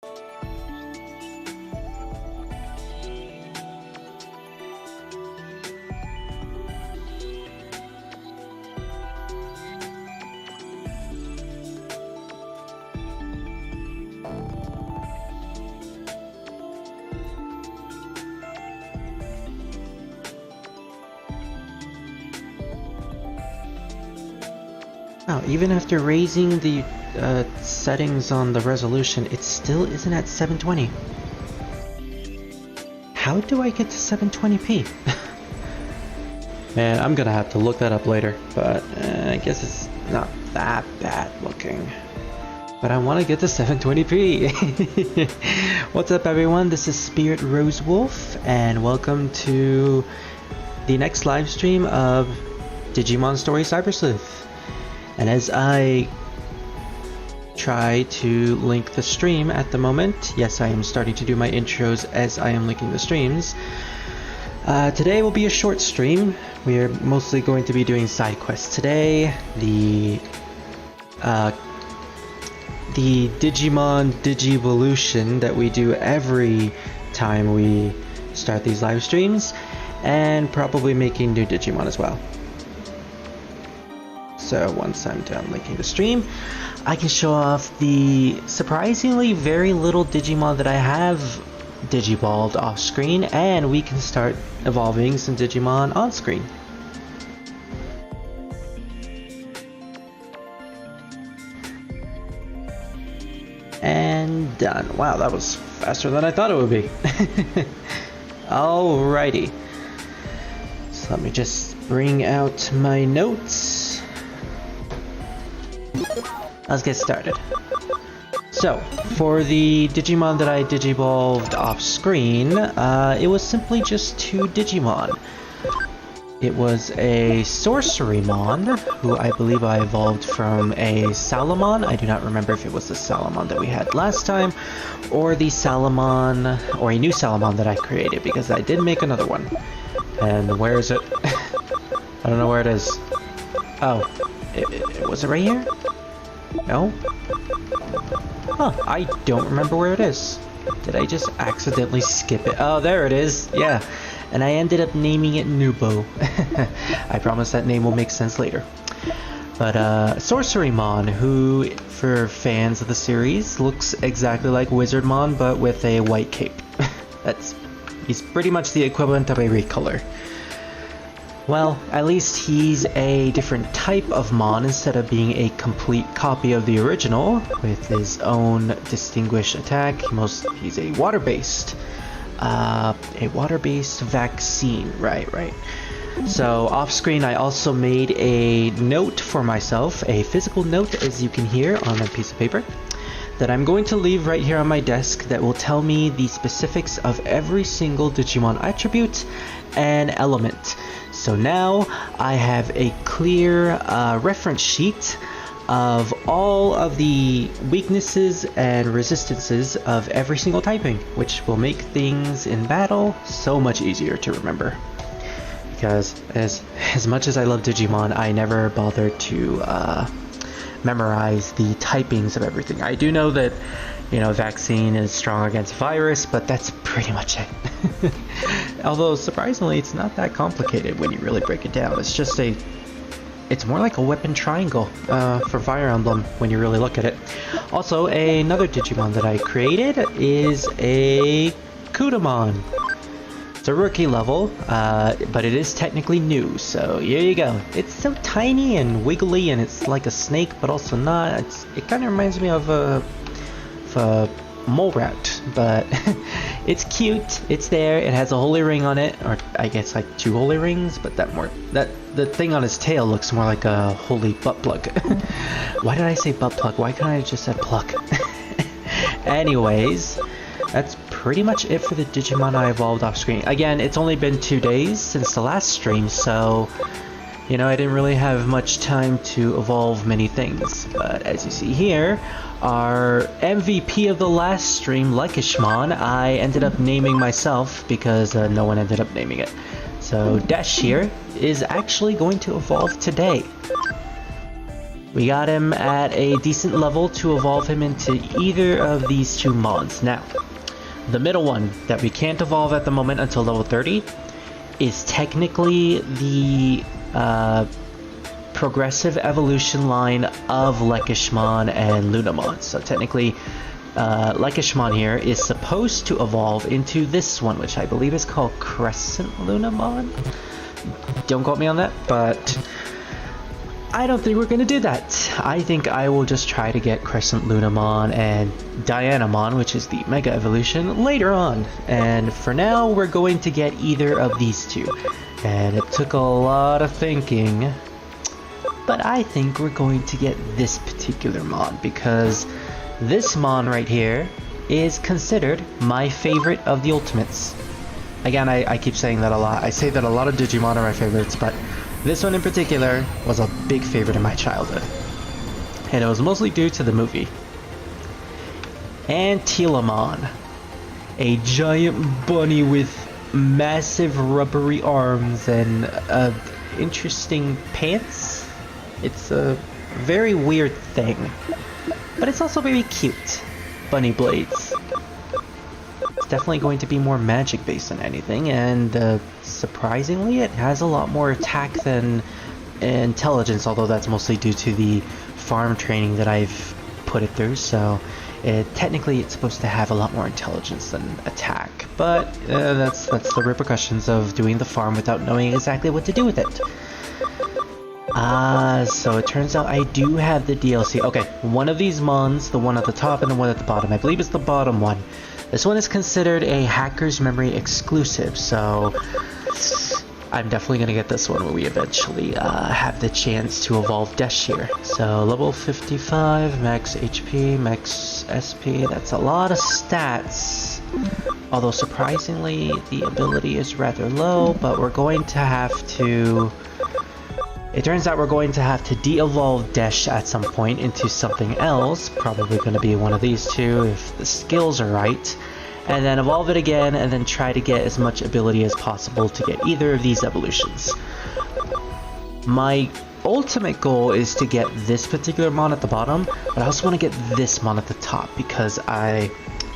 Wow, even after raising the settings on the resolution, it still isn't at 720. How do I get to 720p? Man, I'm gonna have to look that up later, but I guess it's not that bad looking. But I want to get to 720p! What's up everyone, this is Spirit Rosewolf, and welcome to the next live stream of Digimon Story Cyber Sleuth. And as I try to link the stream at the moment, yes, I am starting to do my intros as I am linking the streams. Today will be a short stream. We are mostly going to be doing side quests today. The Digimon Digivolution that we do every time we start these live streams, and probably making new Digimon as well. So once I'm done linking the stream, I can show off the surprisingly very little Digimon that I have digivolved off screen, and we can start evolving some Digimon on screen. And done. Wow, that was faster than I thought it would be. Alrighty. So let me just bring out my notes. Let's get started. So, for the Digimon that I digivolved off screen, it was simply just two Digimon. It was a Sorcerymon, who I believe I evolved from a Salamon. I do not remember if it was the Salamon that we had last time, or the Salamon, or a new Salamon that I created, because I did make another one. And where is it? I don't know where it is. Oh, was it right here? No? Huh, I don't remember where it is. Did I just accidentally skip it? Oh, there it is! Yeah. And I ended up naming it Nubo. I promise that name will make sense later. But, Sorcerymon, who, for fans of the series, looks exactly like Wizardmon, but with a white cape. He's pretty much the equivalent of a recolor. Well, at least he's a different type of Mon instead of being a complete copy of the original, with his own distinguished attack. He's a water-based vaccine, right. So off screen I also made a note for myself, a physical note as you can hear on a piece of paper, that I'm going to leave right here on my desk that will tell me the specifics of every single Digimon attribute and element. So now I have a clear reference sheet of all of the weaknesses and resistances of every single typing, which will make things in battle so much easier to remember. Because as much as I love Digimon, I never bothered to memorize the typings of everything. I do know that, you know, vaccine is strong against virus, but that's pretty much it. Although surprisingly, it's not that complicated when you really break it down. It's more like a weapon triangle for Fire Emblem when you really look at it. Also, another Digimon that I created is a Kudamon. It's a rookie level, but it is technically new, so here you go. It's so tiny and wiggly, and it's like a snake, but also not. It kind of reminds me of a mole rat, but it's cute. It's there. It has a holy ring on it, or I guess like two holy rings, but the thing on his tail looks more like a holy butt plug. Why did I say butt plug? Why can't I just say plug? Anyways, that's pretty much it for the Digimon I evolved off screen. Again, it's only been 2 days since the last stream, so you know, I didn't really have much time to evolve many things. But as you see here, our MVP of the last stream, Likishmon, I ended up naming myself because no one ended up naming it. So Dash here is actually going to evolve today. We got him at a decent level to evolve him into either of these two mons. Now, the middle one that we can't evolve at the moment until level 30 is technically the progressive evolution line of Lekishmon and Lunamon. So technically, Lekishmon here is supposed to evolve into this one, which I believe is called Crescent Lunamon. Don't quote me on that, but I don't think we're going to do that. I think I will just try to get Crescent Lunamon and Dianamon, which is the Mega Evolution, later on. And for now, we're going to get either of these two. And it took a lot of thinking, but I think we're going to get this particular Mon, because this Mon right here is considered my favorite of the Ultimates. Again, I keep saying that a lot. I say that a lot of Digimon are my favorites, but this one in particular was a big favorite in my childhood. And it was mostly due to the movie. Antilamon. A giant bunny with massive rubbery arms and interesting pants. It's a very weird thing. But it's also very cute. Bunny blades. It's definitely going to be more magic based than anything, and surprisingly it has a lot more attack than intelligence, although that's mostly due to the farm training that I've put it through, so technically it's supposed to have a lot more intelligence than attack, but that's the repercussions of doing the farm without knowing exactly what to do with it. So it turns out I do have the DLC. Okay, one of these mons, the one at the top and the one at the bottom, I believe it's the bottom one. This one is considered a Hacker's Memory exclusive, so I'm definitely going to get this one when we eventually have the chance to evolve Desh here. So level 55, max HP, max SP, that's a lot of stats. Although surprisingly the ability is rather low, but we're going to have to... It turns out we're going to have to de-evolve Desh at some point into something else, probably going to be one of these two if the skills are right, and then evolve it again and then try to get as much ability as possible to get either of these evolutions. My ultimate goal is to get this particular mon at the bottom, but I also want to get this mon at the top because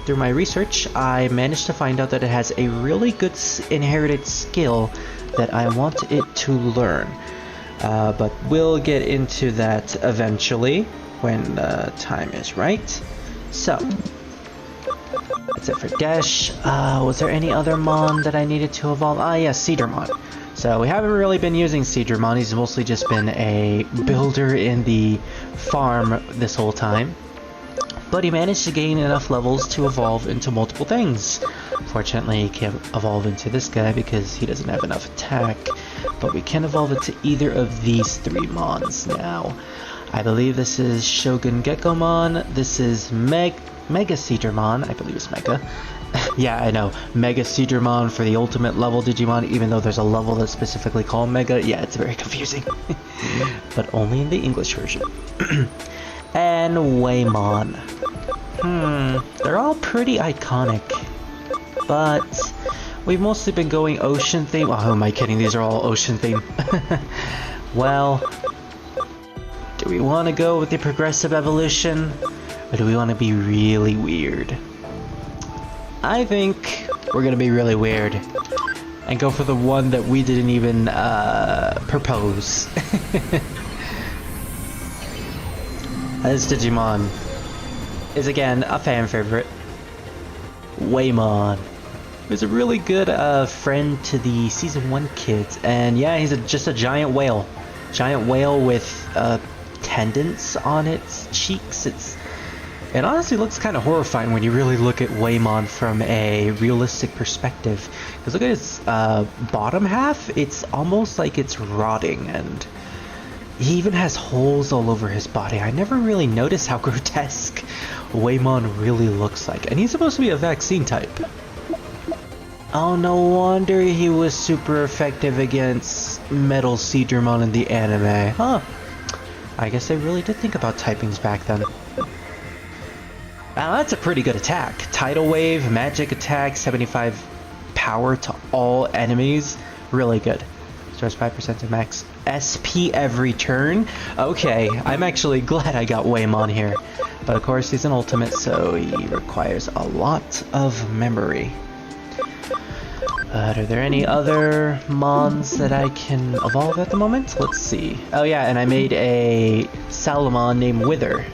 through my research, I managed to find out that it has a really good inherited skill that I want it to learn. But we'll get into that eventually when time is right. So, that's it for Desh. Was there any other Mon that I needed to evolve? Yes, Cedarmon. So we haven't really been using Cedarmon. He's mostly just been a builder in the farm this whole time. But he managed to gain enough levels to evolve into multiple things. Fortunately, he can't evolve into this guy because he doesn't have enough attack. But we can evolve it to either of these three Mons now. I believe this is Shogun Gekomon. This is Mega Cedarmon. I believe it's Mega. Yeah, I know. Mega Cedarmon for the ultimate level Digimon, even though there's a level that's specifically called Mega. Yeah, it's very confusing. But only in the English version. And Waymon. They're all pretty iconic. But we've mostly been going ocean theme. Oh, who am I kidding? These are all ocean theme. Well, do we want to go with the progressive evolution? Or do we want to be really weird? I think we're going to be really weird. And go for the one that we didn't even propose. This Digimon is again a fan favorite. Waymon. He's a really good friend to the Season 1 kids, and yeah, he's just a giant whale. Giant whale with tendons on its cheeks. It honestly looks kind of horrifying when you really look at Waymon from a realistic perspective. Because look at its bottom half, it's almost like it's rotting, and he even has holes all over his body. I never really noticed how grotesque Waymon really looks like, and he's supposed to be a vaccine type. Oh, no wonder he was super effective against Metal Cedarmon in the anime. Huh. I guess they really did think about typings back then. Now that's a pretty good attack. Tidal Wave, magic attack, 75 power to all enemies. Really good. restores 5% to max SP every turn. Okay, I'm actually glad I got Waymon here. But of course, he's an ultimate, so he requires a lot of memory. Are there any other mons that I can evolve at the moment? Let's see. Oh yeah, and I made a Salamon named Wither.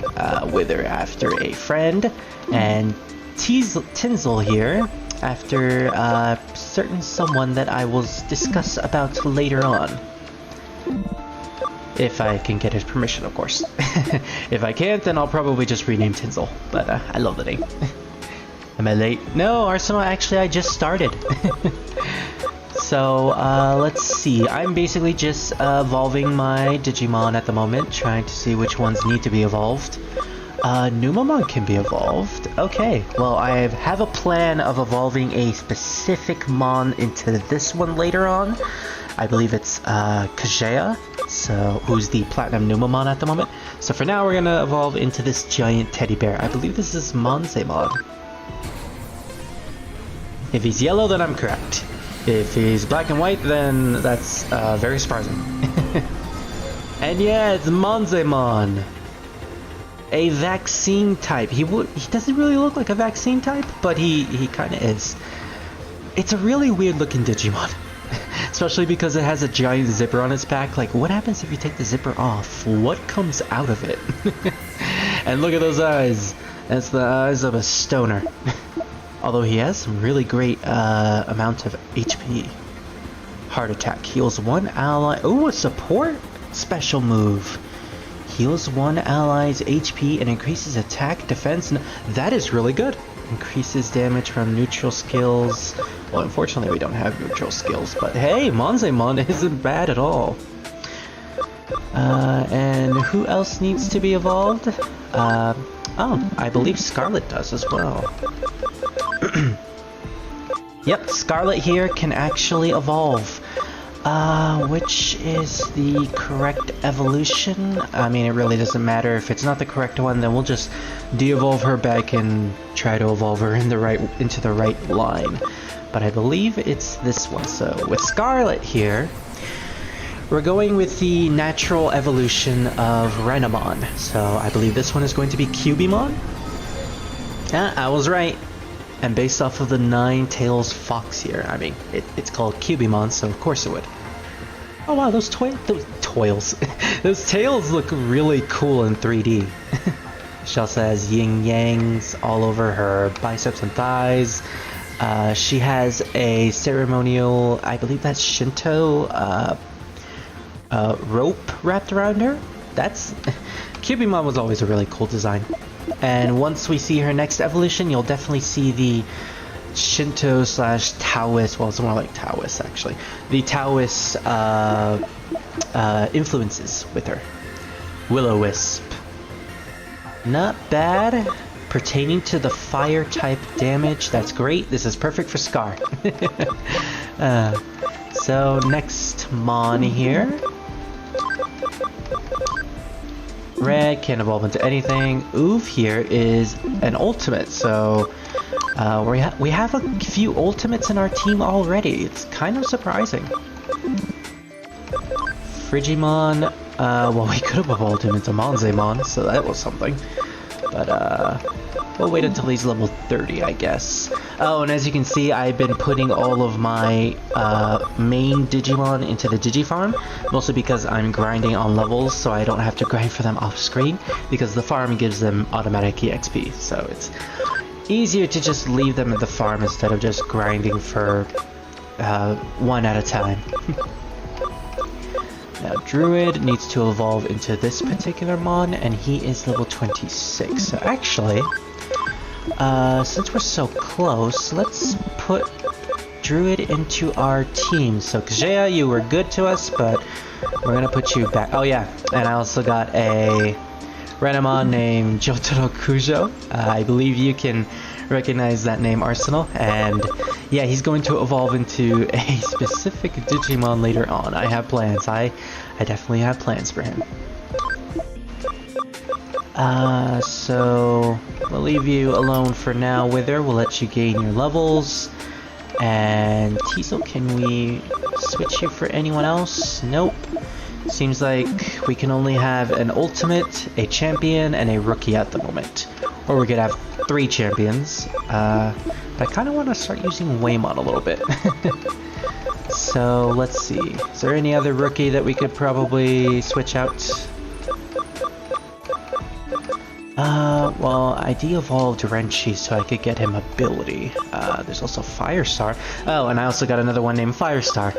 Wither after a friend, and Tinsel here after certain someone that I will discuss about later on. If I can get his permission, of course. If I can't, then I'll probably just rename Tinsel. But I love the name. Am I late? No, Arsenal, actually I just started. So, let's see. I'm basically just evolving my Digimon at the moment, trying to see which ones need to be evolved. Numamon can be evolved. Okay, well, I have a plan of evolving a specific Mon into this one later on. I believe it's Kagea, so who's the Platinum Numamon at the moment. So for now, we're gonna evolve into this giant teddy bear. I believe this is Monzemon. If he's yellow, then I'm correct. If he's black and white, then that's very surprising. And yeah, it's Monzemon. A vaccine type. He doesn't really look like a vaccine type, but he kind of is. It's a really weird looking Digimon. Especially because it has a giant zipper on its back. Like, what happens if you take the zipper off? What comes out of it? And look at those eyes. That's the eyes of a stoner. Although he has some really great amount of HP. Heart attack. Heals one ally. Oh, a support special move. Heals one ally's HP and increases attack, defense. That is really good. Increases damage from neutral skills. Well, unfortunately, we don't have neutral skills, but hey, Monzemon isn't bad at all. And who else needs to be evolved? Oh, I believe Scarlet does as well. Yep, Scarlet here can actually evolve. Which is the correct evolution? I mean, it really doesn't matter. If it's not the correct one, then we'll just de-evolve her back and try to evolve her in into the right line. But I believe it's this one. So with Scarlet here, we're going with the natural evolution of Renamon. So I believe this one is going to be Cubimon. Yeah, I was right. And based off of the Nine Tails Fox here, I mean, it's called Cubimon, so of course it would. Oh wow, those toils. Those tails look really cool in 3D. She also has yin yangs all over her biceps and thighs. She has a ceremonial, I believe that's Shinto, rope wrapped around her. That's Cubimon was always a really cool design. And once we see her next evolution, you'll definitely see the Shinto slash Taoist, well, it's more like Taoist actually, the Taoist influences with her. Will-O-Wisp. Not bad. Pertaining to the fire type damage, that's great. This is perfect for Scar. So next Mon here. Red can't evolve into anything. Oof here is an ultimate, so we have a few ultimates in our team already. It's kind of surprising. Frigimon, well, we could have evolved him into Monzemon, so that was something. But we'll wait until he's level 30, I guess. Oh, and as you can see, I've been putting all of my main Digimon into the Digifarm, mostly because I'm grinding on levels, so I don't have to grind for them off screen, because the farm gives them automatic EXP, so it's easier to just leave them at the farm instead of just grinding for one at a time. Now, Druid needs to evolve into this particular Mon, and he is level 26. So actually, since we're so close, let's put Druid into our team. So Kagea, you were good to us, but we're gonna put you back. Oh yeah, and I also got a Renamon named Jotaro Kujo. I believe you can recognize that name, Arsenal, and yeah, he's going to evolve into a specific Digimon later on. I have plans. I definitely have plans for him. So we'll leave you alone for now, Wither. We'll let you gain your levels, And Teasel, can we switch you for anyone else? Nope. Seems like we can only have an ultimate, a champion, and a rookie at the moment. Or we could have 3 champions. But I kind of want to start using Waymon a little bit. So let's see. Is there any other rookie that we could probably switch out? Well, I de-evolved Renchi so I could get him ability. There's also Firestar. Oh, and I also got another one named Firestar.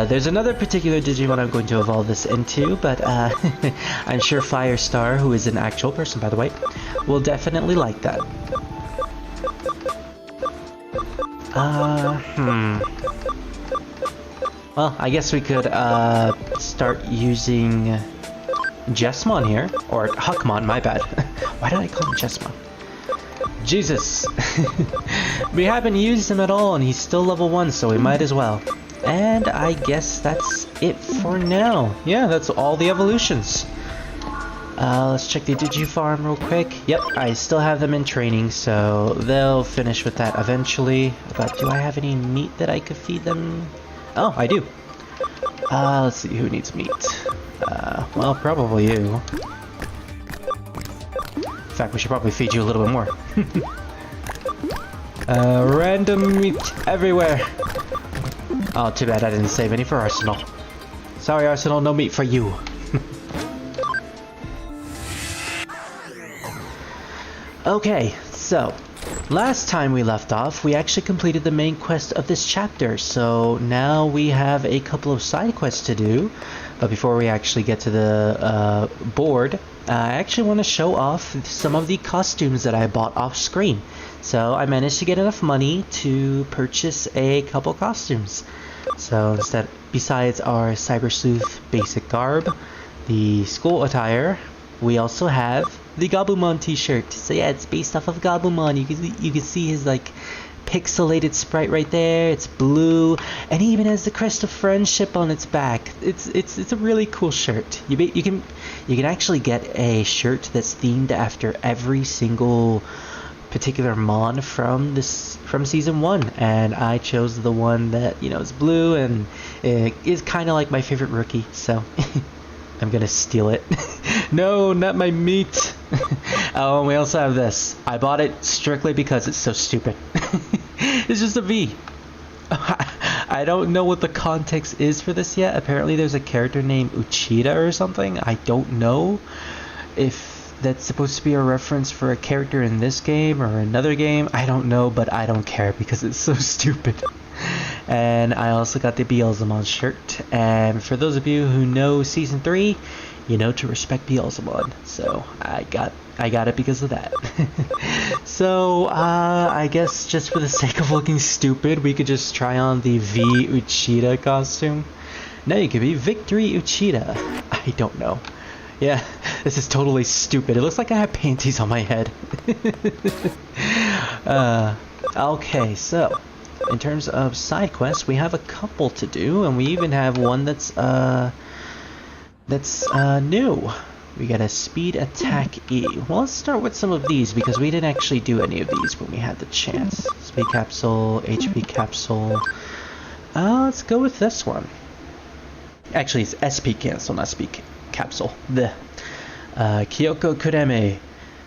There's another particular Digimon I'm going to evolve this into, but I'm sure Firestar, who is an actual person by the way, will definitely like that. Well, I guess we could start using Jessmon here, or Huckmon, my bad. Why did I call him Jessmon? Jesus! We haven't used him at all and he's still level 1, so we might as well. And I guess that's it for now. Yeah, that's all the evolutions. Let's check the Digifarm real quick. Yep, I still have them in training, so they'll finish with that eventually. But do I have any meat that I could feed them? Oh, I do. Let's see, who needs meat? Well, probably you. In fact, we should probably feed you a little bit more. Random meat everywhere. Oh, too bad I didn't save any for Arsenal. Sorry, Arsenal, no meat for you. Okay, so last time we left off, we actually completed the main quest of this chapter, so now we have a couple of side quests to do. But before we actually get to the board, I actually want to show off some of the costumes that I bought off screen. So I managed to get enough money to purchase a couple costumes. So instead, besides our Cyber Sleuth basic garb, the school attire, we also have the Gabumon t-shirt. So yeah, it's based off of Gabumon. You can see his like pixelated sprite right there. It's blue, and he even has the crest of friendship on its back. It's a really cool shirt. You can actually get a shirt that's themed after every single particular mon from season 1, and I chose the one that, you know, is blue and is kind of like my favorite rookie, so I'm gonna steal it. No, not my meat. Oh, and we also have this. I bought it strictly because it's so stupid. It's just a V. I don't know what the context is for this yet. Apparently there's a character named Uchida or something. I don't know if that's supposed to be a reference for a character in this game or another game. I don't know, but I don't care because it's so stupid. And I also got the Beelzemon shirt. And for those of you who know Season 3, you know to respect Beelzemon. So I got it because of that. So I guess just for the sake of looking stupid, we could just try on the V Uchida costume. No, you could be Victory Uchida. I don't know. Yeah, this is totally stupid. It looks like I have panties on my head. Okay, so in terms of side quests, we have a couple to do, and we even have one that's new. We got a speed attack E. Well, let's start with some of these because we didn't actually do any of these when we had the chance. Speed capsule, HP capsule. Let's go with this one. Actually, it's SP cancel, not speed capsule. The Kyoko Kureme.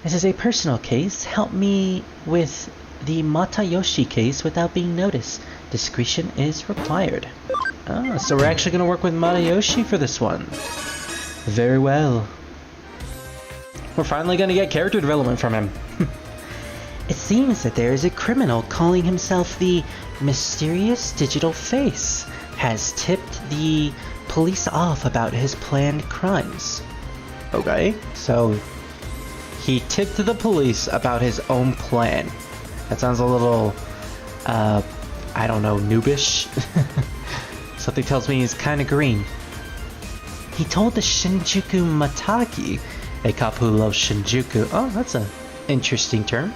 This is a personal case. Help me with the Matayoshi case without being noticed. Discretion is required. So we're actually going to work with Matayoshi for this one. Very well. We're finally going to get character development from him. It seems that there is a criminal calling himself the Mysterious Digital Face. Has tipped the police off about his planned crimes. Okay, so he tipped the police about his own plan. That sounds a little, I don't know, noobish. Something tells me he's kind of green. He told the Shinjuku Mataki, a cop who loves Shinjuku, oh, that's an interesting term,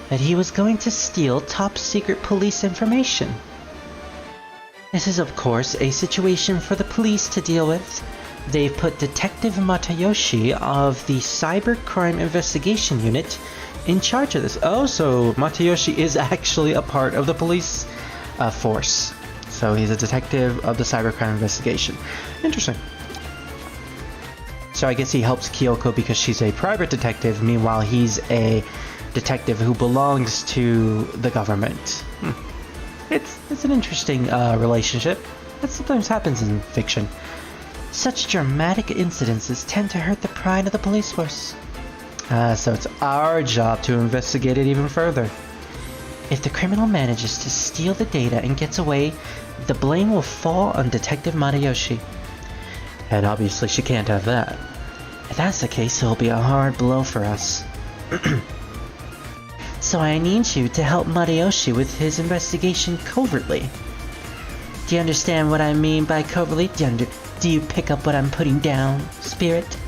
that he was going to steal top secret police information. This is of course a situation for the police to deal with. they've put Detective Matayoshi of the Cybercrime Investigation Unit in charge of this. Oh, so Matayoshi is actually a part of the police force. So he's a detective of the Cybercrime Investigation. Interesting. So I guess he helps Kyoko because she's a private detective, meanwhile he's a detective who belongs to the government. It's an interesting relationship. That sometimes happens in fiction. Such dramatic incidences tend to hurt the pride of the police force. So it's our job to investigate it even further. If the criminal manages to steal the data and gets away, the blame will fall on Detective Matayoshi. And obviously she can't have that. If that's the case, it'll be a hard blow for us. So I need you to help Matayoshi with his investigation covertly. Do you understand what I mean by covertly? Do you pick up what I'm putting down, Spirit?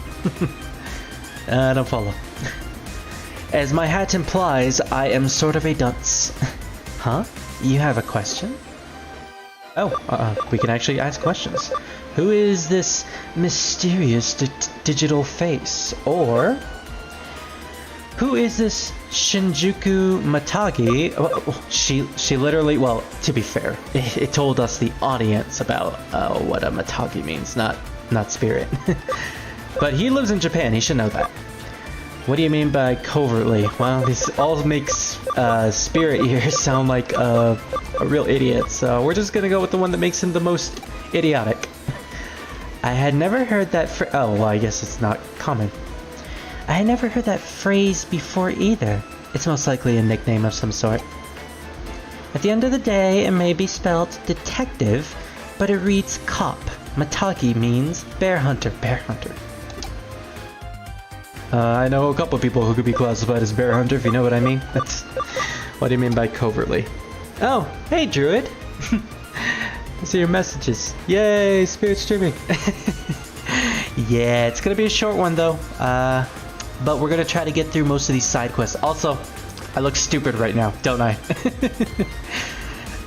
I don't follow. As my hat implies, I am sort of a dunce. Huh? You have a question? Oh, we can actually ask questions. Who is this mysterious digital face? Or who is this Shinjuku Matagi? She literally, well, to be fair, it told us the audience about what a Matagi means, not Spirit. But he lives in Japan, he should know that. What do you mean by covertly? Well, this all makes Spirit here sound like a real idiot, so we're just gonna go with the one that makes him the most idiotic. I had never heard that oh, well, I guess it's not common. I had never heard that phrase before either. It's most likely a nickname of some sort. At the end of the day, it may be spelled detective, but it reads cop. Matagi means bear hunter, bear hunter. I know a couple of people who could be classified as bear hunter, if you know what I mean. That's what do you mean by covertly? Oh, hey Druid! I see your messages. Yay, Spirit streaming! Yeah, it's gonna be a short one though. But we're gonna try to get through most of these side quests. Also, I look stupid right now, don't I?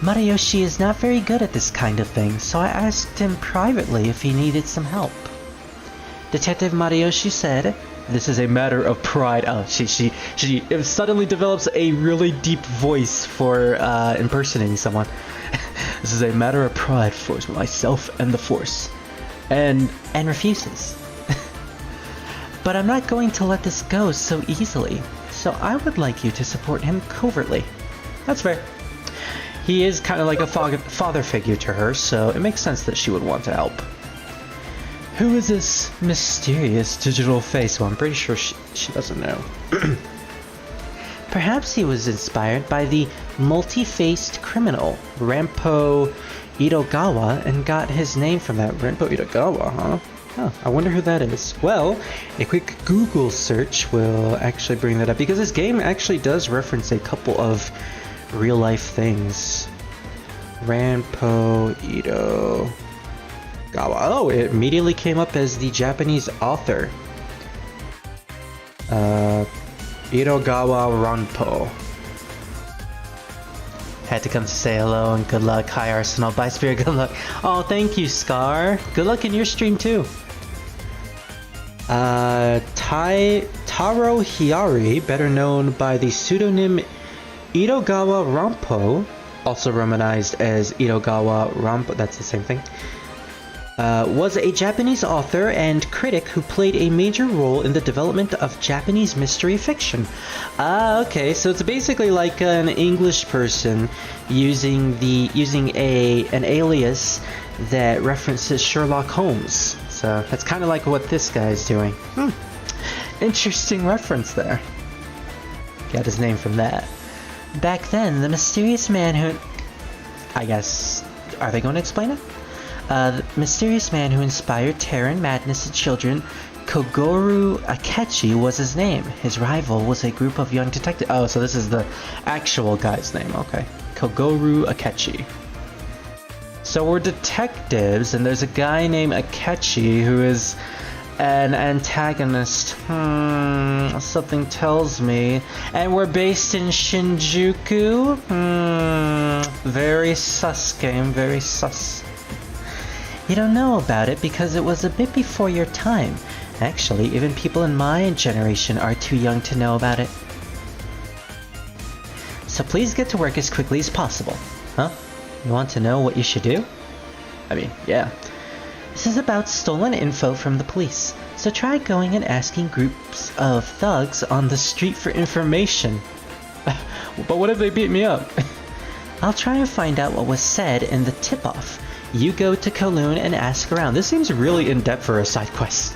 Matayoshi is not very good at this kind of thing, so I asked him privately if he needed some help. Detective Matayoshi said, "This is a matter of pride." Oh, she suddenly develops a really deep voice for impersonating someone. This is a matter of pride for myself and the Force. And refuses. But I'm not going to let this go so easily, so I would like you to support him covertly. That's fair. He is kind of like a father figure to her, so it makes sense that she would want to help. Who is this mysterious digital face? Well, I'm pretty sure she doesn't know. Perhaps he was inspired by the multi-faced criminal, Rampo Itogawa, and got his name from that. Rampo Itogawa, huh? Oh, I wonder who that is. Well, a quick Google search will actually bring that up, because this game actually does reference a couple of real-life things. Rampo Itogawa. Oh, it immediately came up as the Japanese author. Itogawa Rampo. Had to come to say hello and good luck. Hi Arsenal, bye Spirit, good luck. Oh, thank you Scar. Good luck in your stream too. Taro Hiyari, better known by the pseudonym Itogawa Rampo, also romanized as Itogawa Rampo, that's the same thing, was a Japanese author and critic who played a major role in the development of Japanese mystery fiction. Okay, so it's basically like an English person using an alias that references Sherlock Holmes. So that's kind of like what this guy's doing. Interesting reference there. Got his name from that. Back then, the mysterious man who... I guess... Are they going to explain it? The mysterious man who inspired terror and madness in children, Kogoro Akechi, was his name. His rival was a group of young detectives. Oh, so this is the actual guy's name. Okay. Kogoro Akechi. So we're detectives, and there's a guy named Akechi who is an antagonist. Something tells me. And we're based in Shinjuku? Very sus game, very sus. You don't know about it because it was a bit before your time. Actually, even people in my generation are too young to know about it. So please get to work as quickly as possible. Huh? You want to know what you should do? I mean, yeah. This is about stolen info from the police, so try going and asking groups of thugs on the street for information. But what if they beat me up? I'll try and find out what was said in the tip-off. You go to Kowloon and ask around. This seems really in-depth for a side quest.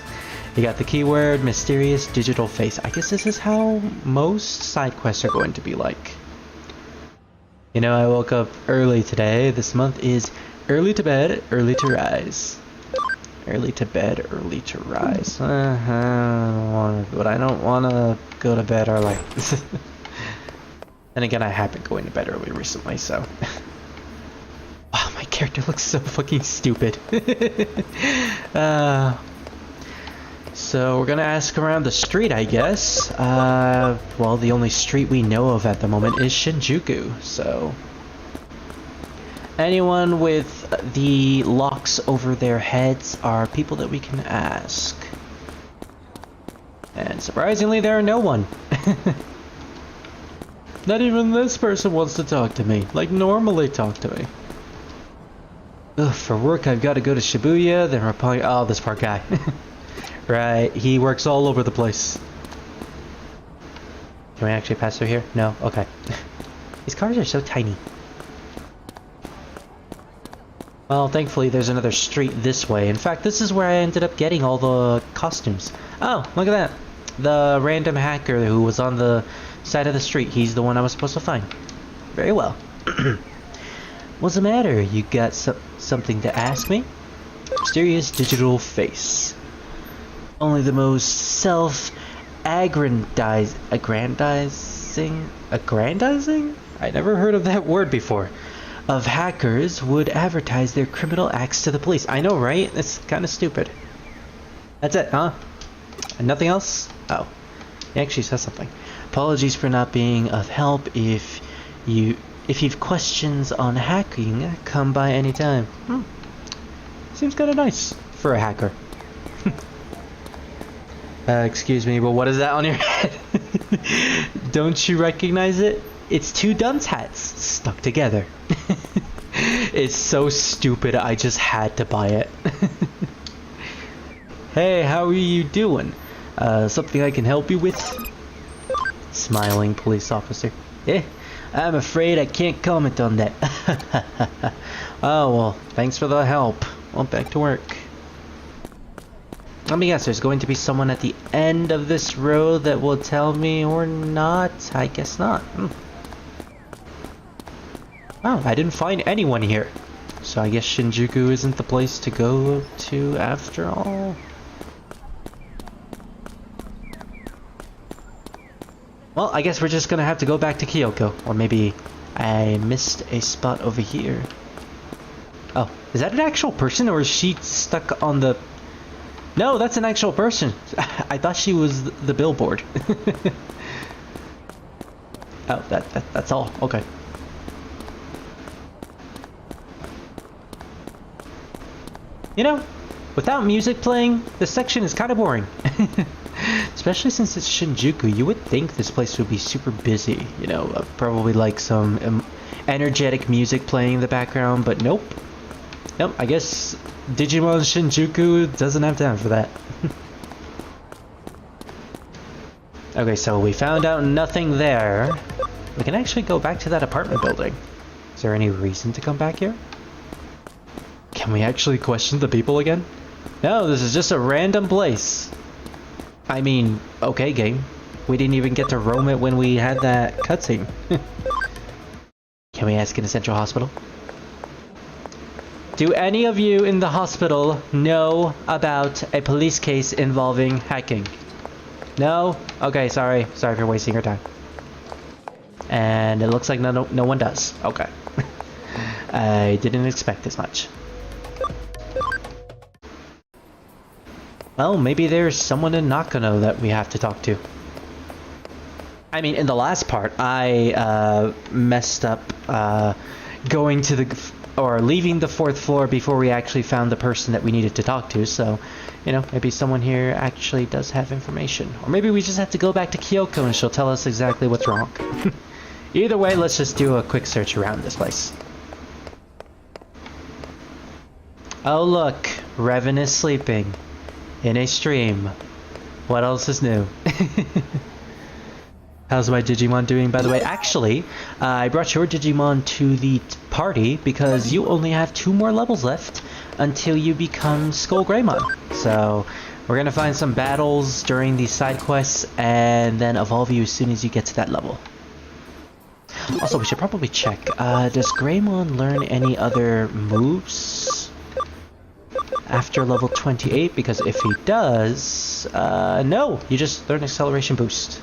You got the keyword, mysterious digital face. I guess this is how most side quests are going to be like. You know, I woke up early today. This month is early to bed, early to rise. Early to bed, early to rise. But I don't want to go to bed early. Then again, I have been going to bed early recently, so... Wow, my character looks so fucking stupid. So we're gonna ask around the street, I guess. Well, the only street we know of at the moment is Shinjuku, so... Anyone with the locks over their heads are people that we can ask. And surprisingly, there are no one. Not even this person wants to talk to me, like normally talk to me. Ugh, for work I've got to go to Shibuya, then reply. Oh, this poor guy. Right, he works all over the place. Can we actually pass through here? No? Okay. These cars are so tiny. Well, thankfully there's another street this way. In fact, this is where I ended up getting all the costumes. Oh, look at that. The random hacker who was on the side of the street. He's the one I was supposed to find. Very well. What's the matter? You got something to ask me? Mysterious digital face. Only the most aggrandizing? I never heard of that word before. Of hackers would advertise their criminal acts to the police. I know, right? It's kind of stupid. That's it, huh? And nothing else? Oh. He actually says something. Apologies for not being of help. If you've questions on hacking, come by anytime. Seems kind of nice for a hacker. Excuse me, but what is that on your head? Don't you recognize it? It's two dunce hats stuck together. It's so stupid, I just had to buy it. Hey, how are you doing? Something I can help you with? Smiling police officer. I'm afraid I can't comment on that. Oh, well, thanks for the help. Well, back to work. Let me guess, there's going to be someone at the end of this road that will tell me or not? I guess not. Oh, I didn't find anyone here. So I guess Shinjuku isn't the place to go to after all. Well, I guess we're just gonna have to go back to Kyoko. Or maybe I missed a spot over here. Oh, is that an actual person or is she stuck on the... No, that's an actual person. I thought she was the billboard. Oh, that's all. Okay. You know, without music playing, this section is kind of boring. Especially since it's Shinjuku, you would think this place would be super busy. You know, probably like some energetic music playing in the background, but nope. Nope, I guess Digimon Shinjuku doesn't have time for that. Okay, so we found out nothing there. We can actually go back to that apartment building. Is there any reason to come back here? Can we actually question the people again? No, this is just a random place. I mean, okay, game. We didn't even get to roam it when we had that cutscene. Can we ask in a central hospital? Do any of you in the hospital know about a police case involving hacking? No? Okay, sorry. Sorry for wasting your time. And it looks like no one does. Okay. I didn't expect this much. Well, maybe there's someone in Nakano that we have to talk to. I mean, in the last part, I messed up going to the or leaving the 4th floor before we actually found the person that we needed to talk to, so, you know, maybe someone here actually does have information. Or maybe we just have to go back to Kyoko and she'll tell us exactly what's wrong. Either way, let's just do a quick search around this place. Oh look, Revan is sleeping in a stream. What else is new? How's my Digimon doing, by the way? Actually, I brought your Digimon to the party because you only have 2 more levels left until you become Skull Greymon. So, we're gonna find some battles during these side quests and then evolve you as soon as you get to that level. Also, we should probably check. Does Greymon learn any other moves after level 28? Because if he does, no, you just learn Acceleration Boost.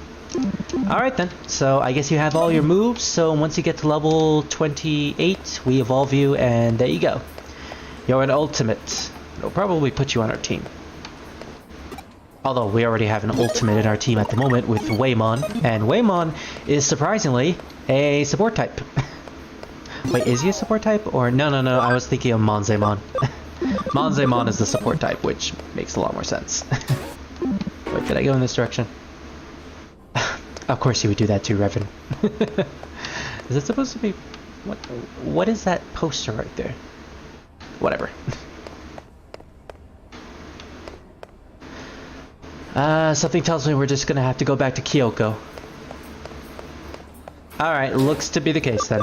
Alright then, so I guess you have all your moves, so once you get to level 28, we evolve you, and there you go. You're an ultimate. It'll probably put you on our team. Although, we already have an ultimate in our team at the moment with Waymon, and Waymon is surprisingly a support type. Wait, is he a support type? Or no, I was thinking of Monzemon. Monzemon is the support type, which makes a lot more sense. Wait, did I go in this direction? Of course you would do that too, Revan. Is it supposed to be... What is that poster right there? Whatever. Something tells me we're just gonna have to go back to Kyoko. Alright, looks to be the case then.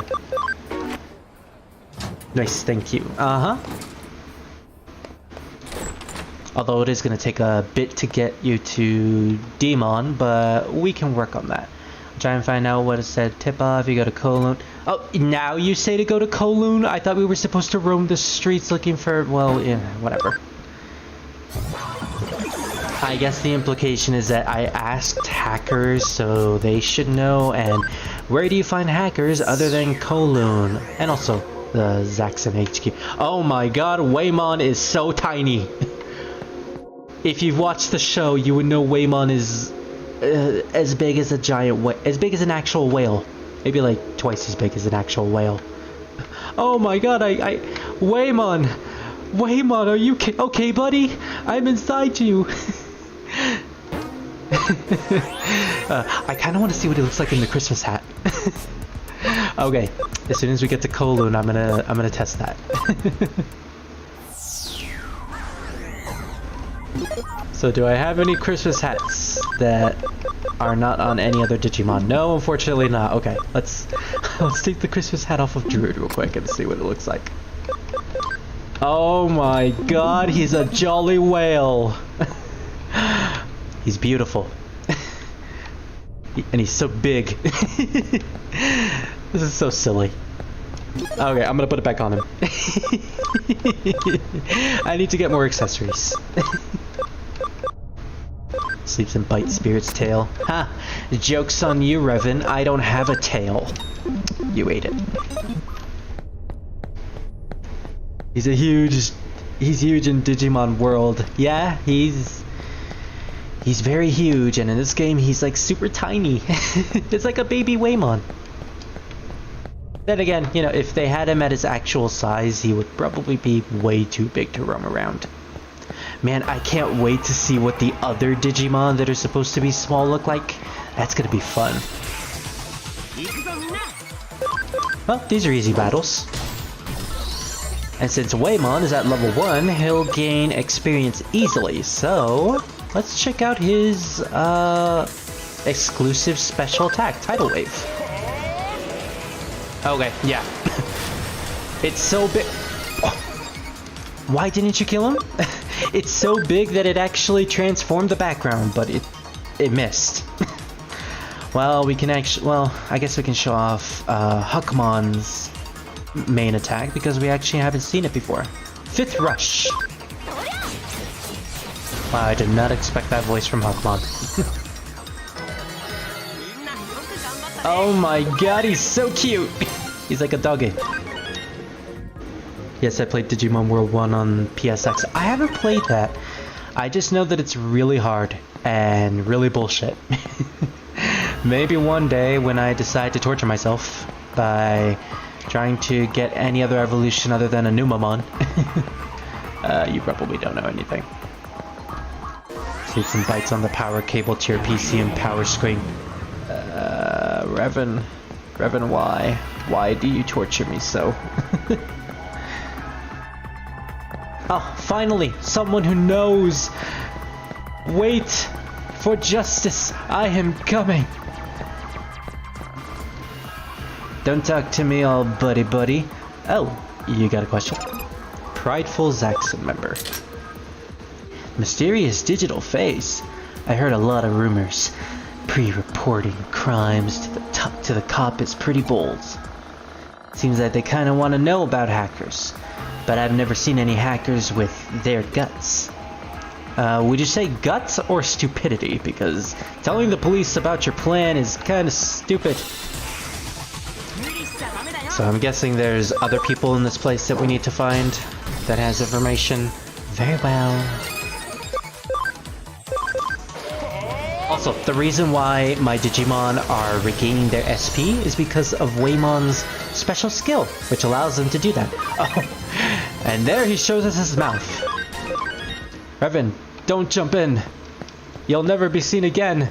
Nice, thank you. Uh-huh. Although it is going to take a bit to get you to Demon, but we can work on that. Try and find out what it said. Tip off, you go to Kowloon. Oh, now you say to go to Kowloon? I thought we were supposed to roam the streets looking for, well, yeah, whatever. I guess the implication is that I asked hackers, so they should know, and where do you find hackers other than Kowloon? And also, the Zaxxon HQ. Oh my god, Waymon is so tiny! If you've watched the show, you would know Waymon is as big as a giant as big as an actual whale. Maybe like twice as big as an actual whale. Oh my god, Waymon! Waymon, are you okay, buddy? I'm inside you! I kind of want to see what it looks like in the Christmas hat. Okay, as soon as we get to Kowloon, I'm gonna test that. So do I have any Christmas hats that are not on any other Digimon? No, unfortunately not. Okay, let's take the Christmas hat off of Druid real quick and see what it looks like. Oh my god, he's a jolly whale! He's beautiful. And he's so big. This is so silly. Okay, I'm gonna put it back on him. I need to get more accessories. Sleeps and bites Spirit's tail. Ha! Joke's on you, Revan. I don't have a tail. You ate it. He's huge in Digimon world. Yeah, he's very huge, and in this game he's like super tiny. It's like a baby Waymon. Then again, you know, if they had him at his actual size, he would probably be way too big to roam around. Man, I can't wait to see what the other Digimon that are supposed to be small look like. That's gonna be fun. Well, these are easy battles. And since Waymon is at level 1, he'll gain experience easily, so let's check out his exclusive special attack, Tidal Wave. Okay, yeah. It's so big. Why didn't you kill him? It's so big that it actually transformed the background, but it missed. Well, we can actually, well, I guess we can show off Huckmon's main attack because we actually haven't seen it before. Fifth Rush. Wow, I did not expect that voice from Huckmon. Oh my god, he's so cute! He's like a doggy. Yes, I played Digimon World 1 on PSX. I haven't played that. I just know that it's really hard and really bullshit. Maybe one day when I decide to torture myself by Trying to get any other evolution other than a Numamon. You probably don't know anything. Take some bites on the power cable to your PC and power screen. Revan, why? Why do you torture me so? Oh, finally, someone who knows. Wait for justice. I am coming. Don't talk to me all buddy. Oh, you got a question? Prideful Zaxxon member. Mysterious digital face. I heard a lot of rumors. Pre-reporting crimes to the cop is pretty bold. Seems like they kind of want to know about hackers. But I've never seen any hackers with their guts. Would you say guts or stupidity? Because telling the police about your plan is kind of stupid. So I'm guessing there's other people in this place that we need to find that has information. Very well. Also, the reason why my Digimon are regaining their SP is because of Waymon's special skill, which allows them to do that. Oh, and there he shows us his mouth. Revan, don't jump in. You'll never be seen again.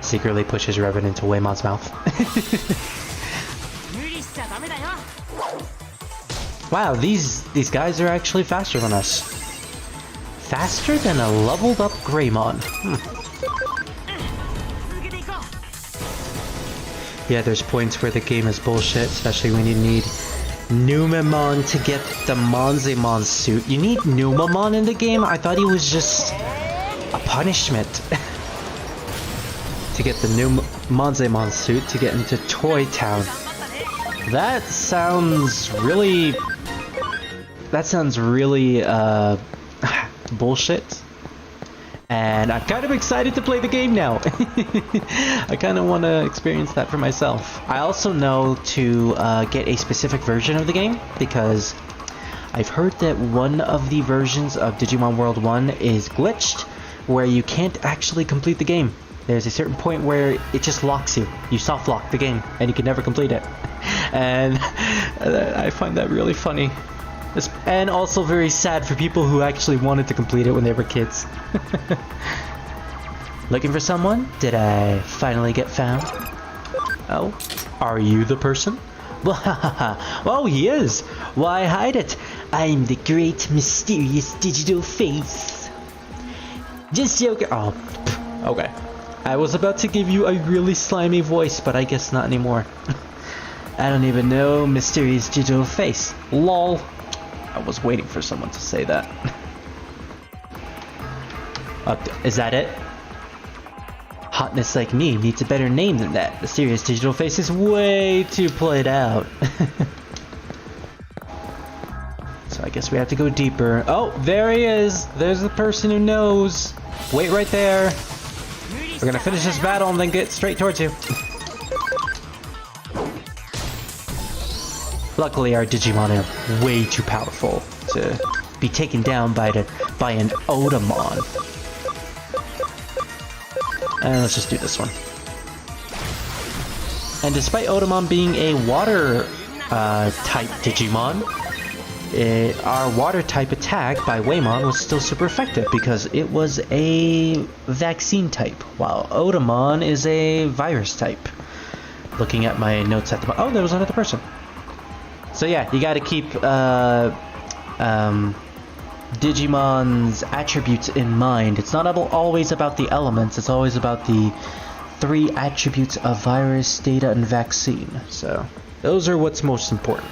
Secretly pushes Revan into Waymon's mouth. Wow, these guys are actually faster than us. Faster than a leveled up Greymon. Yeah, there's points where the game is bullshit, especially when you need Numamon to get the Monzemon suit. You need Numamon in the game? I thought he was just a punishment. To get the new Monzemon suit to get into Toy Town. That sounds really bullshit. And I'm kind of excited to play the game now. I kind of want to experience that for myself. I also know to get a specific version of the game because I've heard that one of the versions of Digimon World 1 is glitched where you can't actually complete the game. There's a certain point where it just locks you. You soft lock the game and you can never complete it. And I find that really funny. And also very sad for people who actually wanted to complete it when they were kids. Looking for someone? Did I finally get found? Oh, are you the person? Oh, he is. Why hide it? I'm the great mysterious digital face. Just joking. Oh, okay. I was about to give you a really slimy voice, but I guess not anymore. I don't even know mysterious digital face. LOL. I was waiting for someone to say that. Is that it? Hotness like me needs a better name than that. The serious digital face is way too played out. So I guess we have to go deeper. Oh, there he is. There's the person who knows. Wait right there. We're gonna finish this battle and then get straight towards you. Luckily, our Digimon are way too powerful to be taken down by an Otamon. And let's just do this one. And despite Otamon being a water type Digimon, our water type attack by Waymon was still super effective because it was a vaccine type, while Otamon is a virus type. Looking at my notes at the bottom. Oh, there was another person. So yeah, you gotta keep Digimon's attributes in mind. It's not always about the elements, it's always about the 3 attributes of virus, data, and vaccine. So those are what's most important.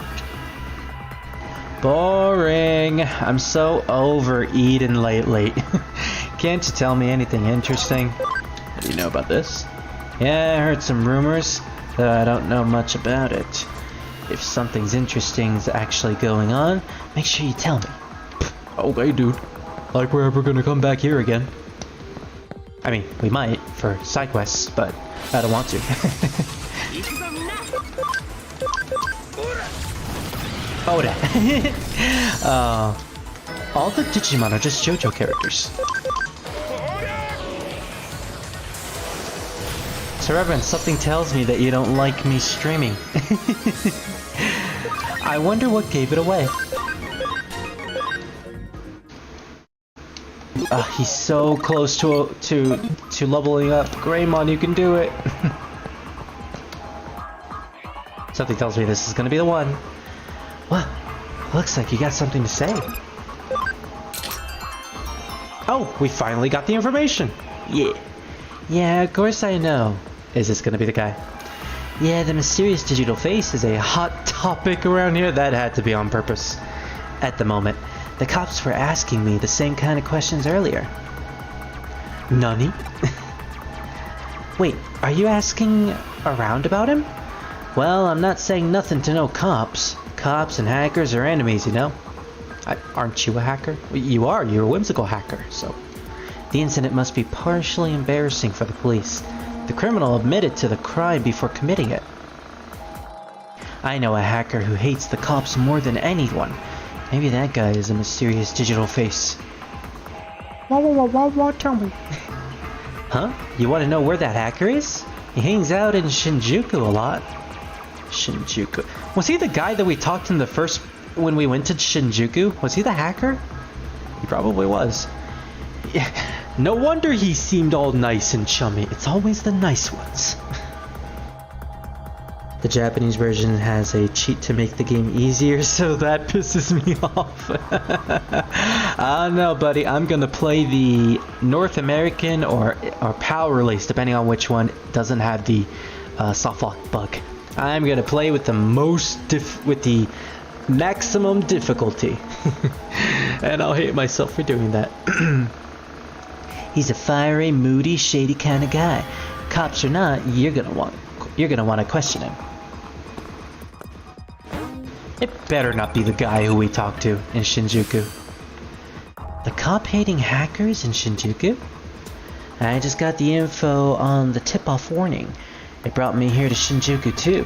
Boring. I'm so over Eden lately. Can't you tell me anything interesting? What do you know about this? Yeah, I heard some rumors, though I don't know much about it. If something's interesting is actually going on, make sure you tell me. Okay, dude. Like we're ever gonna come back here again. I mean, we might for side quests, but I don't want to. Oda. All the Digimon are just JoJo characters. Sir Reverend, something tells me that you don't like me streaming. I wonder what gave it away. He's so close to leveling up. Greymon, you can do it. Something tells me this is gonna be the one. Well, looks like you got something to say. Oh, we finally got the information. Yeah, of course I know. Is this gonna be the guy? Yeah, the mysterious digital face is a hot topic around here. That had to be on purpose. At the moment, the cops were asking me the same kind of questions earlier. Nani? Wait, are you asking around about him? Well, I'm not saying nothing to no cops. Cops and hackers are enemies, you know? Aren't you a hacker? You are, you're a whimsical hacker, so... The incident must be partially embarrassing for the police. The criminal admitted to the crime before committing it. I know a hacker who hates the cops more than anyone. Maybe that guy is a mysterious digital face. Tell me. Huh? You want to know where that hacker is? He hangs out in Shinjuku a lot. Shinjuku. Was he the guy that we talked in the first... when we went to Shinjuku? Was he the hacker? He probably was. Yeah. No wonder he seemed all nice and chummy. It's always the nice ones. The Japanese version has a cheat to make the game easier, so that pisses me off. I don't know, buddy. I'm gonna play the North American or PAL release, depending on which one doesn't have the soft lock bug. I'm gonna play with the maximum difficulty. And I'll hate myself for doing that. He's a fiery, moody, shady kind of guy. Cops or not, you're gonna want to question him. It better not be the guy who we talked to in Shinjuku. The cop-hating hackers in Shinjuku? I just got the info on the tip-off warning. It brought me here to Shinjuku too.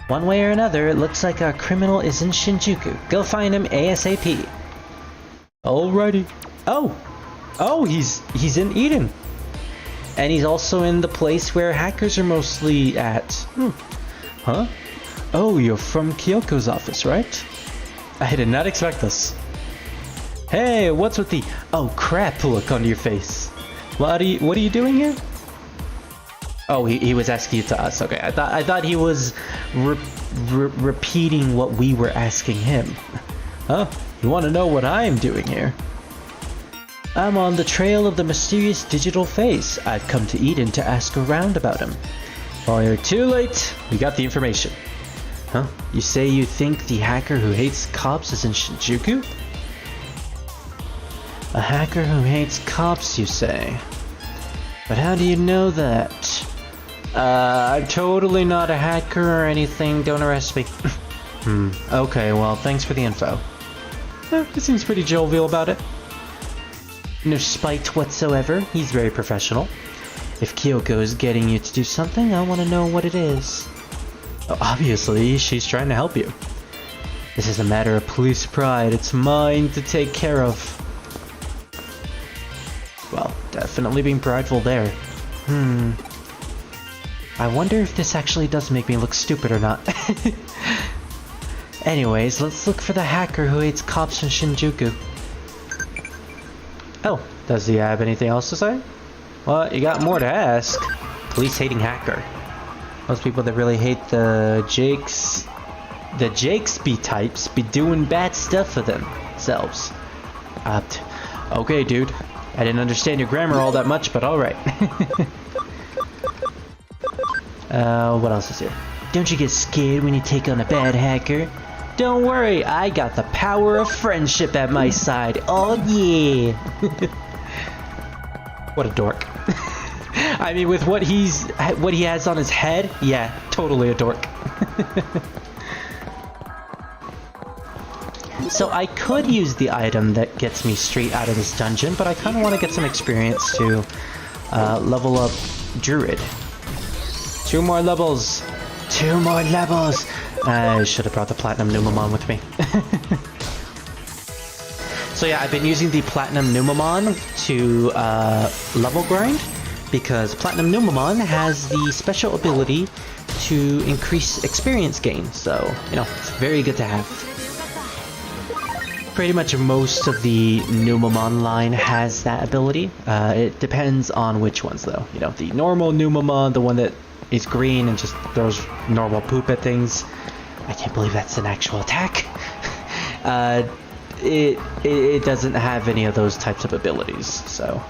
One way or another, it looks like our criminal is in Shinjuku. Go find him ASAP. Alrighty. Oh, he's in Eden. And he's also in the place where hackers are mostly at. Huh? Oh, you're from Kyoko's office, right? I did not expect this. Hey, what's with the oh crap look on your face? What are you doing here? Oh, he was asking it to us. Okay, I thought he was repeating what we were asking him. Huh? You want to know what I'm doing here? I'm on the trail of the mysterious digital face. I've come to Eden to ask around about him. Well, you're too late. We got the information. Huh? You say you think the hacker who hates cops is in Shinjuku? A hacker who hates cops, you say? But how do you know that? I'm totally not a hacker or anything. Don't arrest me. Okay, well, thanks for the info. He seems pretty jovial about it. No spite whatsoever. He's very professional. If Kyoko is getting you to do something, I want to know what it is. Obviously, she's trying to help you. This is a matter of police pride. It's mine to take care of. Well, definitely being prideful there. I wonder if this actually does make me look stupid or not. Anyways, let's look for the hacker who hates cops in Shinjuku. Oh, does he have anything else to say? Well, you got more to ask. Police-hating hacker. Those people that really hate the Jakesby types be doing bad stuff for themselves. Okay, dude. I didn't understand your grammar all that much, but alright. What else is here? Don't you get scared when you take on a bad hacker? Don't worry, I got the power of friendship at my side. Oh yeah! What a dork. I mean, with what he has on his head, yeah, totally a dork. So I could use the item that gets me straight out of this dungeon, but I kind of want to get some experience to level up Druid. 2 more levels! 2 more levels! I should have brought the Platinum Numamon with me. So yeah, I've been using the Platinum Numamon to level grind, because Platinum Numamon has the special ability to increase experience gain, so, you know, it's very good to have. Pretty much most of the Numamon line has that ability. It depends on which ones, though. You know, the normal Numamon, the one that is green and just throws normal poop at things. I can't believe that's an actual attack. It doesn't have any of those types of abilities, so...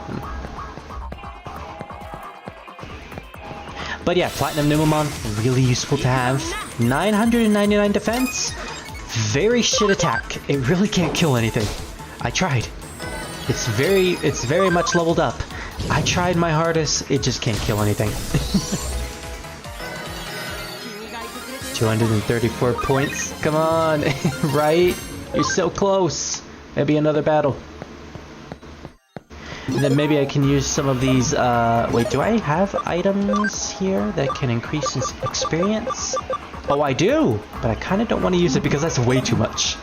But yeah, Platinum Numamon, really useful to have. 999 defense, very shit attack. It really can't kill anything. I tried. It's very much leveled up. I tried my hardest, it just can't kill anything. 234 points, come on, right? You're so close. Maybe another battle. And then maybe I can use some of these, wait, do I have items here that can increase experience? Oh, I do! But I kind of don't want to use it because that's way too much.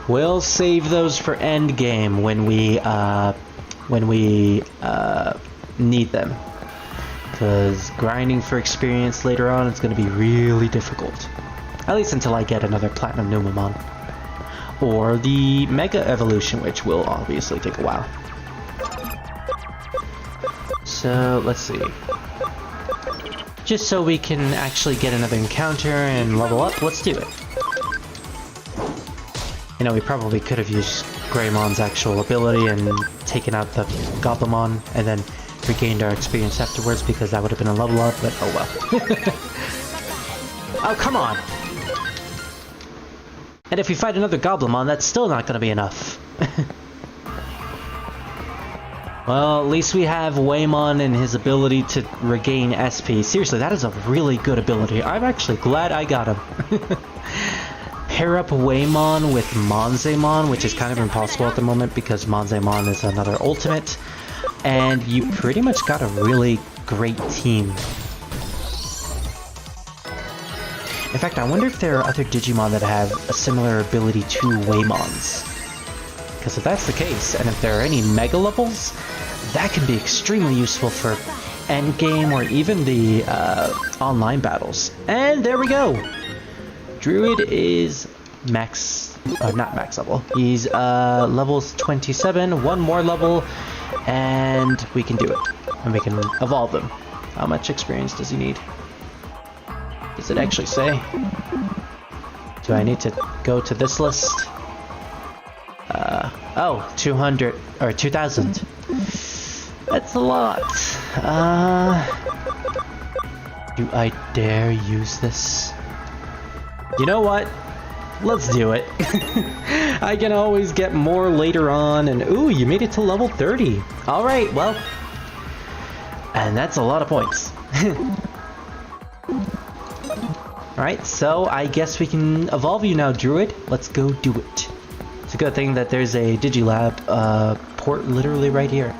We'll save those for end game when we need them. Because grinding for experience later on is going to be really difficult. At least until I get another Platinum Numamon. Or the Mega Evolution, which will obviously take a while. So, let's see. Just so we can actually get another encounter and level up, let's do it. You know, we probably could have used Greymon's actual ability and taken out the Goblimon and then regained our experience afterwards because that would have been a level up, but oh well. Oh, come on! And if we fight another Goblimon, that's still not going to be enough. Well, at least we have Waymon and his ability to regain SP. Seriously, that is a really good ability. I'm actually glad I got him. Pair up Waymon with Monzaemon, which is kind of impossible at the moment because Monzaemon is another ultimate. And you pretty much got a really great team. In fact, I wonder if there are other Digimon that have a similar ability to Waymon's. Because if that's the case, and if there are any Mega levels, that can be extremely useful for endgame or even the online battles. And there we go! Druid is max... not max level. He's levels 27, one more level, and we can do it. And we can evolve them. How much experience does he need? Does it actually say? Do I need to go to this list? Oh, 200 or 2,000. That's a lot. Do I dare use this? You know what? Let's do it. I can always get more later on, and ooh, you made it to level 30. All right, well, and that's a lot of points. Alright, so I guess we can evolve you now, Druid. Let's go do it. It's a good thing that there's a Digilab port literally right here.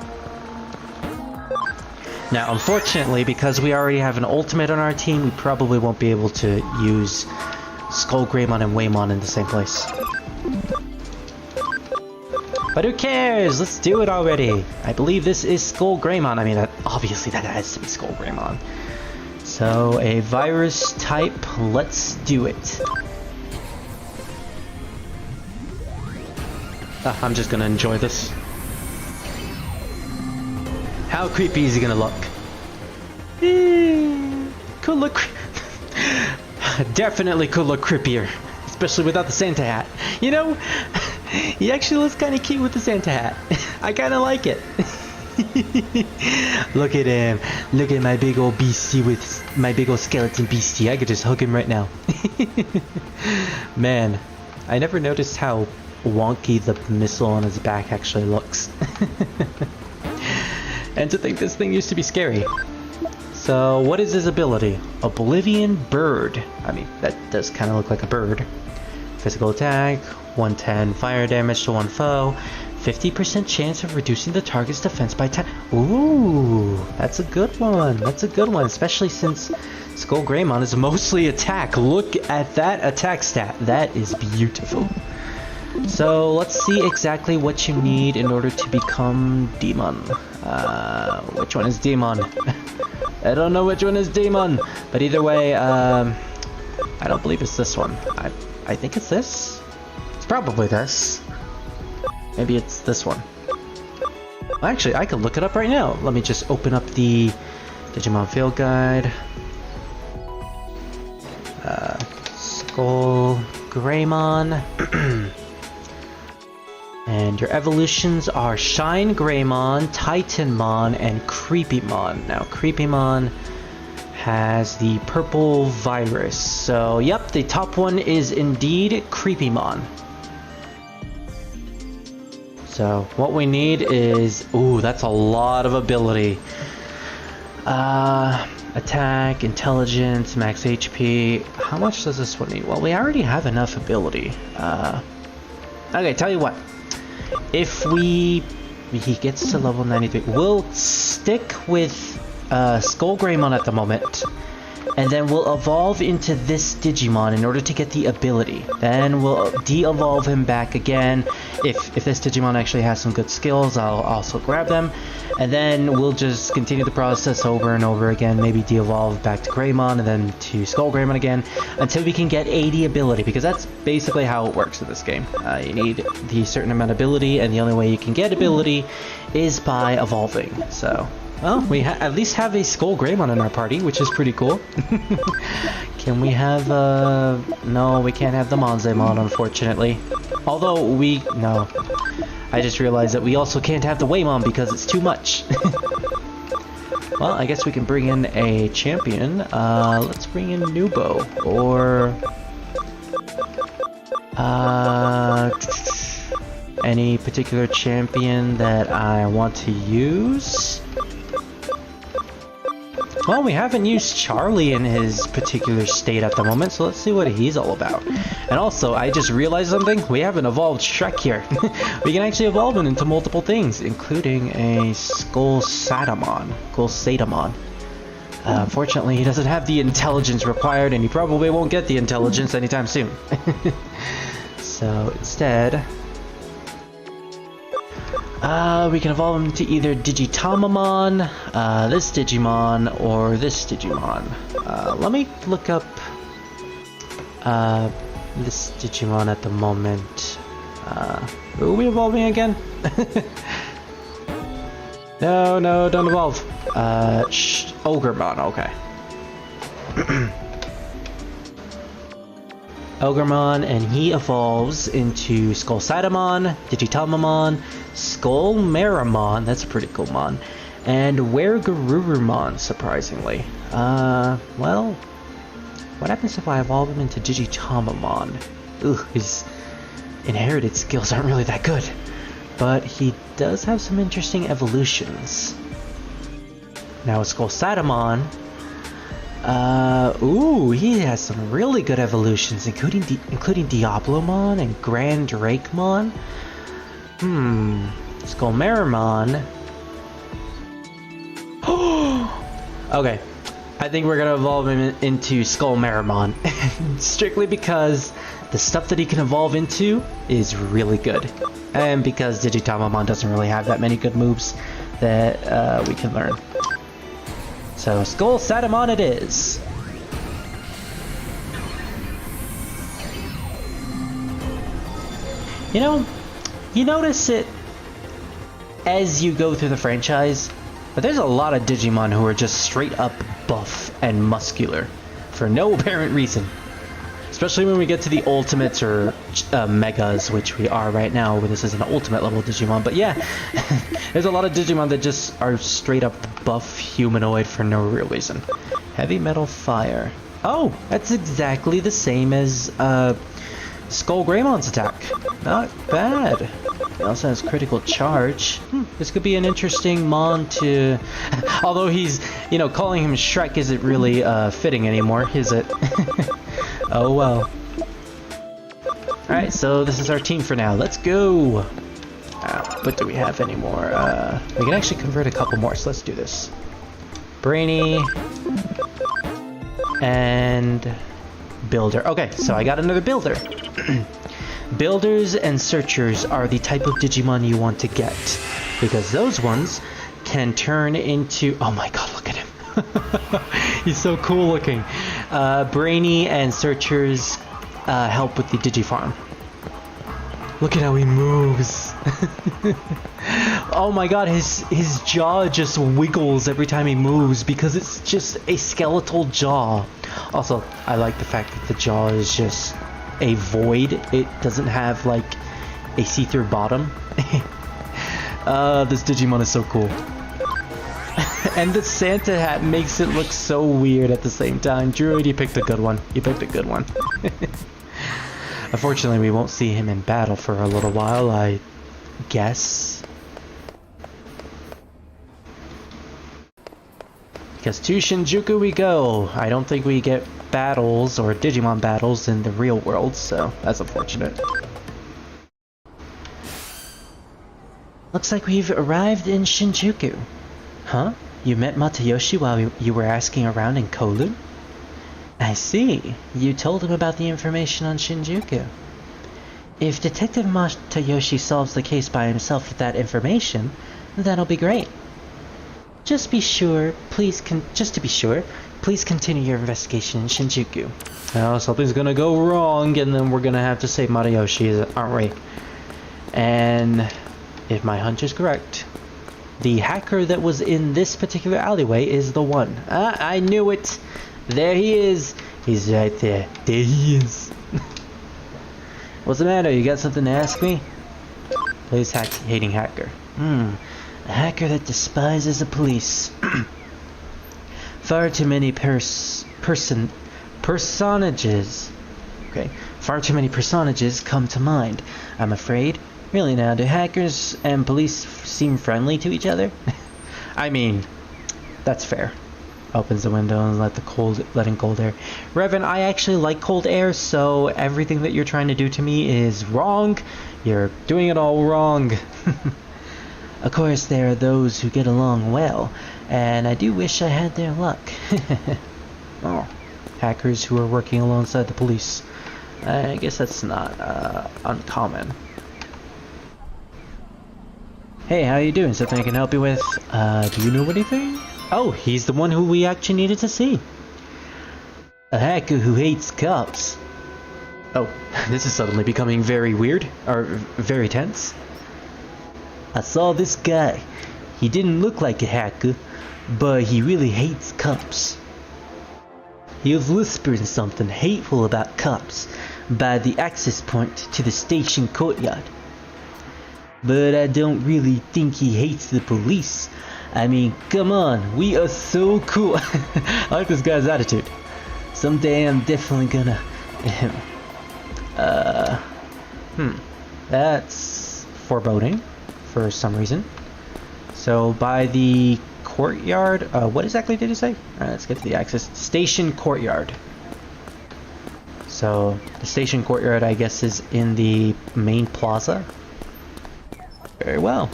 Now, unfortunately, because we already have an ultimate on our team, we probably won't be able to use Skull Greymon and Waymon in the same place. But who cares? Let's do it already. I believe this is Skull Greymon. I mean, obviously that has to be Skull Greymon. So, a virus type, let's do it. I'm just gonna enjoy this. How creepy is he gonna look? Could look... Definitely could look creepier. Especially without the Santa hat. You know, he actually looks kinda cute with the Santa hat. I kinda like it. Look at him. Look at my big old beastie with my big old skeleton beastie. I could just hug him right now. Man, I never noticed how wonky the missile on his back actually looks. And to think this thing used to be scary. So, what is his ability? Oblivion Bird. I mean, that does kind of look like a bird. Physical attack, 110 fire damage to one foe. 50% chance of reducing the target's defense by 10. Ooh, that's a good one. That's a good one, especially since Skull Greymon is mostly attack. Look at that attack stat. That is beautiful. So let's see exactly what you need in order to become Demon. Which one is Demon? I don't know which one is Demon, but either way, I don't believe it's this one. I think it's this. It's probably this. Maybe it's this one. Actually, I can look it up right now. Let me just open up the Digimon Field Guide. Skull Greymon. And your evolutions are Shine Greymon, Titanmon, and Creepymon. Now, Creepymon has the purple virus. So, yep, the top one is indeed Creepymon. So, what we need is... Ooh, that's a lot of ability. Attack, intelligence, max HP. How much does this one need? Well, we already have enough ability. Okay, tell you what. If he gets to level 93, we'll stick with Skull Greymon at the moment, and then we'll evolve into this Digimon in order to get the ability. Then we'll de-evolve him back again. If this Digimon actually has some good skills, I'll also grab them. And then we'll just continue the process over and over again, maybe de-evolve back to Greymon and then to Skull Greymon again, until we can get 80 ability, because that's basically how it works in this game. You need the certain amount of ability, and the only way you can get ability is by evolving. So, well, we at least have a Skull Greymon in our party, which is pretty cool. Can we have, no, we can't have the Monzaemon, unfortunately. Although no. I just realized that we also can't have the Waymon because it's too much. Well, I guess we can bring in a champion. Let's bring in Nubo, or... any particular champion that I want to use? Well, we haven't used Charlie in his particular state at the moment, so let's see what he's all about. And also, I just realized something. We haven't evolved Shrek here. We can actually evolve him into multiple things, including a Skull Satamon. Unfortunately, he doesn't have the intelligence required, and he probably won't get the intelligence anytime soon. So, instead... we can evolve him to either Digitamamon, this Digimon, or this Digimon. Let me look up this Digimon at the moment. Who are we evolving again? No, don't evolve. Ogremon, okay. Ogremon, and he evolves into Skull Satamon, Digitamamon, Skull Meramon, that's a pretty cool mon, and Weregarurumon, surprisingly. Well, what happens if I evolve him into Digitamamon? Ugh, his inherited skills aren't really that good, but he does have some interesting evolutions. Now with Skull Satamon, ooh, he has some really good evolutions, including Diablomon and Grand Drakemon. Skull Meramon. Okay, I think we're gonna evolve him into Skull Meramon, strictly because the stuff that he can evolve into is really good, and because Digitamamon doesn't really have that many good moves that we can learn. So, Skull Satamon it is! You know, you notice it as you go through the franchise, but there's a lot of Digimon who are just straight up buff and muscular for no apparent reason. Especially when we get to the ultimates or megas, which we are right now, where this is an ultimate level Digimon. But yeah, there's a lot of Digimon that just are straight up buff humanoid for no real reason. Heavy Metal Fire. Oh, that's exactly the same as Skull Greymon's attack. Not bad. He also has critical charge. This could be an interesting mon to... Although he's, you know, calling him Shrek isn't really fitting anymore, is it? Oh well. Alright, so this is our team for now. Let's go! What do we have anymore? We can actually convert a couple more, so let's do this. Brainy. And... Builder. Okay, so I got another Builder. Builders and searchers are the type of Digimon you want to get, because those ones can turn into... Oh my god, look at him. He's so cool looking. Brainy and searchers help with the Digifarm. Look at how he moves. Oh my god, his jaw just wiggles every time he moves because it's just a skeletal jaw. Also, I like the fact that the jaw is just a void. It doesn't have like a see-through bottom. This Digimon is so cool. And the Santa hat makes it look so weird at the same time. Druid, you picked a good one. You picked a good one. Unfortunately, we won't see him in battle for a little while, I guess. Because to Shinjuku we go. I don't think we get battles or Digimon battles in the real world, so that's unfortunate. Looks like we've arrived in Shinjuku. Huh? You met Matayoshi while you were asking around in Kolu? I see. You told him about the information on Shinjuku. If Detective Matayoshi solves the case by himself with that information, that'll be great. Just to be sure, please continue your investigation in Shinjuku. Oh, something's gonna go wrong, and then we're gonna have to save Matayoshi, aren't we? And if my hunch is correct, the hacker that was in this particular alleyway is the one. Ah, I knew it! There he is! He's right there. There he is! What's the matter? You got something to ask me? Please, hating hacker. A hacker that despises the police. Far too many personages. Okay. Far too many personages come to mind, I'm afraid. Really now, do hackers and police seem friendly to each other? I mean, that's fair. Opens the window and letting cold air. Revan, I actually like cold air, so everything that you're trying to do to me is wrong. You're doing it all wrong. Of course, there are those who get along well, and I do wish I had their luck. Oh, hackers who are working alongside the police. I guess that's not uncommon. Hey, how you doing? Something I can help you with? Do you know anything? Oh, he's the one who we actually needed to see. A hacker who hates cops. Oh, this is suddenly becoming very weird, or very tense. I saw this guy. He didn't look like a hacker, but he really hates cops. He was whispering something hateful about cops by the access point to the station courtyard. But I don't really think he hates the police. I mean, come on, we are so cool. I like this guy's attitude. Someday I'm definitely gonna... That's foreboding for some reason. So by the courtyard, what exactly did he say? Let's get to the access. Station courtyard. So the station courtyard, I guess, is in the main plaza. Very well.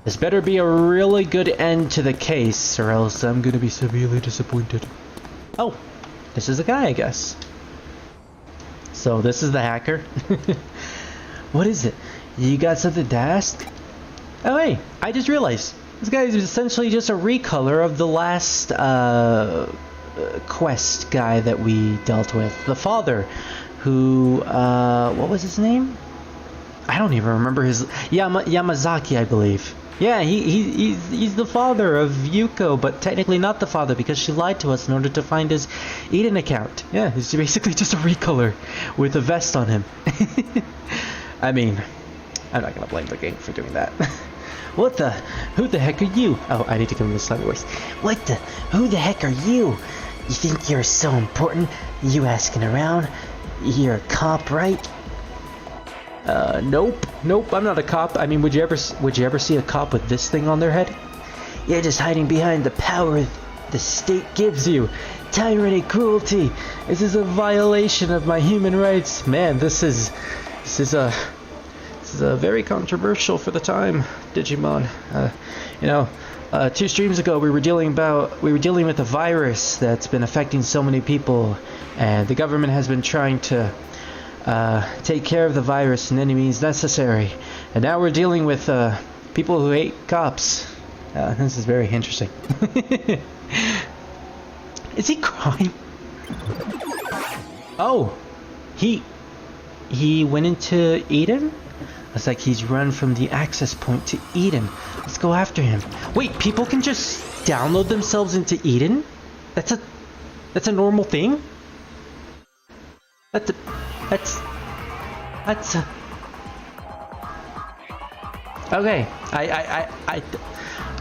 This better be a really good end to the case, or else I'm gonna be severely disappointed. Oh, this is the guy, I guess. So this is the hacker. What is it? You got something to ask? Oh hey, I just realized. This guy is essentially just a recolor of the last quest guy that we dealt with. The father, who, what was his name? I don't even remember his... Yamazaki, I believe. Yeah, he's the father of Yuko, but technically not the father because she lied to us in order to find his Eden account. Yeah, he's basically just a recolor with a vest on him. I mean, I'm not gonna blame the game for doing that. What the? Who the heck are you? Oh, I need to give him a slightly voice. What the? Who the heck are you? You think you're so important? You asking around? You're a cop, right? Nope, I'm not a cop. I mean, would you ever see a cop with this thing on their head? You're just hiding behind the power the state gives you. Tyranny, cruelty. This is a violation of my human rights. Man, this is very controversial for the time, Digimon. 2 streams ago, we were dealing with a virus that's been affecting so many people, and the government has been trying to take care of the virus in any means necessary. And now we're dealing with people who hate cops. This is very interesting. Is he crying? Oh, he went into Eden? Looks like he's run from the access point to Eden. Let's go after him. Wait, people can just download themselves into Eden? That's a normal thing? That's a okay.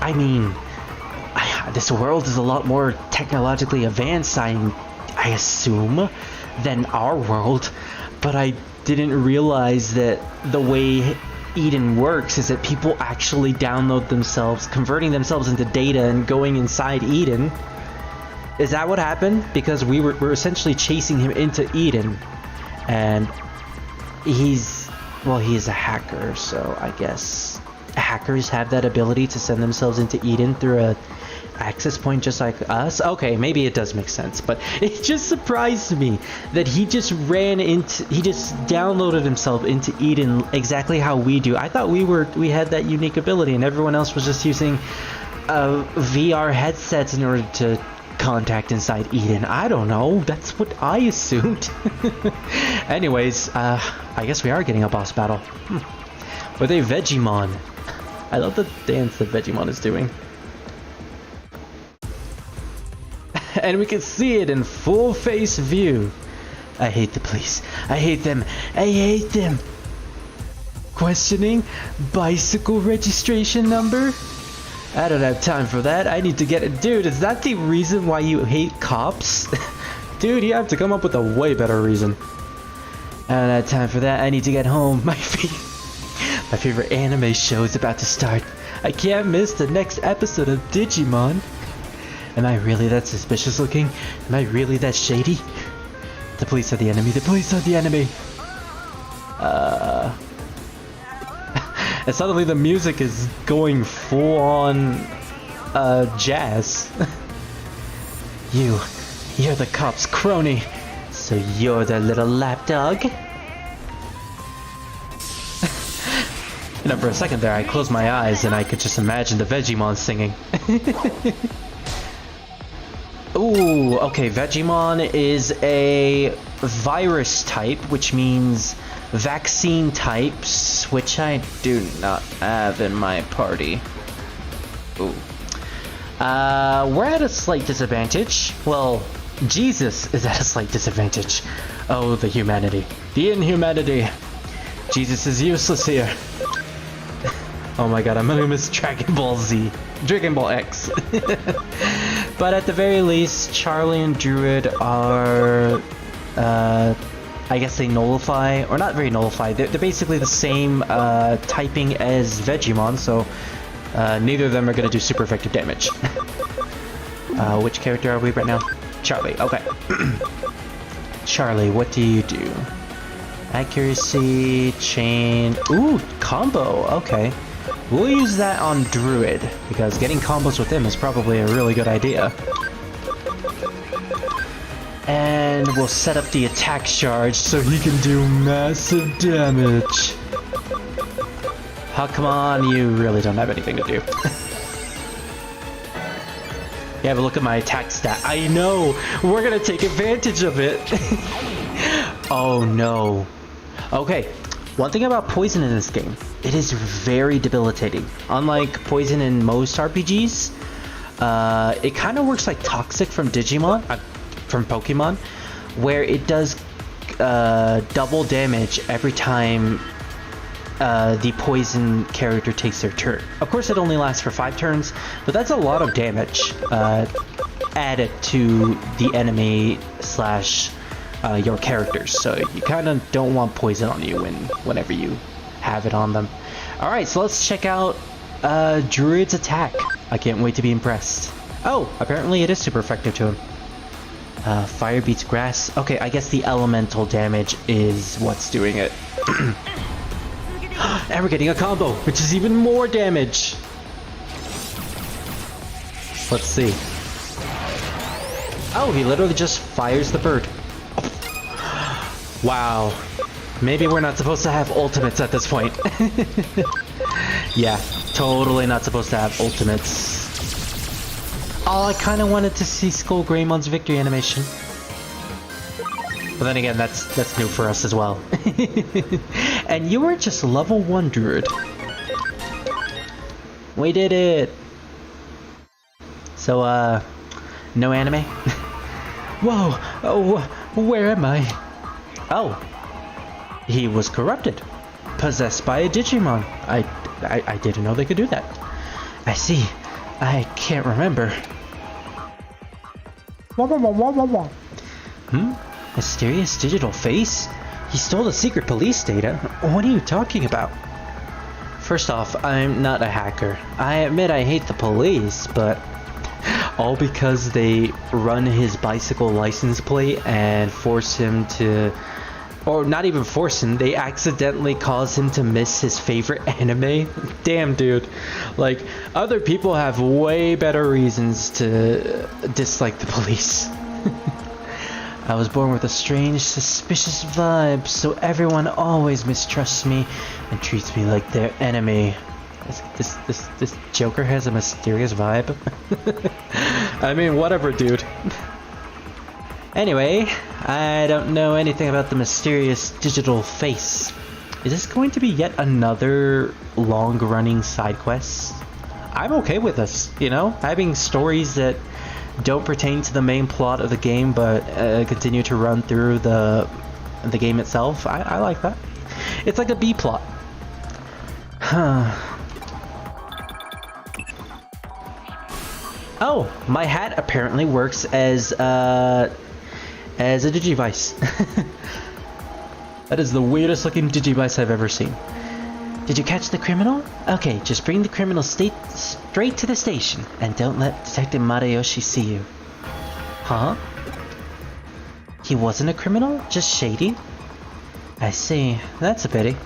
I mean, this world is a lot more technologically advanced, I assume, than our world, but I didn't realize that the way Eden works is that people actually download themselves, converting themselves into data and going inside Eden. Is that what happened? Because we're essentially chasing him into Eden, and he's a hacker, so I guess hackers have that ability to send themselves into Eden through a access point just like us. Okay, maybe it does make sense, but it just surprised me that he just downloaded himself into Eden exactly how we do. I thought we had that unique ability and everyone else was just using VR headsets in order to contact inside Eden. I don't know, that's what I assumed. Anyways, I guess we are getting a boss battle with a Digimon. I love the dance that Digimon is doing. And we can see it in full face view. I hate the police. I hate them. I hate them. Questioning bicycle registration number? I don't have time for that. I need to get it. Dude, is that the reason why you hate cops? Dude, you have to come up with a way better reason. I don't have time for that. I need to get home. My favorite anime show is about to start. I can't miss the next episode of Digimon. Am I really that suspicious looking? Am I really that shady? The police are the enemy. The police are the enemy. And suddenly the music is going full on jazz. You're the cop's crony. So you're their little lapdog? You know, for a second there I closed my eyes and I could just imagine the Digimon singing. Ooh, okay, Digimon is a virus type, which means vaccine types, which I do not have in my party. Ooh. We're at a slight disadvantage. Well, Jesus is at a slight disadvantage. Oh, the humanity. The inhumanity. Jesus is useless here. Oh my god, I'm gonna miss Dragon Ball Z. Dragon Ball X. But at the very least, Charlie and Druid are, I guess they nullify, or not very nullify, they're basically the same typing as Digimon, so neither of them are going to do super effective damage. Which character are we right now? Charlie, okay. Charlie, what do you do? Accuracy, chain, ooh, combo, okay. We'll use that on Druid, because getting combos with him is probably a really good idea. And we'll set up the attack charge so he can do massive damage. Oh, come on, you really don't have anything to do. Yeah, have a look at my attack stat. I know! We're gonna take advantage of it! Oh no. Okay, one thing about poison in this game, it is very debilitating. Unlike poison in most RPGs, it kind of works like Toxic from Digimon, from Pokemon, where it does double damage every time the poison character takes their turn. Of course, it only lasts for 5 turns, but that's a lot of damage added to the enemy slash your characters. So you kind of don't want poison on you whenever you have it on them. Alright, so let's check out Druid's attack. I can't wait to be impressed. Oh, apparently it is super effective to him. Fire beats grass. Okay, I guess the elemental damage is what's doing it. And we're getting a combo, which is even more damage. Let's see. Oh, he literally just fires the bird. Wow. Maybe we're not supposed to have ultimates at this point. Yeah, totally not supposed to have ultimates. Oh, I kind of wanted to see Skull Greymon's victory animation. But then again, that's new for us as well. And you were just level 1 druid. We did it! So, no anime? Whoa! Oh, where am I? Oh. He was corrupted. Possessed by a Digimon. I didn't know they could do that. I see. I can't remember. Mysterious digital face? He stole the secret police data? What are you talking about? First off, I'm not a hacker. I admit I hate the police, but all because they run his bicycle license plate and force him to... Or not even force him, they accidentally cause him to miss his favorite anime. Damn, dude. Like, other people have way better reasons to dislike the police. I was born with a strange, suspicious vibe, so everyone always mistrusts me and treats me like their enemy. This Joker has a mysterious vibe. I mean, whatever, dude. Anyway, I don't know anything about the mysterious digital face. Is this going to be yet another long-running side quest? I'm okay with this, you know? Having stories that don't pertain to the main plot of the game, but continue to run through the game itself. I like that. It's like a B plot. Huh. Oh, my hat apparently works as a Digivice. That is the weirdest looking Digivice I've ever seen. Did you catch the criminal? Okay, just bring the criminal straight to the station, and don't let Detective Madayoshi see you. Huh? He wasn't a criminal? Just shady? I see. That's a pity.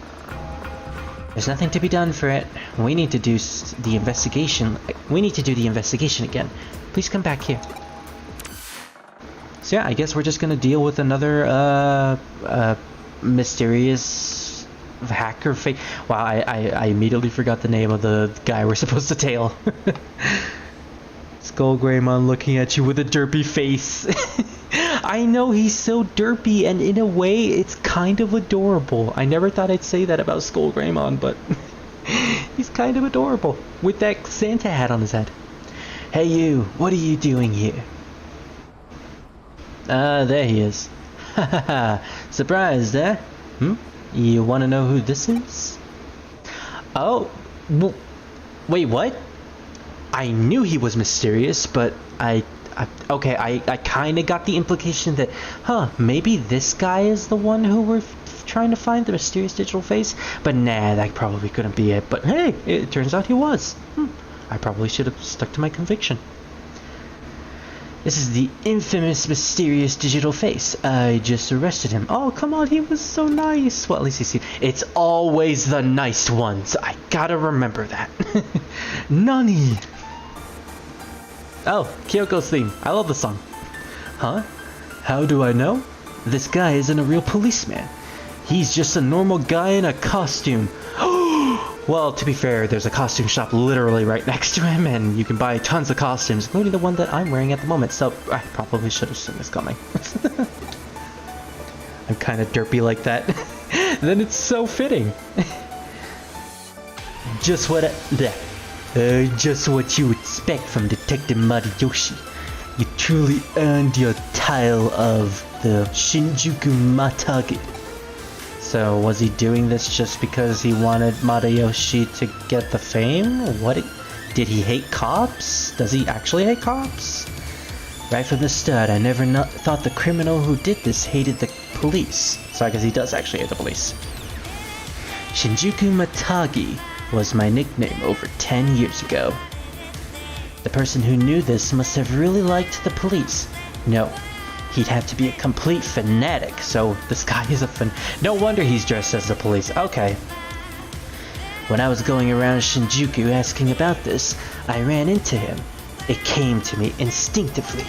There's nothing to be done for it. We need to do the investigation. We need to do the investigation again. Please come back here. So yeah, I guess we're just gonna deal with another mysterious hacker fake. Wow, I immediately forgot the name of the guy we're supposed to tail. Skull Greymon looking at you with a derpy face. I know he's so derpy, and in a way it's kind of adorable. I never thought I'd say that about Skull Greymon, but he's kind of adorable with that Santa hat on his head. Hey you, what are you doing here? There he is. Hahaha, surprised, eh? You want to know who this is? Oh, wait, what? I knew he was mysterious, but I kind of got the implication that, maybe this guy is the one who we're trying to find, the mysterious digital face? But nah, that probably couldn't be it. But hey, it turns out he was. I probably should have stuck to my conviction. This is the infamous mysterious digital face. I just arrested him. Oh, come on, he was so nice. Well, at least you see, it's always the nice ones. I gotta remember that. Nani? Oh, Kyoko's theme. I love the song. Huh? How do I know? This guy isn't a real policeman. He's just a normal guy in a costume. Well, to be fair, there's a costume shop literally right next to him, and you can buy tons of costumes, including the one that I'm wearing at the moment, so I probably should have seen this coming. I'm kind of derpy like that. Then it's so fitting. Just what you expect from Detective Madayoshi. You truly earned your title of the Shinjuku Matage. So was he doing this just because he wanted Madayoshi to get the fame? What? Did he hate cops? Does he actually hate cops? Right from the start, I never thought the criminal who did this hated the police. So I guess he does actually hate the police. Shinjuku Matagi was my nickname over 10 years ago. The person who knew this must have really liked the police. No. He'd have to be a complete fanatic, so this guy is a no wonder he's dressed as the police. Okay. When I was going around Shinjuku asking about this, I ran into him. It came to me instinctively.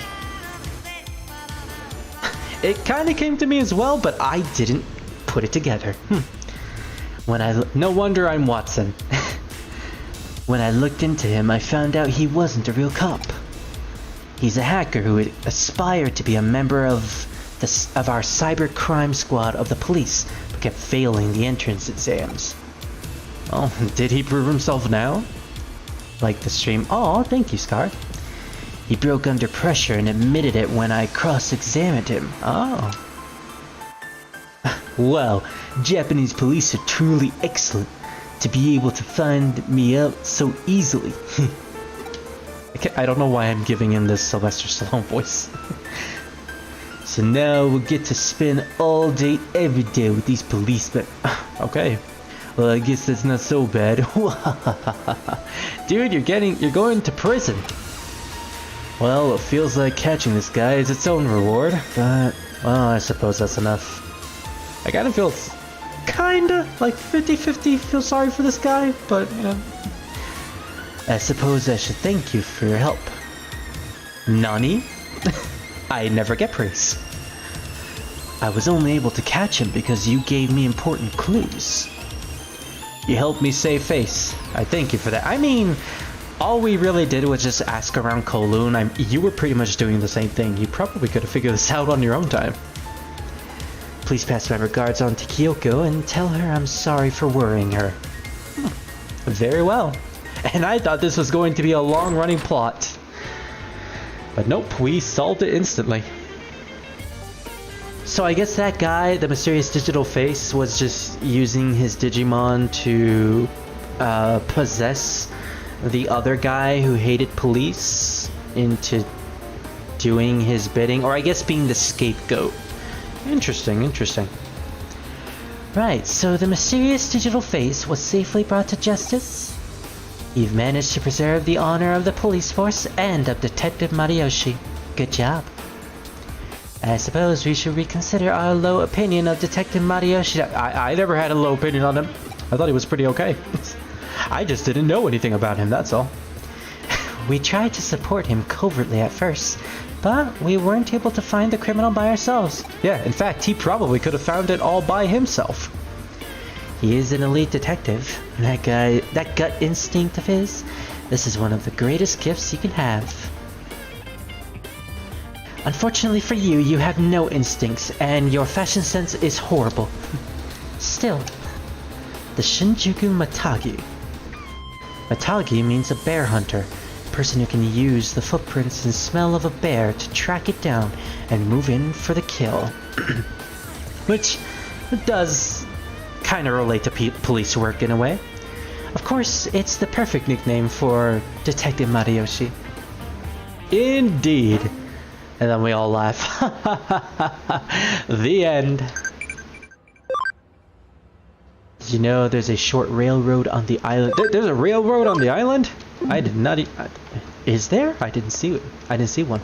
It kind of came to me as well, but I didn't put it together. No wonder I'm Watson. When I looked into him, I found out he wasn't a real cop. He's a hacker who aspired to be a member of our cyber crime squad of the police, but kept failing the entrance exams. Oh, did he prove himself now? Like the stream. Oh, thank you, Scar. He broke under pressure and admitted it when I cross-examined him. Oh. Well, Japanese police are truly excellent to be able to find me out so easily. I don't know why I'm giving him this Sylvester Stallone voice. So now we'll get to spend all day every day with these policemen. Okay. Well, I guess that's not so bad. Dude, you're going to prison. Well, it feels like catching this guy is its own reward, but, well, I suppose that's enough. I kind of feel kinda like 50-50 feel sorry for this guy, but, you know. I suppose I should thank you for your help. Nani? I never get praise. I was only able to catch him because you gave me important clues. You helped me save face. I thank you for that. I mean, all we really did was just ask around Kowloon. You were pretty much doing the same thing. You probably could have figured this out on your own time. Please pass my regards on to Kyoko and tell her I'm sorry for worrying her. Very well. And I thought this was going to be a long-running plot. But nope, we solved it instantly. So I guess that guy, the mysterious digital face, was just using his Digimon to possess the other guy who hated police into doing his bidding, or I guess being the scapegoat. Interesting, interesting. Right, so the mysterious digital face was safely brought to justice. You've managed to preserve the honor of the police force and of Detective Mariyoshi. Good job. I suppose we should reconsider our low opinion of Detective Mariyoshi. I never had a low opinion on him. I thought he was pretty okay. I just didn't know anything about him, that's all. We tried to support him covertly at first, but we weren't able to find the criminal by ourselves. Yeah, in fact, he probably could have found it all by himself. He is an elite detective. That gut instinct of his, this is one of the greatest gifts you can have. Unfortunately for you, you have no instincts, and your fashion sense is horrible. Still, the Shinjuku Matagi. Matagi means a bear hunter, a person who can use the footprints and smell of a bear to track it down and move in for the kill. Which does kind of relate to police work in a way. Of course, it's the perfect nickname for Detective Mariyoshi. Indeed. And then we all laugh. The end. Did you know there's a short railroad on the island? There's a railroad on the island? I did not. Is there? I didn't see it. I didn't see one.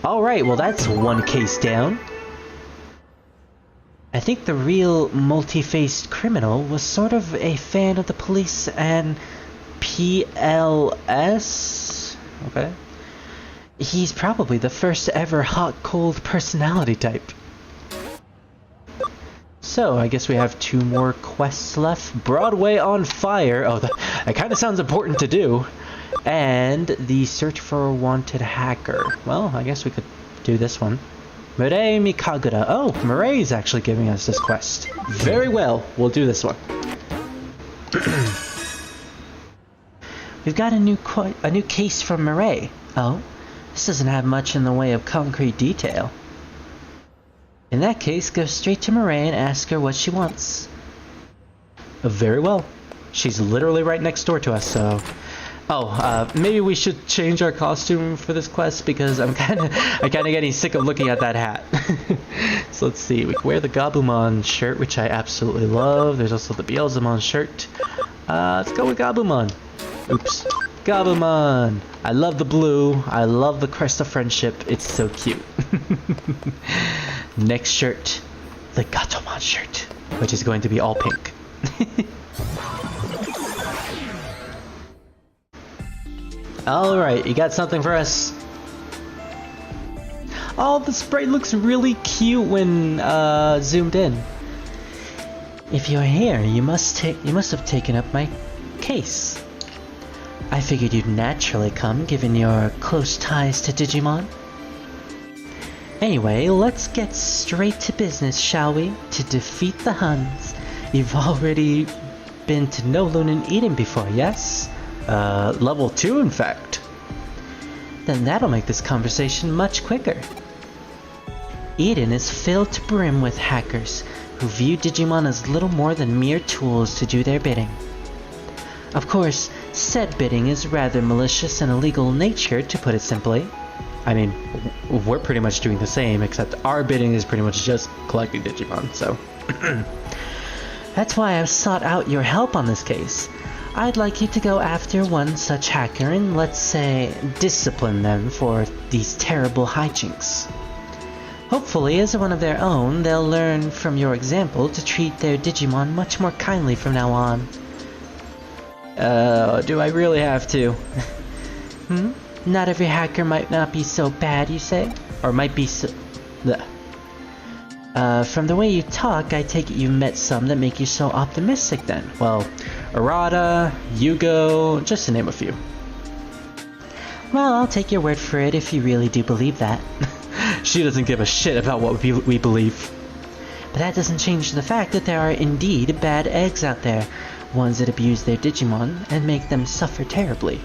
All right. Well, that's one case down. I think the real multi-faced criminal was sort of a fan of the police and PLS. Okay. He's probably the first ever hot-cold personality type. So, I guess we have 2 more quests left. Broadway on fire. Oh, that kind of sounds important to do. And the search for a wanted hacker. Well, I guess we could do this one. Mirai Mikagura. Oh, Mirai's actually giving us this quest. Very well, we'll do this one. We've got a new case from Mirai. Oh? This doesn't have much in the way of concrete detail. In that case, go straight to Mirai and ask her what she wants. Very well. She's literally right next door to us, so... Oh, maybe we should change our costume for this quest because I'm kind of getting sick of looking at that hat. So let's see. We can wear the Gabumon shirt, which I absolutely love. There's also the Beelzemon shirt. Let's go with Gabumon. Oops. Gabumon! I love the blue. I love the crest of friendship. It's so cute. Next shirt, the Gatomon shirt, which is going to be all pink. Alright, you got something for us? Oh, the sprite looks really cute when zoomed in. If you're here, you must have taken up my case. I figured you'd naturally come, given your close ties to Digimon. Anyway, let's get straight to business, shall we? To defeat the Huns. You've already been to Nolon and Eden before, yes? Level 2 in fact. Then that'll make this conversation much quicker. Eden is filled to brim with hackers who view Digimon as little more than mere tools to do their bidding. Of course, said bidding is rather malicious and illegal in nature, to put it simply. I mean, we're pretty much doing the same, except our bidding is pretty much just collecting Digimon, so... That's why I've sought out your help on this case. I'd like you to go after one such hacker and, let's say, discipline them for these terrible hijinks. Hopefully, as one of their own, they'll learn from your example to treat their Digimon much more kindly from now on. Do I really have to? Not every hacker might not be so bad, you say? Or might be so... From the way you talk, I take it you've met some that make you so optimistic then. Well, Arata, Yugo, just to name a few. Well, I'll take your word for it if you really do believe that. She doesn't give a shit about what we believe. But that doesn't change the fact that there are indeed bad eggs out there. Ones that abuse their Digimon and make them suffer terribly.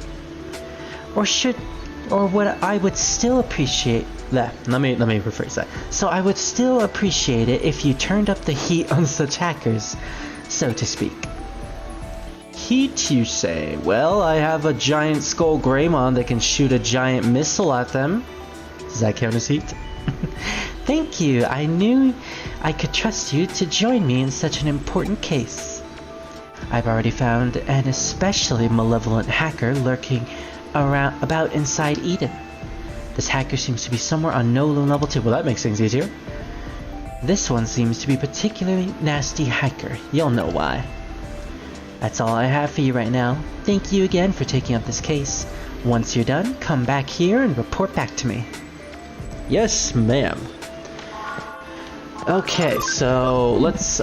Or what I would still appreciate... Let me rephrase that. So I would still appreciate it if you turned up the heat on such hackers, so to speak. Heat, you say? Well, I have a giant Skull Greymon that can shoot a giant missile at them. Does that count as heat? Thank you. I knew I could trust you to join me in such an important case. I've already found an especially malevolent hacker lurking about inside Eden. This hacker seems to be somewhere on Nolon level 2. Well, that makes things easier. This one seems to be a particularly nasty hacker. You'll know why. That's all I have for you right now. Thank you again for taking up this case. Once you're done, come back here and report back to me. Yes, ma'am. Okay, so let's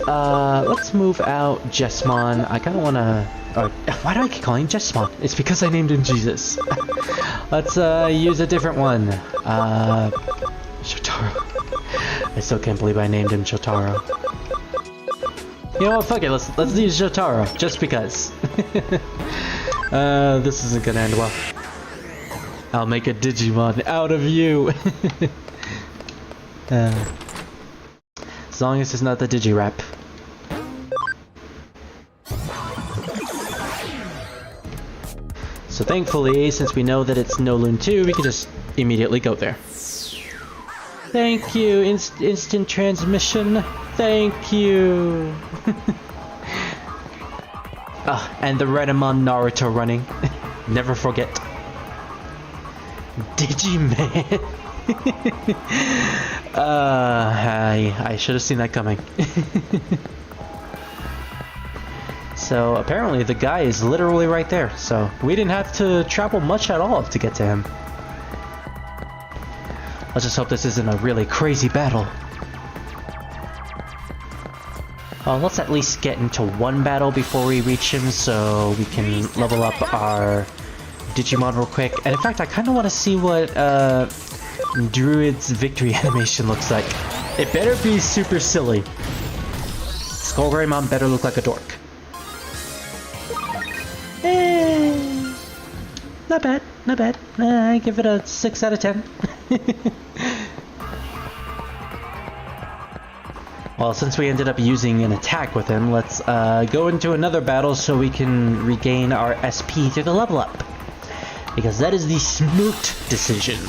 move out Jessmon. I kind of want to... why do I keep calling him Jessmon? It's because I named him Jesus. Let's use a different one. Shotaro. I still can't believe I named him Shotaro. You know what? Fuck it. Let's use Shotaro just because. This isn't gonna end well. I'll make a Digimon out of you. As long as it's not the Digirap. So thankfully, since we know that it's Nolon 2, we can just immediately go there. Thank you, instant transmission. Thank you. And the Renamon Naruto running. Never forget. Digiman. I should have seen that coming. So apparently the guy is literally right there, so we didn't have to travel much at all to get to him. Let's just hope this isn't a really crazy battle. Well, let's at least get into one battle before we reach him so we can level up our Digimon real quick. And in fact, I kind of want to see what Druid's victory animation looks like. It better be super silly. Skull Greymon better look like a dork. Not bad, not bad. I give it a 6 out of 10. Well, since we ended up using an attack with him, let's go into another battle so we can regain our SP through the level up. Because that is the smart decision.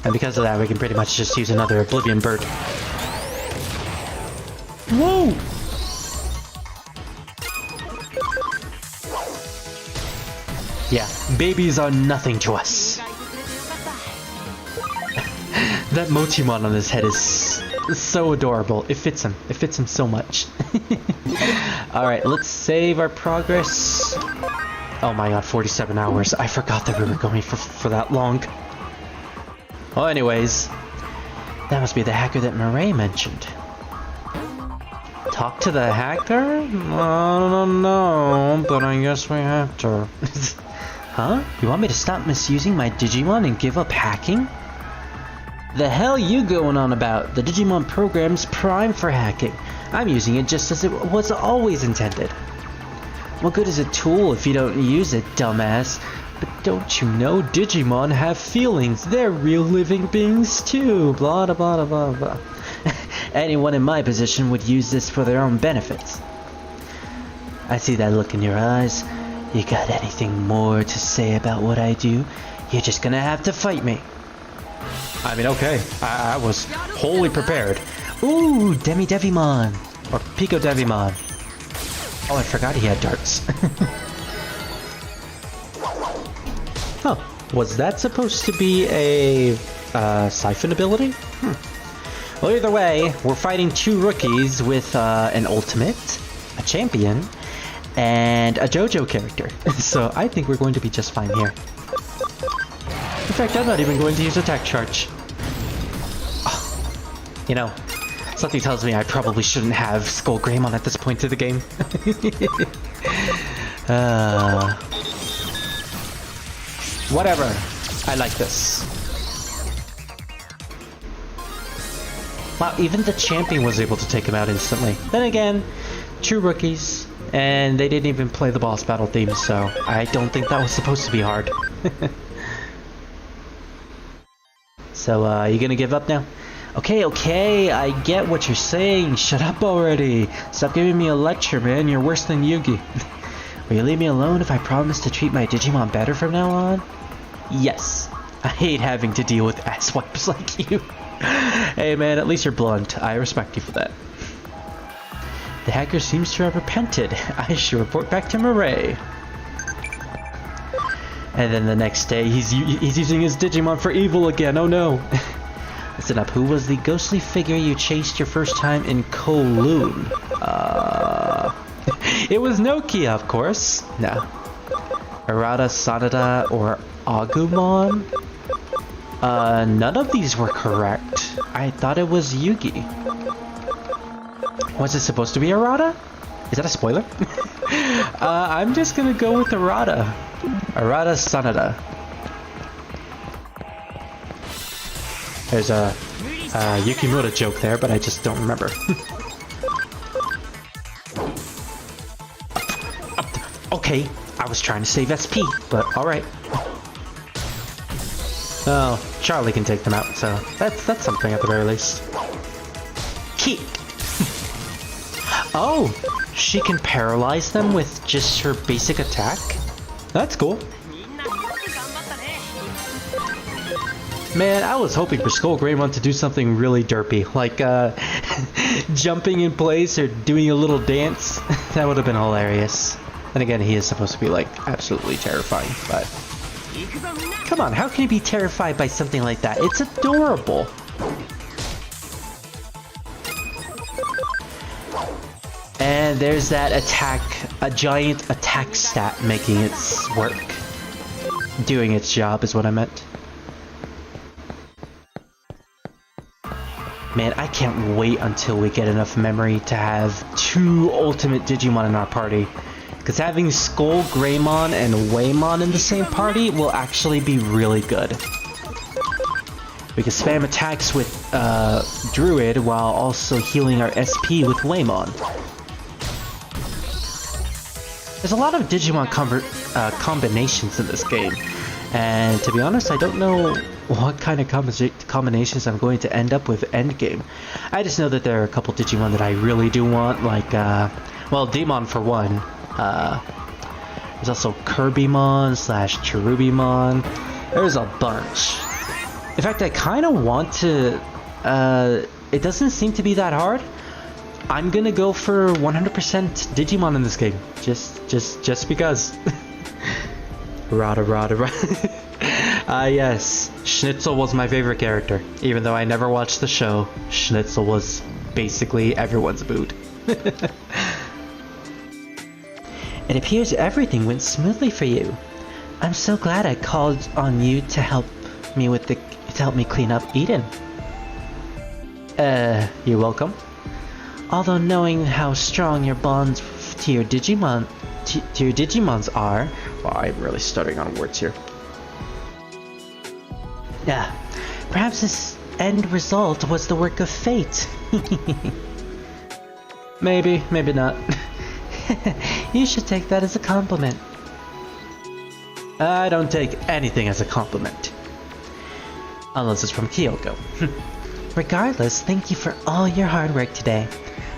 And because of that, we can pretty much just use another Oblivion Bird. Whoa! Yeah, babies are nothing to us. That Mochimon on his head is so adorable. It fits him. It fits him so much. Alright, let's save our progress. Oh my god, 47 hours. I forgot that we were going for that long. Well, anyways, that must be the hacker that Mireille mentioned. Talk to the hacker? I don't know, but I guess we have to. Huh? You want me to stop misusing my Digimon and give up hacking? The hell you going on about? The Digimon program's prime for hacking. I'm using it just as it was always intended. What good is a tool if you don't use it, dumbass? But don't you know Digimon have feelings? They're real living beings too. Blah blah blah blah blah. Anyone in my position would use this for their own benefits. I see that look in your eyes. You got anything more to say about what I do? You're just gonna have to fight me. I mean, okay. I was wholly prepared. Ooh, Devimon. Or Pico Devimon. Oh, I forgot he had darts. Oh, was that supposed to be a siphon ability? Well, either way, we're fighting two rookies with an ultimate, a champion, and a JoJo character. So I think we're going to be just fine here. In fact, I'm not even going to use attack charge. Oh, you know, something tells me I probably shouldn't have Skull Greymon at this point of the game. Whatever. I like this. Wow, even the champion was able to take him out instantly. Then again, two rookies, and they didn't even play the boss battle theme, so I don't think that was supposed to be hard. So, you gonna give up now? Okay, I get what you're saying. Shut up already. Stop giving me a lecture, man. You're worse than Yugi. Will you leave me alone if I promise to treat my Digimon better from now on? Yes. I hate having to deal with asswipes like you. Hey man, at least you're blunt. I respect you for that. The hacker seems to have repented. I should report back to Mireille. And then the next day, he's using his Digimon for evil again. Oh no. Listen up, who was the ghostly figure you chased your first time in Kowloon? It was Nokia, of course. No. Arata, Sanada, or Agumon? None of these were correct. I thought it was Yugi. Was it supposed to be Arata? Is that a spoiler? I'm just gonna go with Arata. Arata Sanada. There's a Yukimura joke there, but I just don't remember. Okay, I was trying to save SP, but alright. Oh, Charlie can take them out, so that's something at the very least. Keep. Oh, she can paralyze them with just her basic attack? That's cool. Man, I was hoping for Skull Greymon to do something really derpy, like jumping in place or doing a little dance. That would have been hilarious. And again, he is supposed to be like absolutely terrifying, but come on, how can you be terrified by something like that? It's adorable. And there's that attack, a giant attack stat making its work. Doing its job is what I meant. Man, I can't wait until we get enough memory to have two ultimate Digimon in our party. Because having Skull Greymon and Waymon in the same party will actually be really good. We can spam attacks with Druid while also healing our SP with Waymon. There's a lot of Digimon combinations in this game. And to be honest, I don't know what kind of combinations I'm going to end up with endgame. I just know that there are a couple Digimon that I really do want, like, well, Demon for one. There's also Kirbymon / Cherubimon. There's a bunch. In fact, I kind of want to, it doesn't seem to be that hard. I'm gonna go for 100% Digimon in this game. Just because. Rada. Yes. Schnitzel was my favorite character. Even though I never watched the show, Schnitzel was basically everyone's mood. It appears everything went smoothly for you. I'm so glad I called on you to help me clean up Eden. You're welcome. Although knowing how strong your bonds to your Digimons are, well, I'm really stuttering on words here. Yeah, perhaps this end result was the work of fate. Maybe not. You should take that as a compliment. I don't take anything as a compliment. Unless it's from Kyoko. Regardless, thank you for all your hard work today.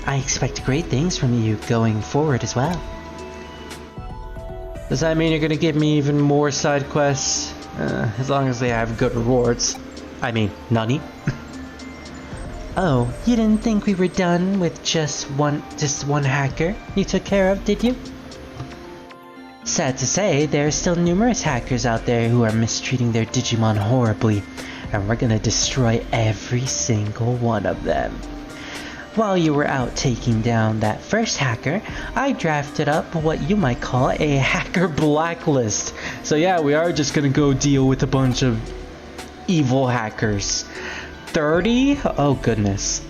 I expect great things from you going forward as well. Does that mean you're gonna give me even more side quests? As long as they have good rewards. I mean, nani? Oh, you didn't think we were done with just one hacker you took care of, did you? Sad to say, there are still numerous hackers out there who are mistreating their Digimon horribly, and we're gonna destroy every single one of them. While you were out taking down that first hacker, I drafted up what you might call a hacker blacklist. So yeah, we are just gonna go deal with a bunch of evil hackers. 30? Oh goodness.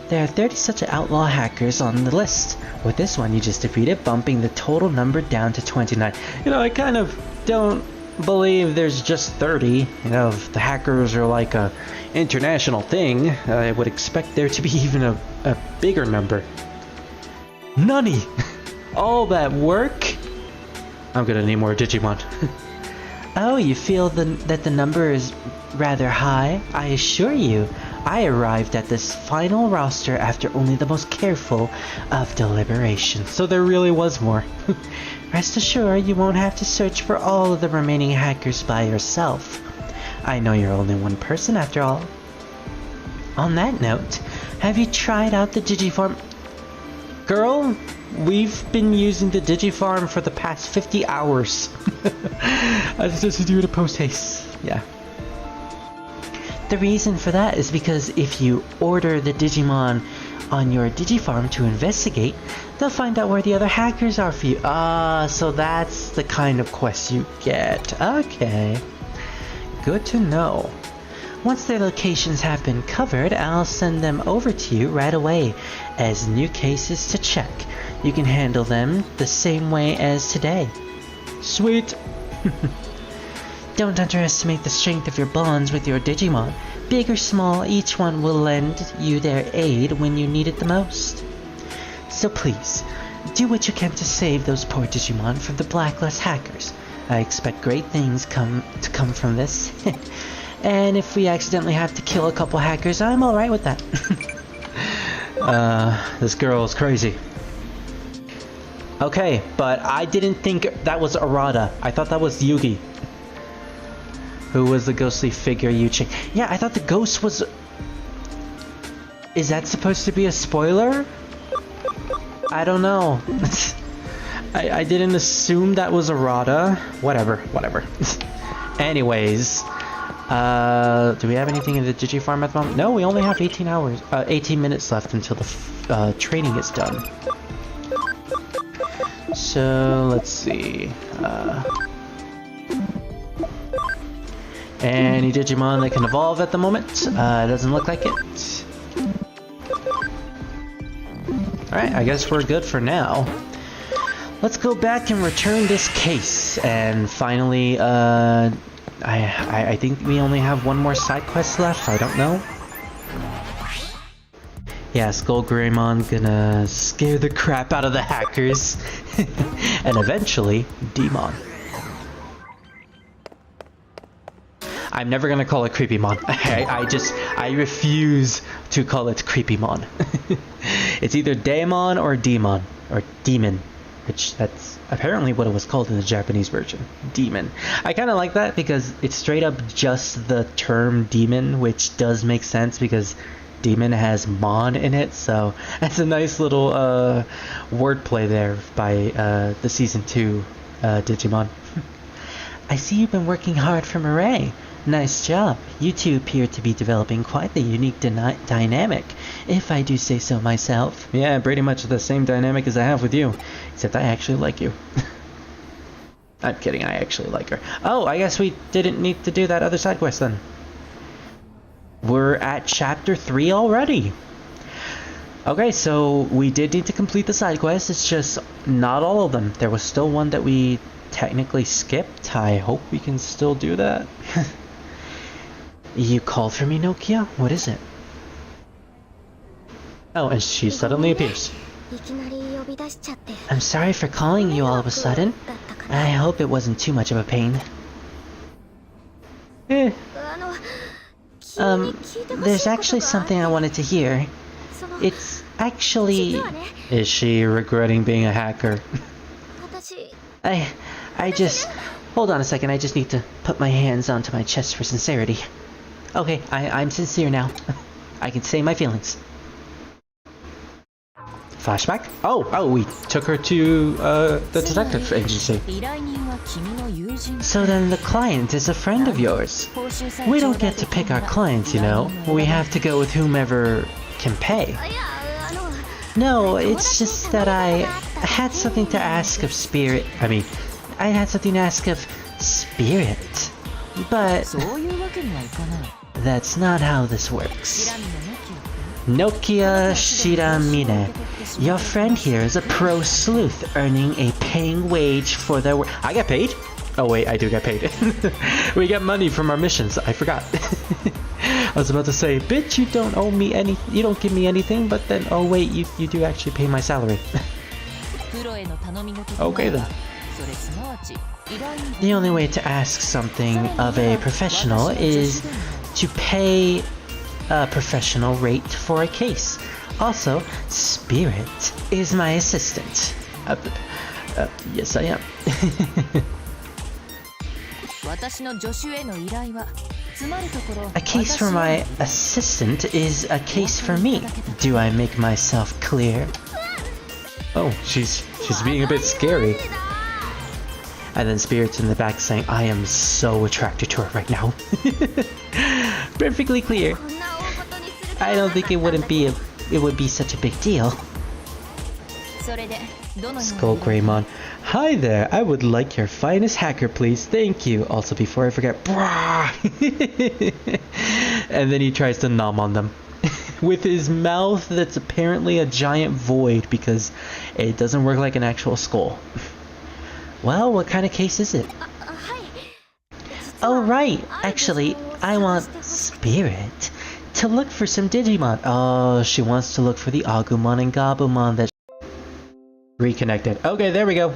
There are 30 such outlaw hackers on the list. With this one you just defeated, bumping the total number down to 29. You know, I kind of don't believe there's just 30. You know, if the hackers are like a international thing, I would expect there to be even a bigger number. Nani! All that work? I'm gonna need more Digimon. Oh, you feel that the number is rather high? I assure you, I arrived at this final roster after only the most careful of deliberation. So there really was more. Rest assured, you won't have to search for all of the remaining hackers by yourself. I know you're only one person after all. On that note, have you tried out the Digifarm? Girl, we've been using the Digifarm for the past 50 hours. I suggested do it a post-haste. Yeah. The reason for that is because if you order the Digimon on your Digifarm to investigate, they'll find out where the other hackers are for you. So that's the kind of quest you get. Okay. Good to know. Once their locations have been covered, I'll send them over to you right away as new cases to check. You can handle them the same way as today. Sweet! Don't underestimate the strength of your bonds with your Digimon. Big or small, each one will lend you their aid when you need it the most. So please, do what you can to save those poor Digimon from the blacklist hackers. I expect great things to come from this. And if we accidentally have to kill a couple hackers, I'm alright with that. This girl is crazy. Okay, but I didn't think that was Arata. I thought that was Yugi. Who was the ghostly figure you checked? Yeah, I thought the ghost was... Is that supposed to be a spoiler? I don't know. I didn't assume that was Arata. Whatever. Anyways. Do we have anything in the Digifarm at the moment? No, we only have 18 minutes left until the training is done. So, let's see. Any Digimon that can evolve at the moment? Doesn't look like it. Alright, I guess we're good for now. Let's go back and return this case. And finally, I think we only have one more side quest left. I don't know. Yeah, Skullgreymon gonna scare the crap out of the hackers. And eventually, Demon. I'm never gonna call it Creepymon. I refuse to call it Creepymon. It's either Daemon or Demon. Or Demon. Which, that's apparently what it was called in the Japanese version. Demon. I kind of like that because it's straight up just the term demon, which does make sense because demon has mon in it, so that's a nice little wordplay there by the Season 2 Digimon. I see you've been working hard for Mirai. Nice job. You two appear to be developing quite the unique dynamic, if I do say so myself. Yeah, pretty much the same dynamic as I have with you, except I actually like you. I'm kidding, I actually like her. Oh, I guess we didn't need to do that other side quest then. We're at chapter 3 already. Okay, so we did need to complete the side quest. It's just not all of them. There was still one that we technically skipped. I hope we can still do that. You called for me, Nokia? What is it? Oh, and she suddenly appears. I'm sorry for calling you all of a sudden. I hope it wasn't too much of a pain. There's actually something I wanted to hear. It's actually... Is she regretting being a hacker? I just... Hold on a second, I just need to put my hands onto my chest for sincerity. Okay, I'm sincere now. I can say my feelings. Flashback? Oh, we took her to the detective agency. So then the client is a friend of yours. We don't get to pick our clients, you know. We have to go with whomever can pay. No, it's just that I had something to ask of Spirit. I had something to ask of Spirit. But that's not how this works. Nokia Shiramine. Your friend here is a pro sleuth earning a paying wage for their work. I get paid? Oh wait, I do get paid. We get money from our missions. I forgot. I was about to say, bitch, you don't owe me any, you don't give me anything, but then, oh wait, you do actually pay my salary. Okay then. The only way to ask something of a professional is to pay a professional rate for a case. Also, Spirit is my assistant. Yes, I am. A case for my assistant is a case for me. Do I make myself clear? Oh, she's being a bit scary. And then Spirit's in the back saying, I am so attracted to her right now. Perfectly clear. I don't think it would be such a big deal. Skull Greymon. Hi there, I would like your finest hacker, please. Thank you. Also, before I forget, brah! And then he tries to nom on them. With his mouth that's apparently a giant void because it doesn't work like an actual skull. Well, what kind of case is it? Oh, right. Actually, I want Spirit to look for some Digimon. Oh, she wants to look for the Agumon and Gabumon that reconnected. Okay, there we go.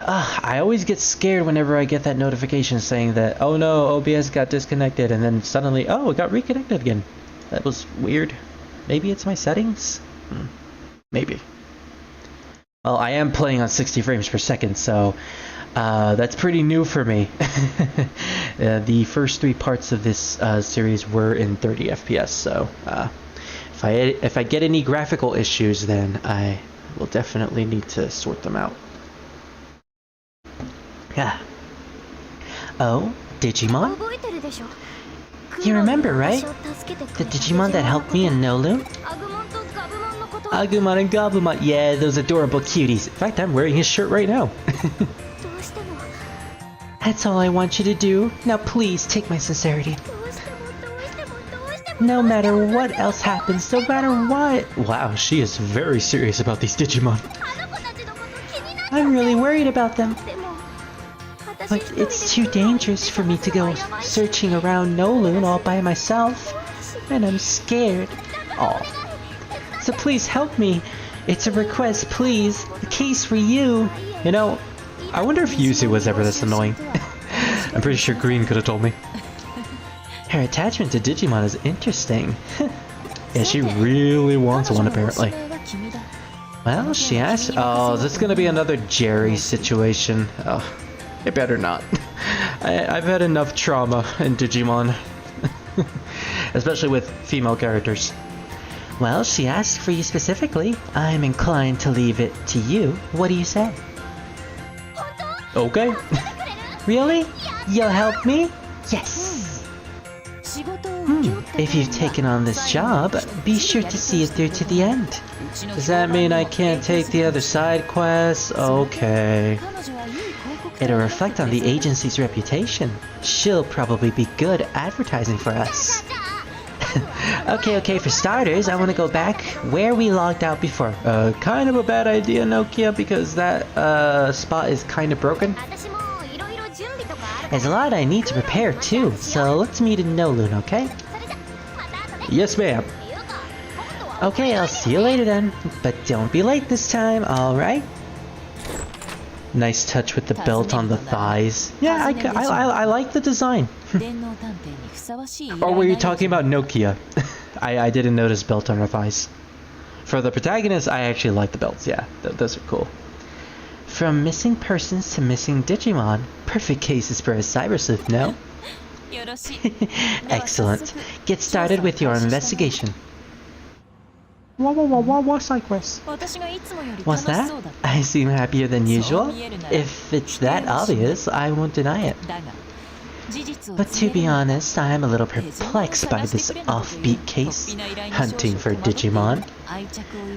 I always get scared whenever I get that notification saying that, oh no, OBS got disconnected, and then suddenly, oh, it got reconnected again. That was weird. Maybe it's my settings? Maybe. Well, I am playing on 60 frames per second, so that's pretty new for me. The first 3 parts of this series were in 30 FPS, so if I get any graphical issues, then I will definitely need to sort them out. Yeah. Oh, Digimon? You remember, right? The Digimon that helped me in Nolu? Agumon and Gabumon. Yeah, those adorable cuties. In fact, I'm wearing his shirt right now. That's all I want you to do. Now please, take my sincerity. No matter what else happens, no matter what... Wow, she is very serious about these Digimon. I'm really worried about them. But it's too dangerous for me to go searching around Nolun all by myself. And I'm scared. Aw. So please help me. It's a request, please. A case for you. You know, I wonder if Yuzu was ever this annoying. I'm pretty sure Green could have told me. Her attachment to Digimon is interesting. Yeah, she really wants one apparently. Well, she asked... Oh, is this gonna be another Jerry situation? Oh, it better not. I've had enough trauma in Digimon. Especially with female characters. Well, she asked for you specifically. I'm inclined to leave it to you. What do you say? Okay. Really? You'll help me? Yes! If you've taken on this job, be sure to see it through to the end. Does that mean I can't take the other side quests? Okay. It'll reflect on the agency's reputation. She'll probably be good advertising for us. Okay, for starters, I want to go back where we logged out before. Kind of a bad idea, Nokia, because that spot is kind of broken. There's a lot I need to prepare too, so let's meet in Nolun, okay? Yes, ma'am. Okay, I'll see you later then, but don't be late this time, alright? Nice touch with the belt on the thighs. Yeah, I like the design. Or were you talking about Nokia? I didn't notice belt on her thighs. For the protagonist, I actually like the belts, yeah. Those are cool. From missing persons to missing Digimon. Perfect cases for a cyber sleuth, no? Excellent. Get started with your investigation. What's that? I seem happier than usual. If it's that obvious, I won't deny it. But to be honest, I am a little perplexed by this offbeat case, hunting for Digimon.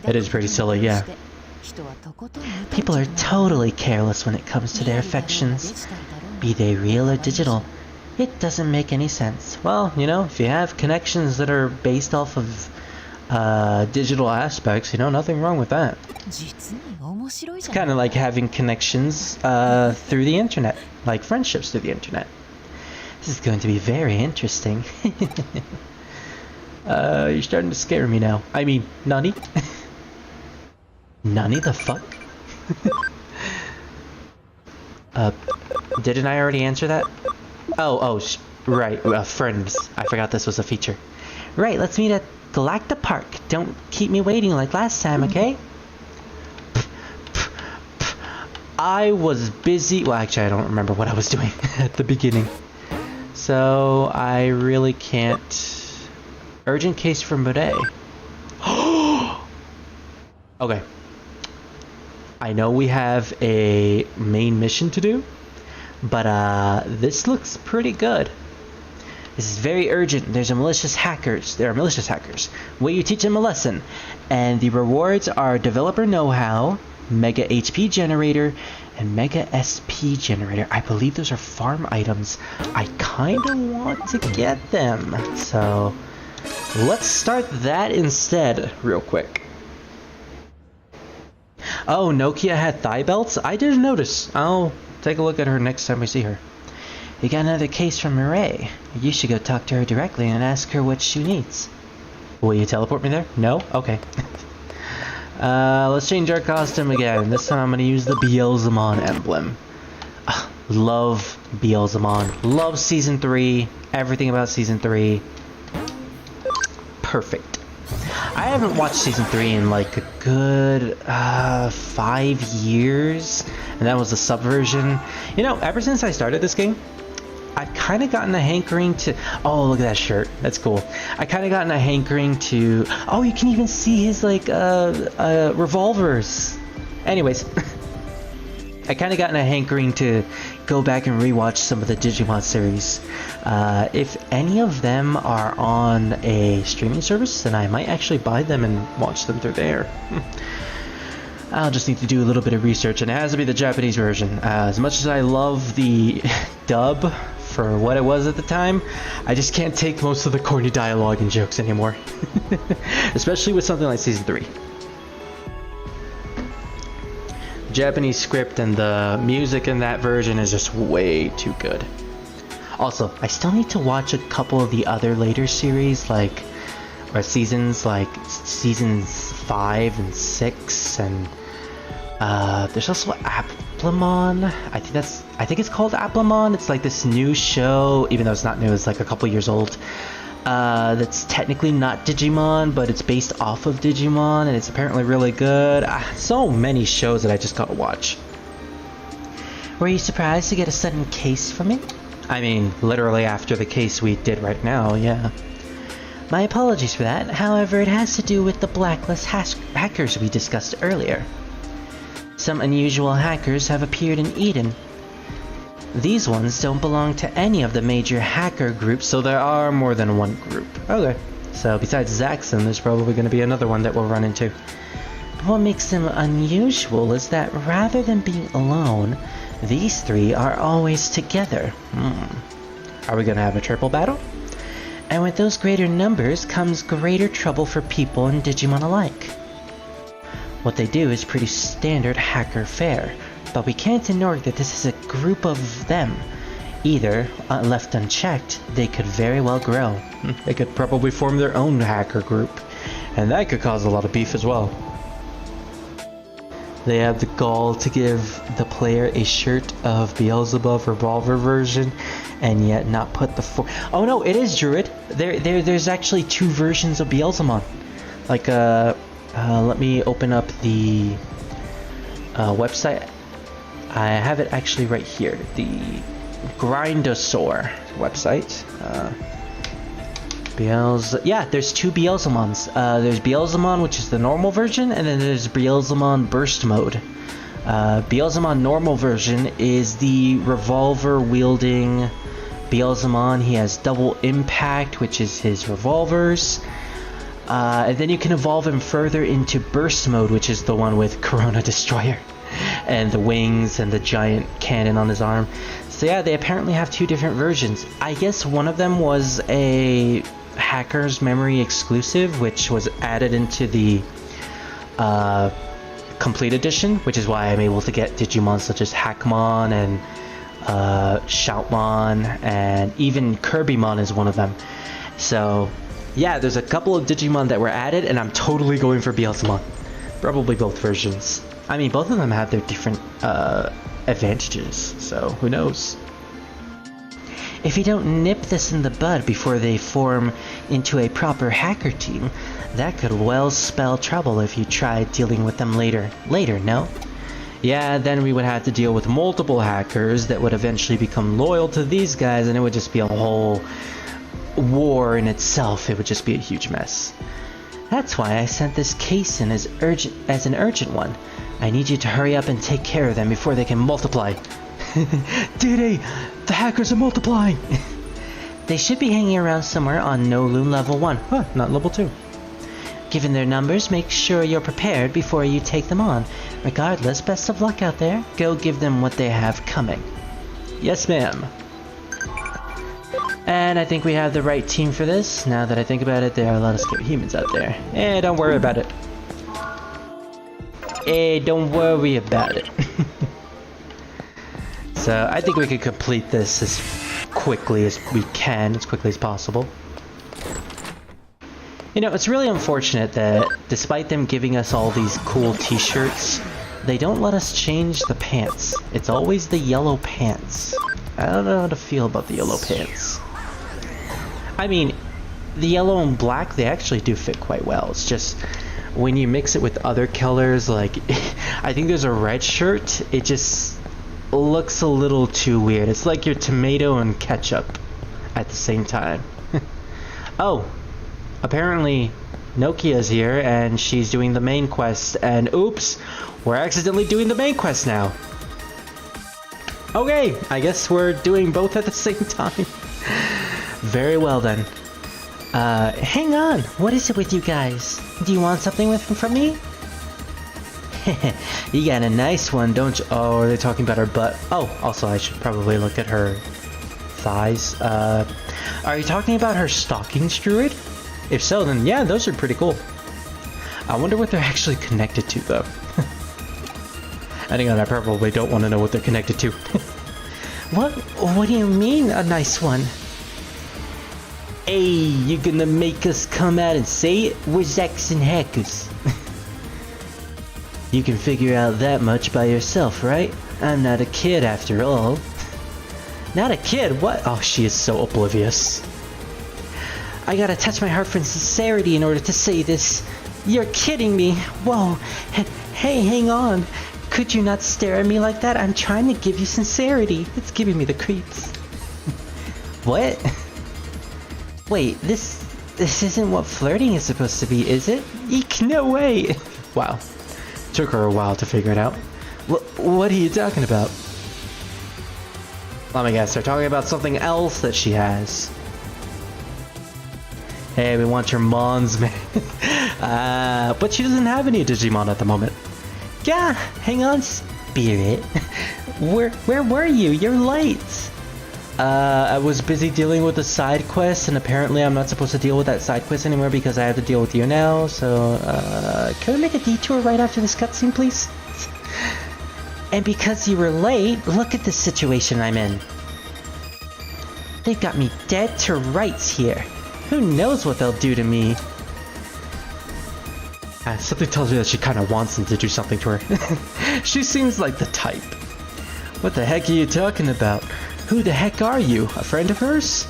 It is pretty silly, yeah. People are totally careless when it comes to their affections, be they real or digital. It doesn't make any sense. Well, you know, if you have connections that are based off of digital aspects, you know, nothing wrong with that. It's kind of like having connections through the internet, like friendships through the internet. This is going to be very interesting. You're starting to scare me now. I mean, Nani? Nani the fuck? Didn't I already answer that? Right, friends. I forgot this was a feature. Right, let's meet at Galacta Park. Don't keep me waiting like last time, okay? I was busy. Well, actually, I don't remember what I was doing at the beginning. So, I really can't... Urgent case for Mure. Okay. I know we have a main mission to do, but this looks pretty good. This is very urgent. There are malicious hackers. Will you teach them a lesson? And the rewards are developer know-how, Mega HP generator, and Mega SP generator. I believe those are farm items. I kind of want to get them. So let's start that instead real quick. Oh, Nokia had thigh belts? I didn't notice. I'll take a look at her next time we see her. You got another case from Mireille. You should go talk to her directly and ask her what she needs. Will you teleport me there? No? Okay. Let's change our costume again. This time I'm going to use the Beelzemon emblem. Love Beelzemon. Love Season 3. Everything about Season 3. Perfect. I haven't watched Season 3 in like a good 5 years. And that was the subversion. You know, ever since I started this game, I've kind of gotten a hankering to... Oh, look at that shirt. That's cool. I kind of gotten a hankering to... Oh, you can even see his, like, revolvers. Anyways. I kind of gotten a hankering to go back and rewatch some of the Digimon series. If any of them are on a streaming service, then I might actually buy them and watch them through there. I'll just need to do a little bit of research, and it has to be the Japanese version. As much as I love the dub for what it was at the time, I just can't take most of the corny dialogue and jokes anymore. Especially with something like Season 3. Japanese script and the music in that version is just way too good. Also, I still need to watch a couple of the other later series, like, or seasons, like seasons 5 and 6, and there's also Applemon. I think it's called Applemon. It's like this new show, even though it's not new, it's like a couple years old. That's technically not Digimon, but it's based off of Digimon, and it's apparently really good. So many shows that I just gotta watch. Were you surprised to get a sudden case from it? I mean, literally after the case we did right now, yeah. My apologies for that. However, it has to do with the blacklist hackers we discussed earlier. Some unusual hackers have appeared in Eden. These ones don't belong to any of the major hacker groups, so there are more than one group. Okay, so besides Zaxxon, there's probably going to be another one that we'll run into. But what makes them unusual is that rather than being alone, these three are always together. Are we going to have a triple battle? And with those greater numbers comes greater trouble for people and Digimon alike. What they do is pretty standard hacker fare, but we can't ignore that this is a group of them. Either, left unchecked, they could very well grow. They could probably form their own hacker group, and that could cause a lot of beef as well. They have the gall to give the player a shirt of Beelzebub revolver version, and yet not put the oh no, it is Druid. There's actually two versions of Beelzemon. Like let me open up the website. I have it actually right here. The Grindosaur website. Yeah, there's two Beelzemons. There's Beelzemon, which is the normal version, and then there's Beelzemon Burst Mode. Beelzemon normal version is the revolver wielding Beelzemon. He has double impact, which is his revolvers. And then you can evolve him further into Burst Mode, which is the one with Corona Destroyer and the wings and the giant cannon on his arm. So yeah, they apparently have two different versions. I guess one of them was a Hacker's Memory exclusive, which was added into the Complete Edition, which is why I'm able to get Digimon such as Hackmon and Shoutmon, and even Kirbymon is one of them. So yeah, there's a couple of Digimon that were added, and I'm totally going for Beelzemon. Probably both versions. I mean, both of them have their different advantages, so who knows? If you don't nip this in the bud before they form into a proper hacker team, that could well spell trouble if you try dealing with them later. No? Yeah, then we would have to deal with multiple hackers that would eventually become loyal to these guys, and it would just be a whole war in itself. It would just be a huge mess. That's why I sent this case in as an urgent one. I need you to hurry up and take care of them before they can multiply. Diddy, the hackers are multiplying! They should be hanging around somewhere on No Loon level 1. Huh, not level 2. Given their numbers, make sure you're prepared before you take them on. Regardless, best of luck out there. Go give them what they have coming. Yes, ma'am. And I think we have the right team for this. Now that I think about it, there are a lot of scary humans out there. Don't worry about it. Don't worry about it. So I think we can complete this as quickly as we can, as quickly as possible. You know, it's really unfortunate that despite them giving us all these cool t-shirts, they don't let us change the pants. It's always the yellow pants. I don't know how to feel about the yellow pants. I mean, the yellow and black, they actually do fit quite well. It's just when you mix it with other colors, like I think there's a red shirt, it just looks a little too weird. It's like your tomato and ketchup at the same time. Oh, apparently Nokia's here and she's doing the main quest, and oops, we're accidentally doing the main quest now. Okay, I guess we're doing both at the same time. Very well then. Hang on, what is it with you guys? Do you want something from me? You got a nice one, don't you? Oh, are they talking about her butt? Oh, also I should probably look at her thighs. Are you talking about her stockings, Druid? If so, then yeah, those are pretty cool. I wonder what they're actually connected to, though. And again, I probably don't want to know what they're connected to. What do you mean, a nice one? Hey, you gonna make us come out and say it? We're Zaxxon hackers. You can figure out that much by yourself, right? I'm not a kid after all. Not a kid? What? Oh, she is so oblivious. I gotta touch my heart for sincerity in order to say this. You're kidding me. Whoa. Hey, hang on. Could you not stare at me like that? I'm trying to give you sincerity. It's giving me the creeps. What? Wait, this isn't what flirting is supposed to be, is it? Eek, no way! Wow. Took her a while to figure it out. What are you talking about? Let me guess, they're talking about something else that she has. Hey, we want your Mons, man. But she doesn't have any Digimon at the moment. Yeah, hang on, Spirit. Where were you? You're late. I was busy dealing with the side quest, and apparently I'm not supposed to deal with that side quest anymore because I have to deal with you now, so, can we make a detour right after this cutscene, please? And because you were late, look at the situation I'm in. They've got me dead to rights here. Who knows what they'll do to me? Something tells me that she kind of wants them to do something to her. She seems like the type. What the heck are you talking about? Who the heck are you? A friend of hers?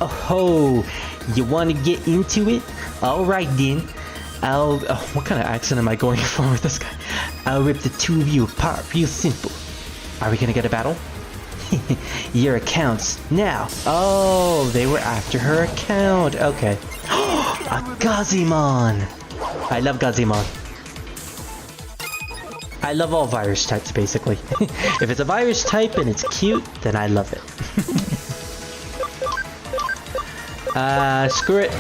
Oh ho! You want to get into it? Alright then. what kind of accent am I going for with this guy? I'll rip the two of you apart real simple. Are we gonna get a battle? Your accounts now. Oh, they were after her account. Okay. A Gazimon. I love Gazimon. I love all virus types, basically. If it's a virus type and it's cute, then I love it. Screw it.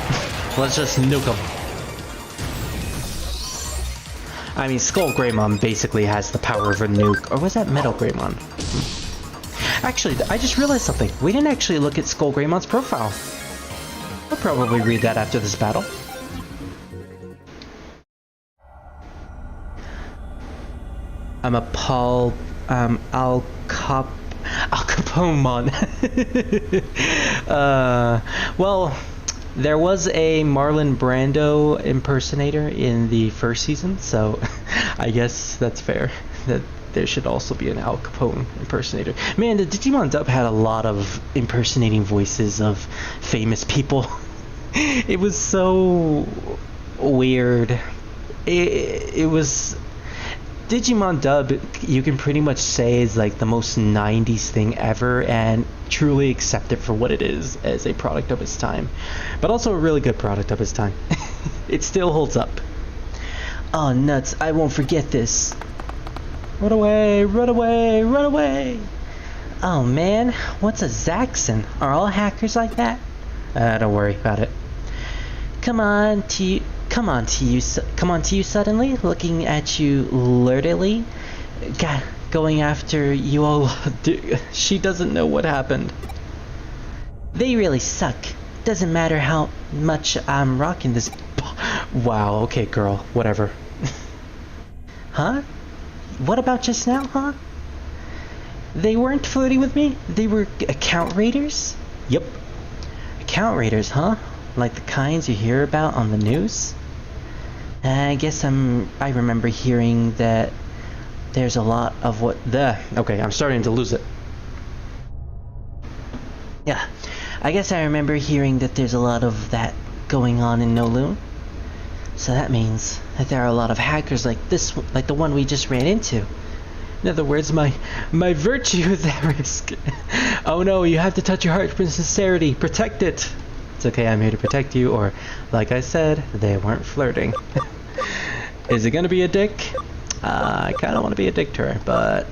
Let's just nuke them. I mean, Skull Greymon basically has the power of a nuke. Or was that Metal Greymon? Actually, I just realized something. We didn't actually look at Skull Greymon's profile. I'll probably read that after this battle. I'm a Al Capone-mon. Well, there was a Marlon Brando impersonator in the first season, so I guess that's fair. That there should also be an Al Capone impersonator. Man, the Digimon dub had a lot of impersonating voices of famous people. It was so weird. It was... Digimon dub, you can pretty much say, is like the most 90s thing ever, and truly accept it for what it is as a product of its time. But also a really good product of its time. It still holds up. Oh nuts, I won't forget this. Run away, run away, run away! Oh man, what's a Zaxxon? Are all hackers like that? Don't worry about it. Come on to you suddenly, looking at you lurdily. Going after you all. She doesn't know what happened. They really suck. Doesn't matter how much I'm rocking this. Wow, okay girl, whatever. Huh? What about just now, huh? They weren't flirting with me? They were account raiders? Yep. Account raiders, huh? Like the kinds you hear about on the news? I guess I remember hearing that there's a lot of what the... Okay, I'm starting to lose it. Yeah, I guess I remember hearing that there's a lot of that going on in Nowloon. So that means that there are a lot of hackers like this, like the one we just ran into. In other words, my virtue is at risk. Oh no, you have to touch your heart with sincerity. Protect it. It's okay, I'm here to protect you, or, like I said, they weren't flirting. Is it gonna be a dick? I kinda wanna be a dick to her, but...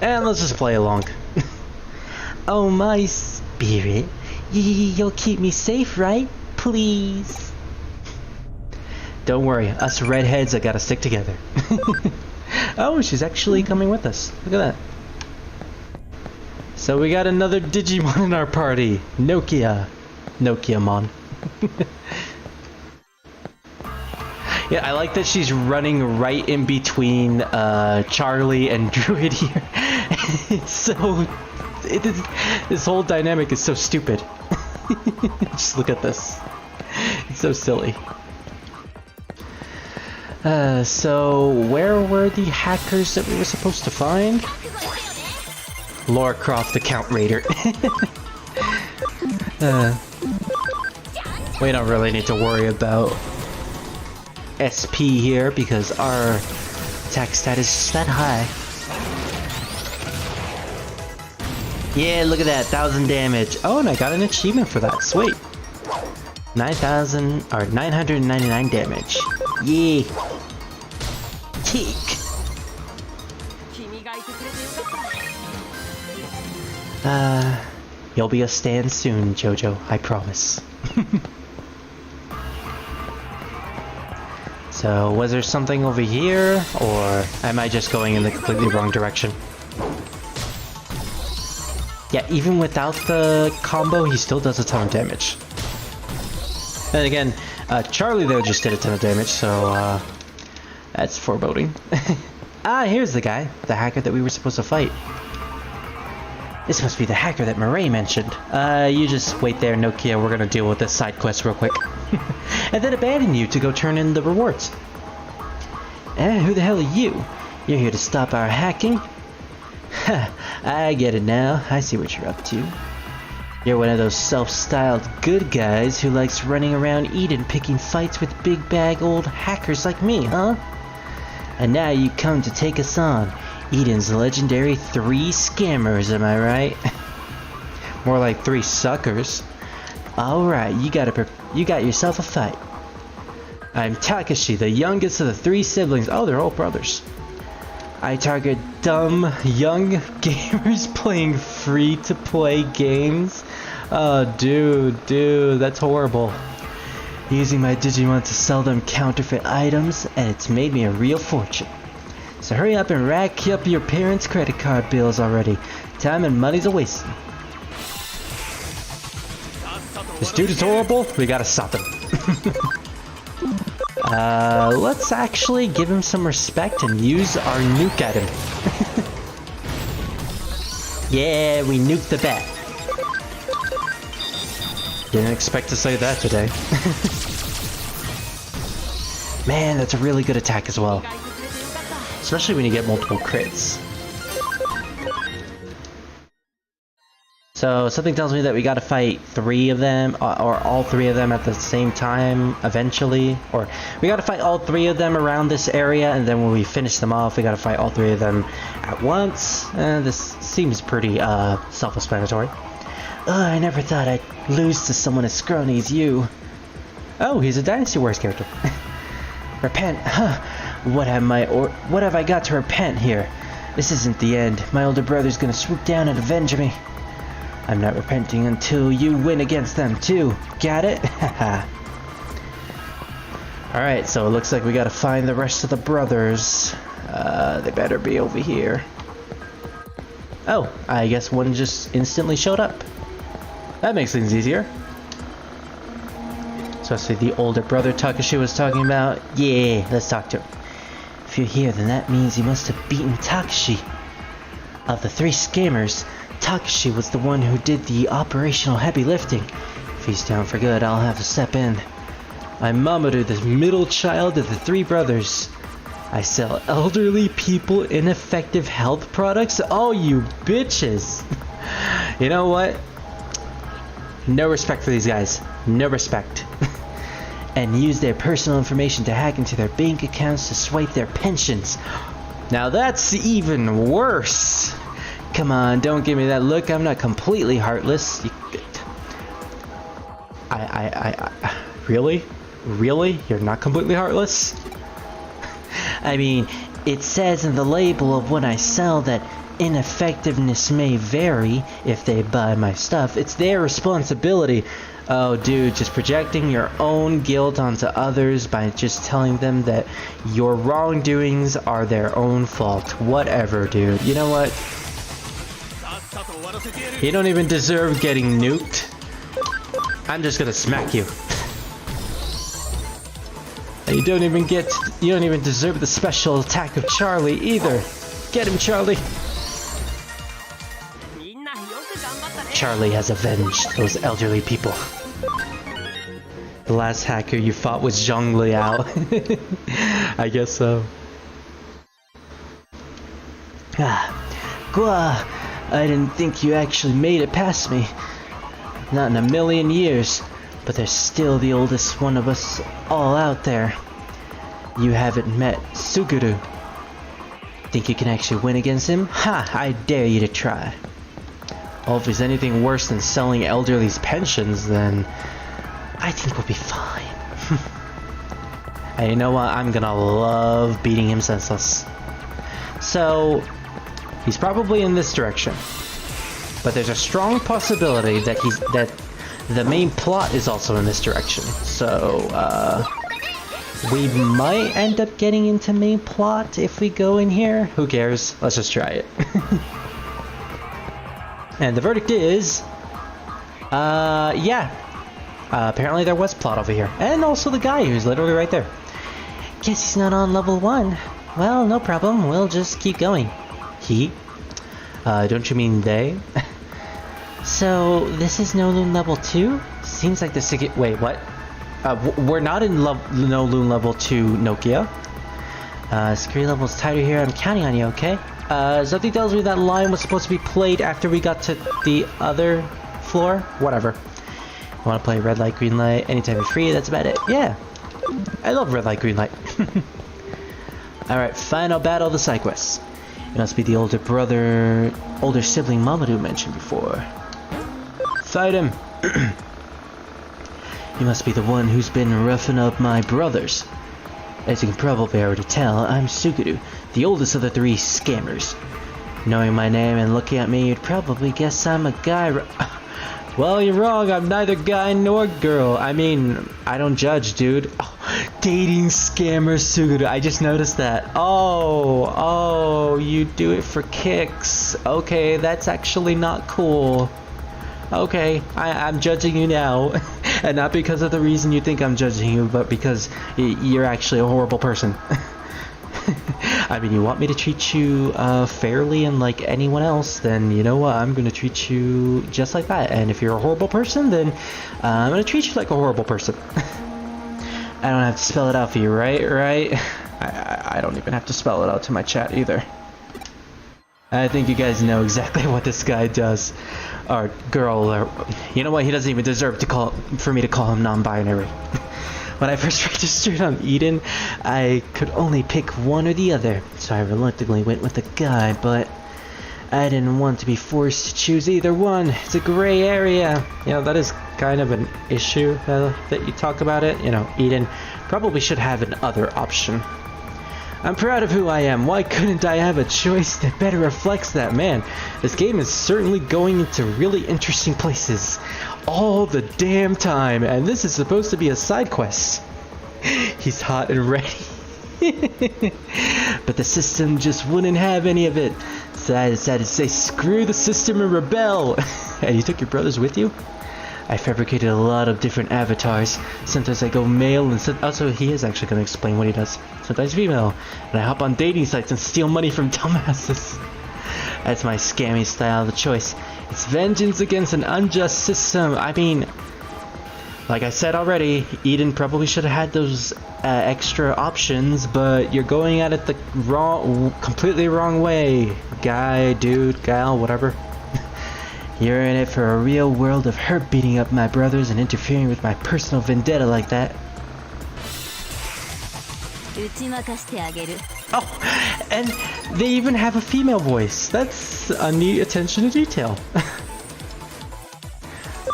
And let's just play along. Oh my spirit, you'll keep me safe, right? Please. Don't worry, us redheads, I gotta stick together. Oh, she's actually coming with us. Look at that. So we got another Digimon in our party. Nokia-mon. Yeah, I like that she's running right in between Charlie and Druid here. It's so... this whole dynamic is so stupid. Just look at this. It's so silly. So where were the hackers that we were supposed to find? Lara Croft, account raider. We don't really need to worry about SP here because our attack status is that high. Yeah, look at that, 1,000 damage. Oh, and I got an achievement for that. Sweet. 999 damage. Yeah. Tick. You'll be a stan soon, Jojo, I promise. So, was there something over here, or am I just going in the completely wrong direction? Yeah, even without the combo, he still does a ton of damage. And again, Charlie though just did a ton of damage, so that's foreboding. Ah, here's the guy, the hacker that we were supposed to fight. This must be the hacker that Murray mentioned. You just wait there, Nokia, we're gonna deal with this side quest real quick. And then abandon you to go turn in the rewards. Who the hell are you? You're here to stop our hacking? Ha, I get it now. I see what you're up to. You're one of those self-styled good guys who likes running around Eden picking fights with big bag old hackers like me, huh? And now you come to take us on. Eden's legendary 3 scammers, am I right? More like 3 suckers. Alright, you got yourself a fight. I'm Takashi, the youngest of the 3 siblings. Oh, they're all brothers. I target dumb, young gamers playing free-to-play games. Oh, dude, that's horrible. Using my Digimon to sell them counterfeit items, and it's made me a real fortune. So hurry up and rack up your parents' credit card bills already. Time and money's a wasting. This dude is horrible. We gotta stop him. Let's actually give him some respect and use our nuke at him. Yeah, we nuked the bat. Didn't expect to say that today. Man, that's a really good attack as well. Especially when you get multiple crits. So, something tells me that we gotta fight 3 of them, or all 3 of them at the same time, eventually. Or, we gotta fight all 3 of them around this area, and then when we finish them off, we gotta fight all 3 of them at once. This seems pretty, self-explanatory. I never thought I'd lose to someone as scrawny as you. Oh, he's a Dynasty Wars character. Repent, huh? What have I got to repent here? This isn't the end. My older brother's gonna swoop down and avenge me. I'm not repenting until you win against them too. Got it? Haha. Alright, so it looks like we gotta find the rest of the brothers. They better be over here. Oh, I guess one just instantly showed up. That makes things easier. Especially the older brother Takashi was talking about. Yeah, let's talk to him. If you're here, then that means you must have beaten Takashi. Of the 3 scammers, Takashi was the one who did the operational heavy lifting. If he's down for good, I'll have to step in. I'm Mamoru, the middle child of the 3 brothers. I sell elderly people ineffective health products? Oh, you bitches! You know what? No respect for these guys. No respect. And use their personal information to hack into their bank accounts to swipe their pensions. Now that's even worse. Come on, don't give me that look. I'm not completely heartless. Really? Really? You're not completely heartless? I mean, it says in the label of what I sell that ineffectiveness may vary if they buy my stuff. It's their responsibility. Oh, dude, just projecting your own guilt onto others by just telling them that your wrongdoings are their own fault. Whatever, dude. You know what? You don't even deserve getting nuked. I'm just gonna smack you. And you don't even deserve the special attack of Charlie either. Get him, Charlie. Charlie has avenged those elderly people. The last hacker you fought was Zhang Liao. I guess so. Gua, I didn't think you actually made it past me. Not in a million years. But there's still the oldest one of us all out there. You haven't met Suguru. Think you can actually win against him? Ha! I dare you to try. Well, if there's anything worse than selling elderly's pensions, then I think we'll be fine. And you know what? I'm gonna love beating him senseless. So, he's probably in this direction. but there's a strong possibility that the main plot is also in this direction. So, we might end up getting into main plot if we go in here. Who cares? Let's just try it. And the verdict is, yeah. Apparently there was plot over here. And also the guy who's literally right there. Guess he's not on level 1. Well, no problem. We'll just keep going. He? Don't you mean they? So, this is Noloon level 2? Seems like the wait, what? We're not in Noloon level 2, Nokia. Security level's tighter here. I'm counting on you, okay? Something tells me that line was supposed to be played after we got to the other floor. Whatever. I want to play red light, green light, anytime you're free, that's about it. Yeah. I love red light, green light. Alright, final battle of the side quests. It must be the older sibling Mamadou mentioned before. Fight him! He must be the one who's been roughing up my brothers. As you can probably already tell, I'm Suguru, the oldest of the 3 scammers. Knowing my name and looking at me, you'd probably guess I'm a guy. Well, you're wrong. I'm neither guy nor girl. I mean, I don't judge, dude. Oh, dating scammer Suguru. I just noticed that. Oh, you do it for kicks. Okay, that's actually not cool. Okay, I'm judging you now. And not because of the reason you think I'm judging you, but because you're actually a horrible person. I mean, you want me to treat you fairly and like anyone else, then you know what, I'm going to treat you just like that. And if you're a horrible person, then I'm going to treat you like a horrible person. I don't have to spell it out for you, right? I don't even have to spell it out to my chat either. I think you guys know exactly what this guy does. Or girl, or you know what, he doesn't even deserve for me to call him non-binary. When I first registered on Eden, I could only pick one or the other, so I reluctantly went with the guy, but I didn't want to be forced to choose either one. It's a gray area. You know, that is kind of an issue that you talk about it. You know, Eden probably should have an other option. I'm proud of who I am. Why couldn't I have a choice that better reflects that? Man, this game is certainly going into really interesting places all the damn time, and this is supposed to be a side quest. He's hot and ready. But the system just wouldn't have any of it, so I decided to say screw the system and rebel. And you took your brothers with you? I fabricated a lot of different avatars. Sometimes I go male, and also he is actually going to explain what he does. Sometimes female, and I hop on dating sites and steal money from dumbasses. That's my scammy style of choice. It's vengeance against an unjust system. I mean, like I said already, Eden probably should have had those extra options, but you're going at it the completely wrong way. Guy, dude, gal, whatever. You're in it for a real world of her beating up my brothers and interfering with my personal vendetta like that. Oh, and they even have a female voice. That's a neat attention to detail.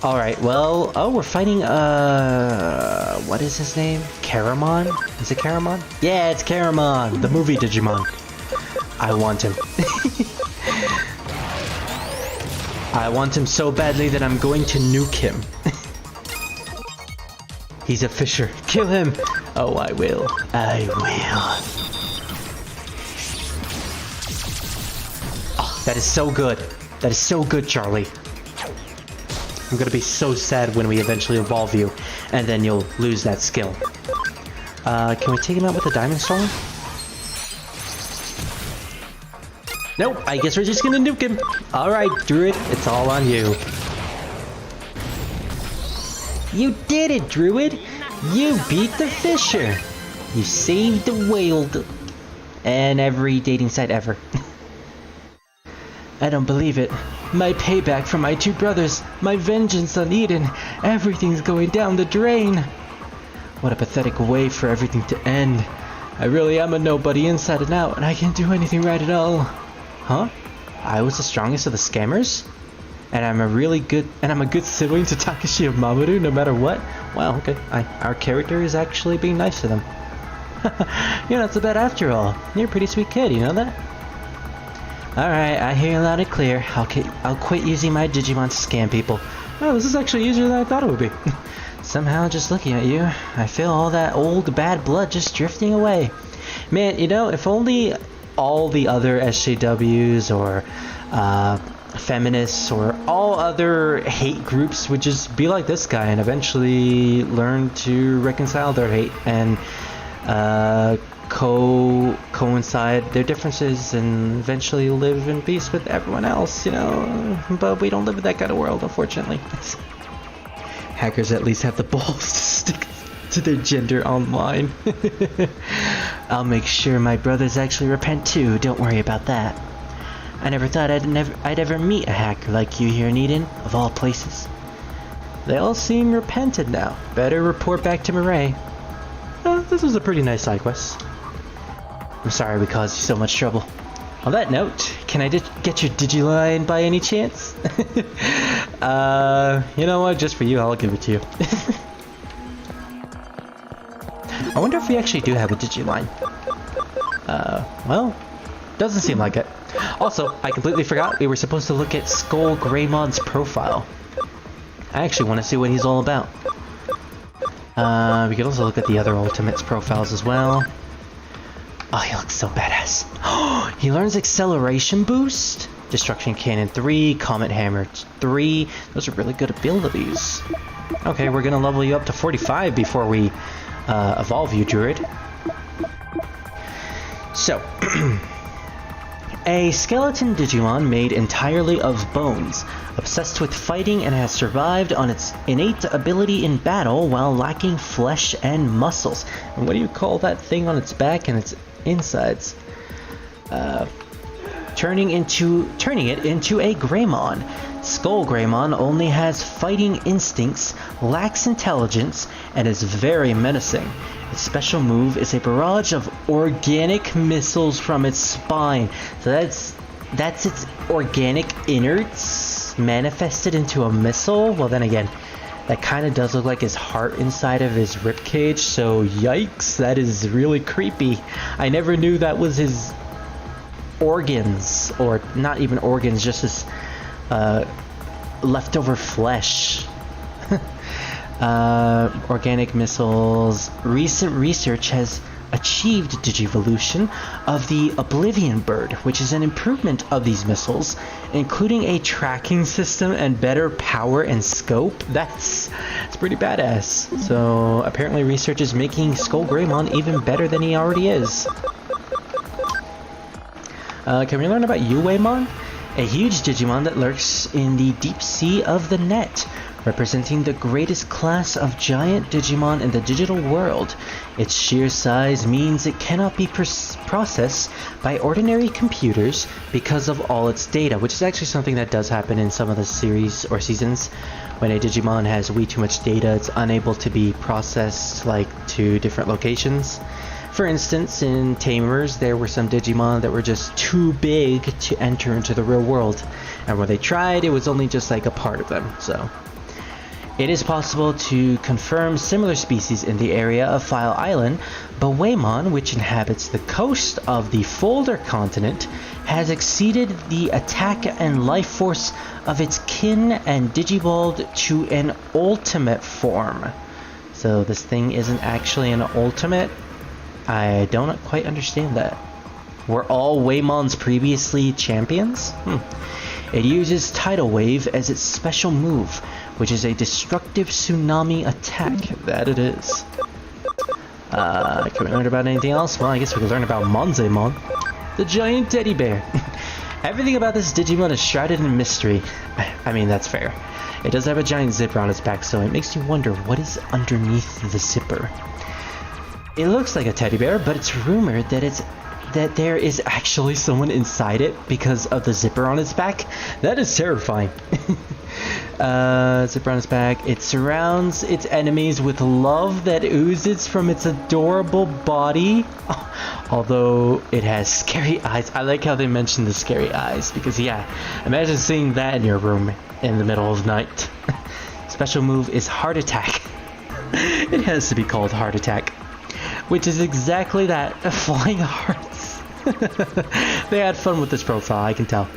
Alright, well, we're fighting, what is his name? Caramon? Is it Caramon? Yeah, it's Caramon, the movie Digimon. I want him. I want him so badly that I'm going to nuke him. He's a fisher. Kill him! Oh, I will. I will. Oh, that is so good. That is so good, Charlie. I'm gonna be so sad when we eventually evolve you, and then you'll lose that skill. Can we take him out with a diamond stone? Nope, I guess we're just gonna nuke him. Alright, Druid, it's all on you. You did it, Druid! You beat the fisher! You saved the whale and every dating site ever. I don't believe it. My payback for my 2 brothers, my vengeance on Eden, everything's going down the drain. What a pathetic way for everything to end. I really am a nobody inside and out, and I can't do anything right at all. Huh? I was the strongest of the scammers? And I'm a good sibling to Takashi and Mamoru no matter what? Wow, okay. Our character is actually being nice to them. You're not so bad after all. You're a pretty sweet kid, you know that? Alright, I hear you loud and clear. I'll quit using my Digimon to scam people. Oh, this is actually easier than I thought it would be. Somehow, just looking at you, I feel all that old bad blood just drifting away. Man, you know, if only all the other SJWs or feminists or all other hate groups would just be like this guy and eventually learn to reconcile their hate and coincide their differences and eventually live in peace with everyone else, you know. But we don't live in that kind of world, unfortunately. Hackers at least have the balls to stick to their gender online. I'll make sure my brothers actually repent too, don't worry about that. I never thought I'd ever meet a hacker like you here in Eden, of all places. They all seem repentant now. Better report back to Mireille. This was a pretty nice side quest. I'm sorry we caused you so much trouble. On that note, can I get your Digiline by any chance? You know what? Just for you, I'll give it to you. I wonder if we actually do have a Digiline. Well, doesn't seem like it. Also, I completely forgot we were supposed to look at Skull Greymon's profile. I actually want to see what he's all about. We could also look at the other Ultimates profiles as well. Oh, he looks so badass. He learns Acceleration Boost, Destruction Cannon 3, Comet Hammer 3. Those are really good abilities. Okay, we're gonna level you up to 45 before we evolve you, Druid. So, a skeleton Digimon made entirely of bones, obsessed with fighting and has survived on its innate ability in battle while lacking flesh and muscles. And what do you call that thing on its back and its insides? Turning it into a Greymon. Skull Greymon only has fighting instincts, lacks intelligence, and is very menacing. Its special move is a barrage of organic missiles from its spine. So that's its organic innards manifested into a missile. Well, then again, that kind of does look like his heart inside of his ribcage. So yikes, that is really creepy. I never knew that was his organs, or not even organs, just his leftover flesh. Organic missiles. Recent research has achieved Digivolution of the Oblivion Bird, which is an improvement of these missiles, including a tracking system and better power and scope. That's pretty badass. So apparently research is making Skull Greymon even better than he already is. Can we learn about Yueimon? A huge Digimon that lurks in the deep sea of the net, representing the greatest class of giant Digimon in the digital world. Its sheer size means it cannot be processed by ordinary computers because of all its data, which is actually something that does happen in some of the series or seasons. When a Digimon has way too much data, it's unable to be processed like to different locations. For instance, in Tamers, there were some Digimon that were just too big to enter into the real world, and when they tried, it was only just like a part of them. So it is possible to confirm similar species in the area of File Island, but Waymon, which inhabits the coast of the Folder continent, has exceeded the attack and life force of its kin and digivolved to an ultimate form. So this thing isn't actually an ultimate? I don't quite understand that. Were all Waymons previously champions? It uses Tidal Wave as its special move, which is a destructive tsunami attack. That it is. Can we learn about anything else? Well, I guess we could learn about Monzemon, the giant teddy bear. Everything about this Digimon is shrouded in mystery. I mean, that's fair. It does have a giant zipper on its back, so it makes you wonder what is underneath the zipper. It looks like a teddy bear, but it's rumored that there is actually someone inside it because of the zipper on its back. That is terrifying. Zipper on its back. It surrounds its enemies with love that oozes from its adorable body. Although it has scary eyes. I like how they mention the scary eyes, because yeah, imagine seeing that in your room in the middle of the night. Special move is Heart Attack. It has to be called Heart Attack, which is exactly that, flying hearts. They had fun with this profile, I can tell.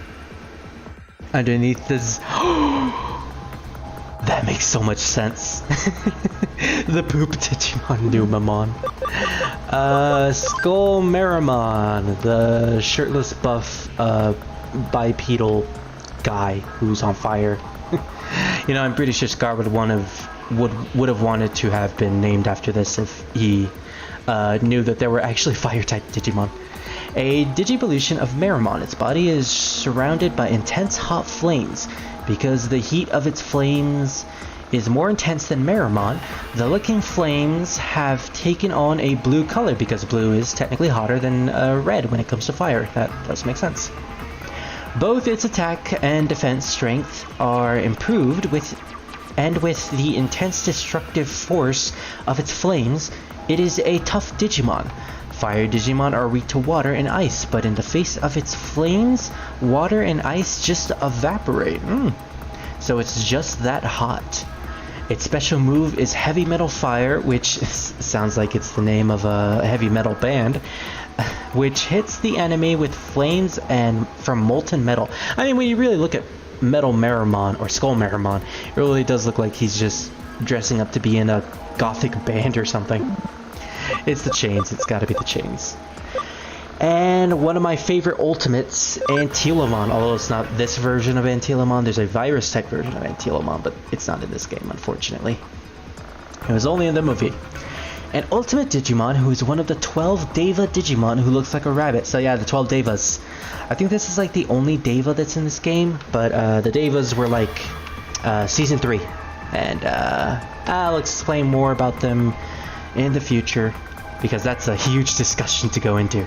Underneath this... That makes so much sense. The poop Digimon Numamon. Skull Meramon, the shirtless buff bipedal guy who's on fire. You know, I'm pretty sure Scar would have wanted to have been named after this if he knew that there were actually fire-type Digimon. A Digivolution of Meramon. Its body is surrounded by intense hot flames. Because the heat of its flames is more intense than Meramon, the licking flames have taken on a blue color because blue is technically hotter than red when it comes to fire. That does make sense. Both its attack and defense strength are improved with the intense destructive force of its flames. It is a tough Digimon. Fire Digimon are weak to water and ice, but in the face of its flames, water and ice just evaporate. So it's just that hot. Its special move is Heavy Metal Fire, which sounds like it's the name of a heavy metal band, which hits the enemy with flames and from molten metal. I mean, when you really look at Metal Meramon or Skull Meramon, it really does look like he's just dressing up to be in a gothic band or something. It's the chains. It's got to be the chains. And one of my favorite ultimates, Antilamon. Although it's not this version of Antilamon, there's a virus-type version of Antilamon, but it's not in this game, unfortunately. It was only in the movie. An ultimate Digimon who is one of the 12 Deva Digimon who looks like a rabbit. So yeah, the 12 Devas. I think this is like the only Deva that's in this game, but the Devas were like Season 3. And I'll explain more about them in the future, because that's a huge discussion to go into.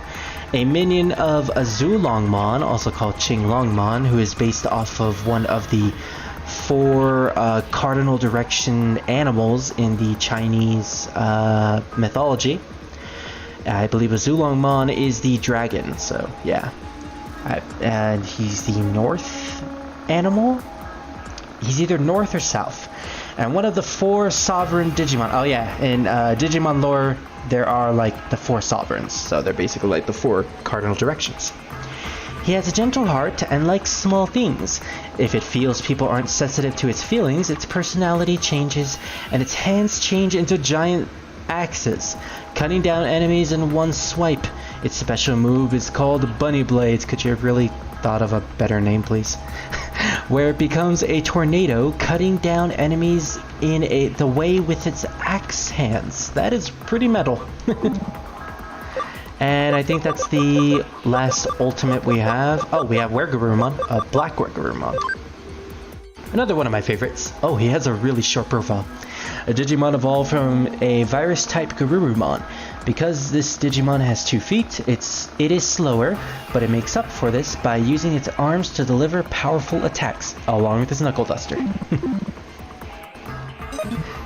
A minion of Azulongmon, also called Qinglongmon, who is based off of one of the 4 cardinal direction animals in the Chinese mythology. I believe Azulongmon is the dragon, so yeah. And he's the north animal? He's either north or south. And one of the 4 sovereign Digimon. Oh yeah, in Digimon lore, there are like the 4 sovereigns. So they're basically like the 4 cardinal directions. He has a gentle heart and likes small things. If it feels people aren't sensitive to its feelings, its personality changes and its hands change into giant axes, cutting down enemies in one swipe. Its special move is called Bunny Blades. Could you have really thought of a better name, please? Where it becomes a tornado, cutting down enemies in the way with its axe hands. That is pretty metal. And I think that's the last ultimate we have. Oh, we have Wergurumon, a black Wergurumon. Another one of my favorites. Oh, he has a really short profile. A Digimon evolved from a virus-type Garurumon. Because this Digimon has 2 feet, it is slower, but it makes up for this by using its arms to deliver powerful attacks, along with its knuckle duster.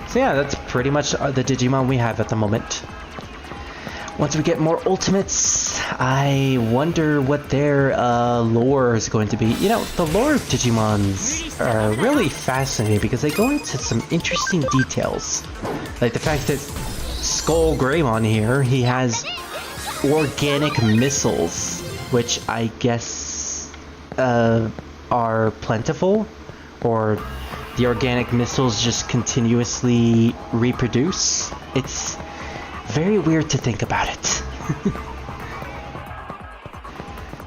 So yeah, that's pretty much the Digimon we have at the moment. Once we get more ultimates, I wonder what their lore is going to be. You know, the lore of Digimons are really fascinating because they go into some interesting details. Like the fact that Skull Greymon here, he has organic missiles, which I guess are plentiful, or the organic missiles just continuously reproduce. It's very weird to think about it.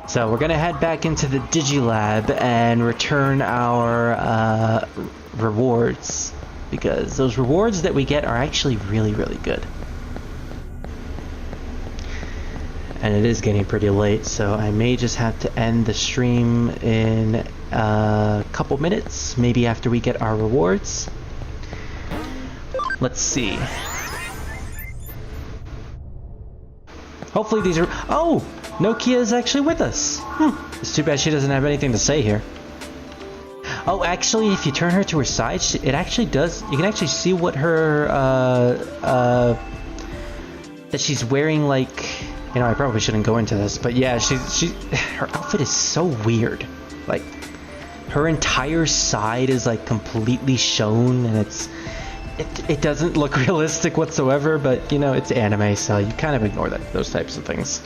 So we're gonna head back into the Digilab and return our rewards, because those rewards that we get are actually really, really good. And it is getting pretty late, so I may just have to end the stream in a couple minutes, maybe after we get our rewards. Let's see. Hopefully these are... Oh! Nokia is actually with us! It's too bad she doesn't have anything to say here. Oh, actually, if you turn her to her side, it actually does... You can actually see what her... that she's wearing, like... You know, I probably shouldn't go into this, but yeah, her outfit is so weird. Like, her entire side is, like, completely shown, and it doesn't look realistic whatsoever, but, you know, it's anime, so you kind of ignore those types of things.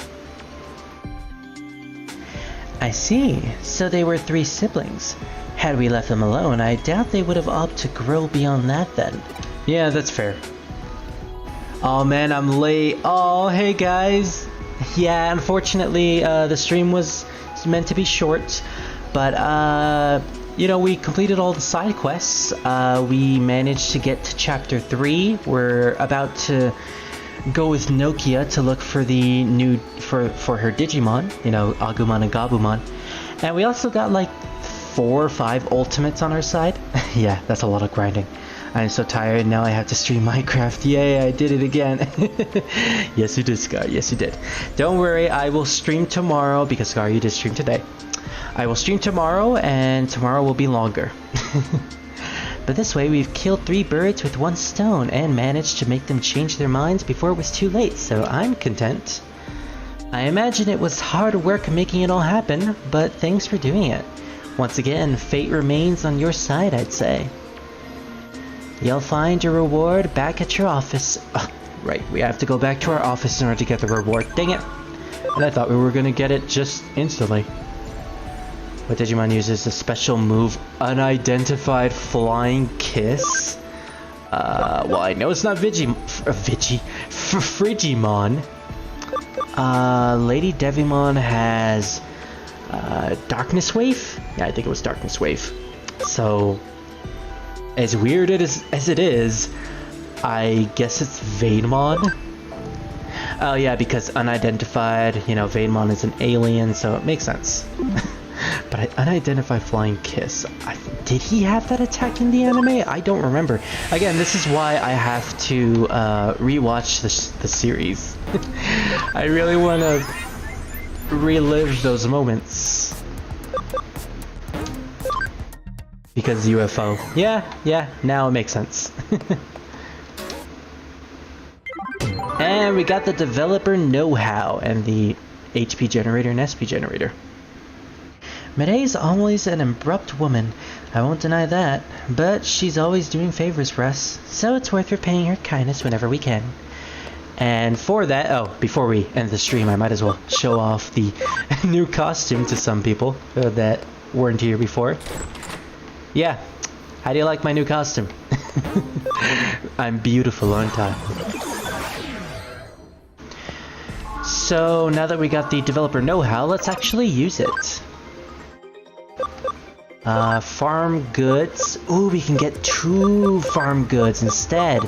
I see. So they were 3 siblings. Had we left them alone, I doubt they would have opted to grow beyond that then. Yeah, that's fair. Oh man, I'm late. Oh, hey guys. Yeah, unfortunately, the stream was meant to be short, but you know, we completed all the side quests. We managed to get to chapter 3. We're about to go with Nokia to look for the new for her Digimon, you know, Agumon and Gabumon. And we also got like 4 or 5 ultimates on our side. Yeah, that's a lot of grinding. I'm so tired now. I have to stream Minecraft. Yay, I did it again. Yes, you did, Scar. Yes, you did. Don't worry, I will stream tomorrow because Scar, you did stream today. I will stream tomorrow, and tomorrow will be longer. But this way, we've killed 3 birds with 1 stone and managed to make them change their minds before it was too late, so I'm content. I imagine it was hard work making it all happen, but thanks for doing it. Once again, fate remains on your side, I'd say. You'll find your reward back at your office. Oh, right, we have to go back to our office in order to get the reward. Dang it! And I thought we were gonna get it just instantly. What Digimon uses a special move, Unidentified Flying Kiss. Well, I know it's not Frigimon. Lady Devimon has Darkness Wave? Yeah, I think it was Darkness Wave. So, as weird as it is, I guess it's Veidmon. Oh yeah, because unidentified, you know, Veidmon is an alien, so it makes sense. But Unidentified Flying Kiss, did he have that attack in the anime? I don't remember. Again, this is why I have to rewatch the series. I really want to relive those moments. Because UFO. Yeah, now it makes sense. And we got the developer know-how and the HP generator and SP generator. Mireille's always an abrupt woman, I won't deny that, but she's always doing favors for us, so it's worth repaying her kindness whenever we can. And for that, oh, before we end the stream, I might as well show off the new costume to some people that weren't here before. Yeah, how do you like my new costume? I'm beautiful, aren't I? So now that we got the developer know-how, let's actually use it. Farm goods. Ooh, we can get 2 farm goods instead.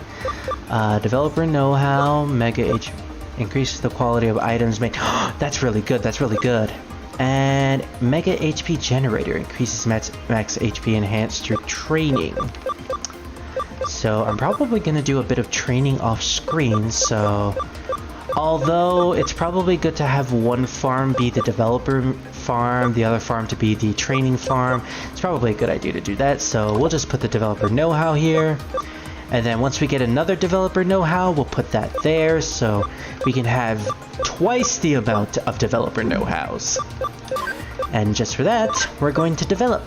Developer know-how, Mega H increases the quality of items made. That's really good, that's really good. And Mega HP generator increases max HP enhanced through training. So I'm probably gonna do a bit of training off screen, so although it's probably good to have one farm be the developer farm, the other farm to be the training farm, it's probably a good idea to do that, so we'll just put the developer know-how here. And then once we get another developer know-how, we'll put that there, so we can have twice the amount of developer know-hows. And just for that, we're going to develop.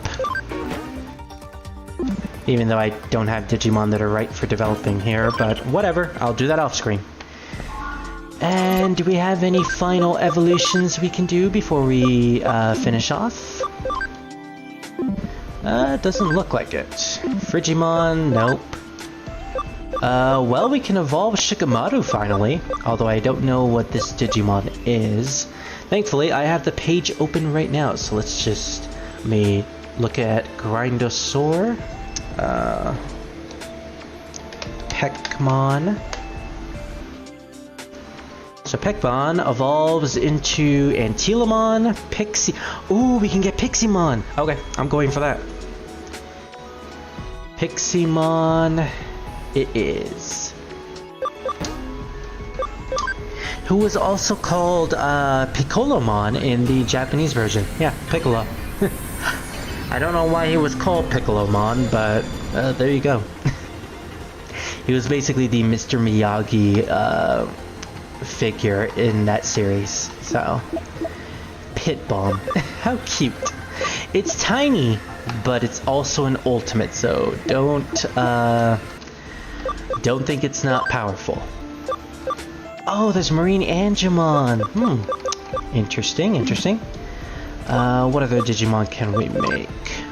Even though I don't have Digimon that are right for developing here, but whatever, I'll do that off screen. And do we have any final evolutions we can do before we finish off? Doesn't look like it. Frigimon, nope. Well, we can evolve Shikamaru finally, although I don't know what this Digimon is. Thankfully, I have the page open right now, so let's just look at Grindosaur, Pekmon. So Pekmon evolves into Antilamon, Pixie. Ooh, we can get Piximon. Okay, I'm going for that. Piximon it is. Who was also called Piccolomon in the Japanese version. Yeah, Piccolo. I don't know why he was called Piccolomon, but there you go. He was basically the Mr. Miyagi figure in that series. So, Pit Bomb. How cute. It's tiny, but it's also an ultimate, so don't think it's not powerful. Oh, there's Marine Angemon. Interesting, interesting. What other Digimon can we make?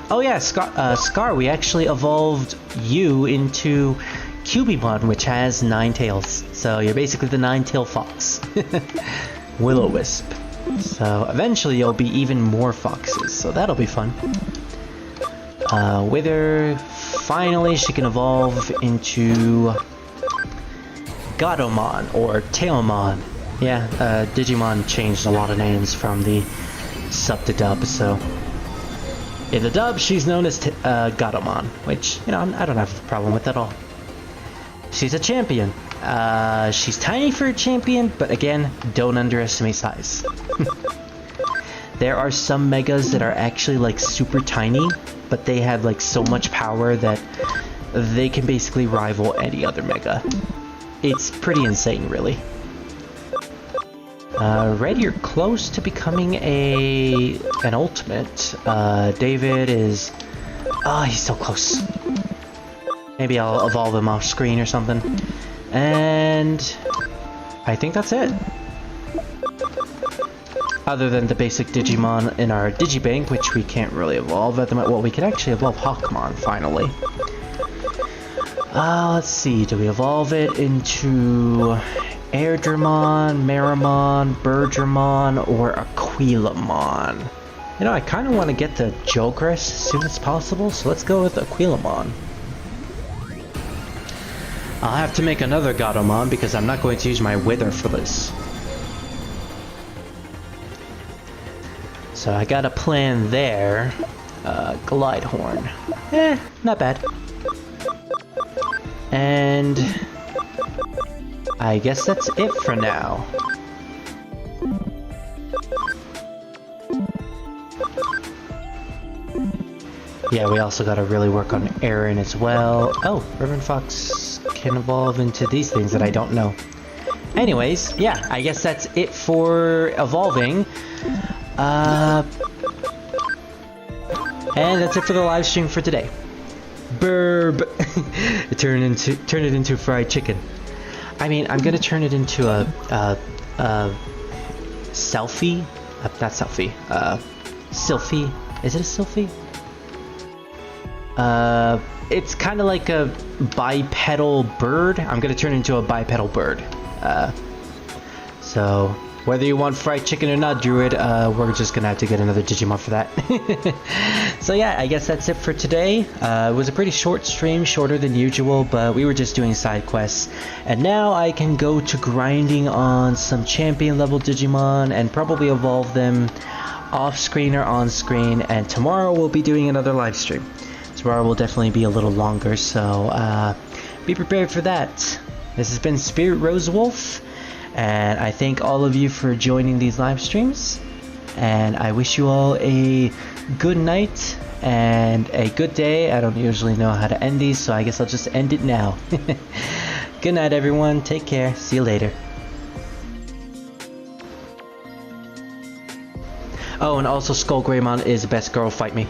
Oh yeah, Scar, we actually evolved you into Cubimon, which has 9 tails. So you're basically the 9-tailed fox. Will-O-Wisp. So eventually you'll be even more foxes, so that'll be fun. Wither, finally she can evolve into Gatomon, or Tailmon. Yeah, Digimon changed a lot of names from the sub to dub, so... In the dub, she's known as Gatomon, which, you know, I don't have a problem with at all. She's a champion. She's tiny for a champion, but again, don't underestimate size. There are some megas that are actually like super tiny, but they have like so much power that they can basically rival any other mega. It's pretty insane, really. Red, you're close to becoming an ultimate. David is... Oh, he's so close. Maybe I'll evolve him off screen or something. And... I think that's it. Other than the basic Digimon in our Digibank, which we can't really evolve at the moment. Well, we can actually evolve Hawkmon, finally. Let's see, do we evolve it into... Airdramon, Marimon, Birdramon, or Aquilamon? You know, I kind of want to get the Jogress as soon as possible, so let's go with Aquilamon. I'll have to make another Gatomon because I'm not going to use my Wither for this. So I got a plan there. Glidehorn. Not bad. And... I guess that's it for now. Yeah, we also gotta really work on Aaron as well. Oh, Ribbon Fox can evolve into these things that I don't know. Anyways, yeah, I guess that's it for evolving. And that's it for the live stream for today. Burb! Turn it into fried chicken. I mean, I'm gonna turn it into a selfie? Not selfie. Sylphie. Is it a Sylphie? It's kind of like a bipedal bird. I'm gonna turn it into a bipedal bird. So, whether you want fried chicken or not, Druid, we're just gonna have to get another Digimon for that. So yeah, I guess that's it for today. It was a pretty short stream, shorter than usual, but we were just doing side quests. And now I can go to grinding on some champion level Digimon and probably evolve them off screen or on screen. And tomorrow we'll be doing another live stream. Tomorrow will definitely be a little longer, so be prepared for that. This has been Spirit Rosewolf. And I thank all of you for joining these live streams. And I wish you all a good night and a good day. I don't usually know how to end these, so I guess I'll just end it now. Good night, everyone. Take care. See you later. Oh, and also Skull Greymon is the best girl. Fight me.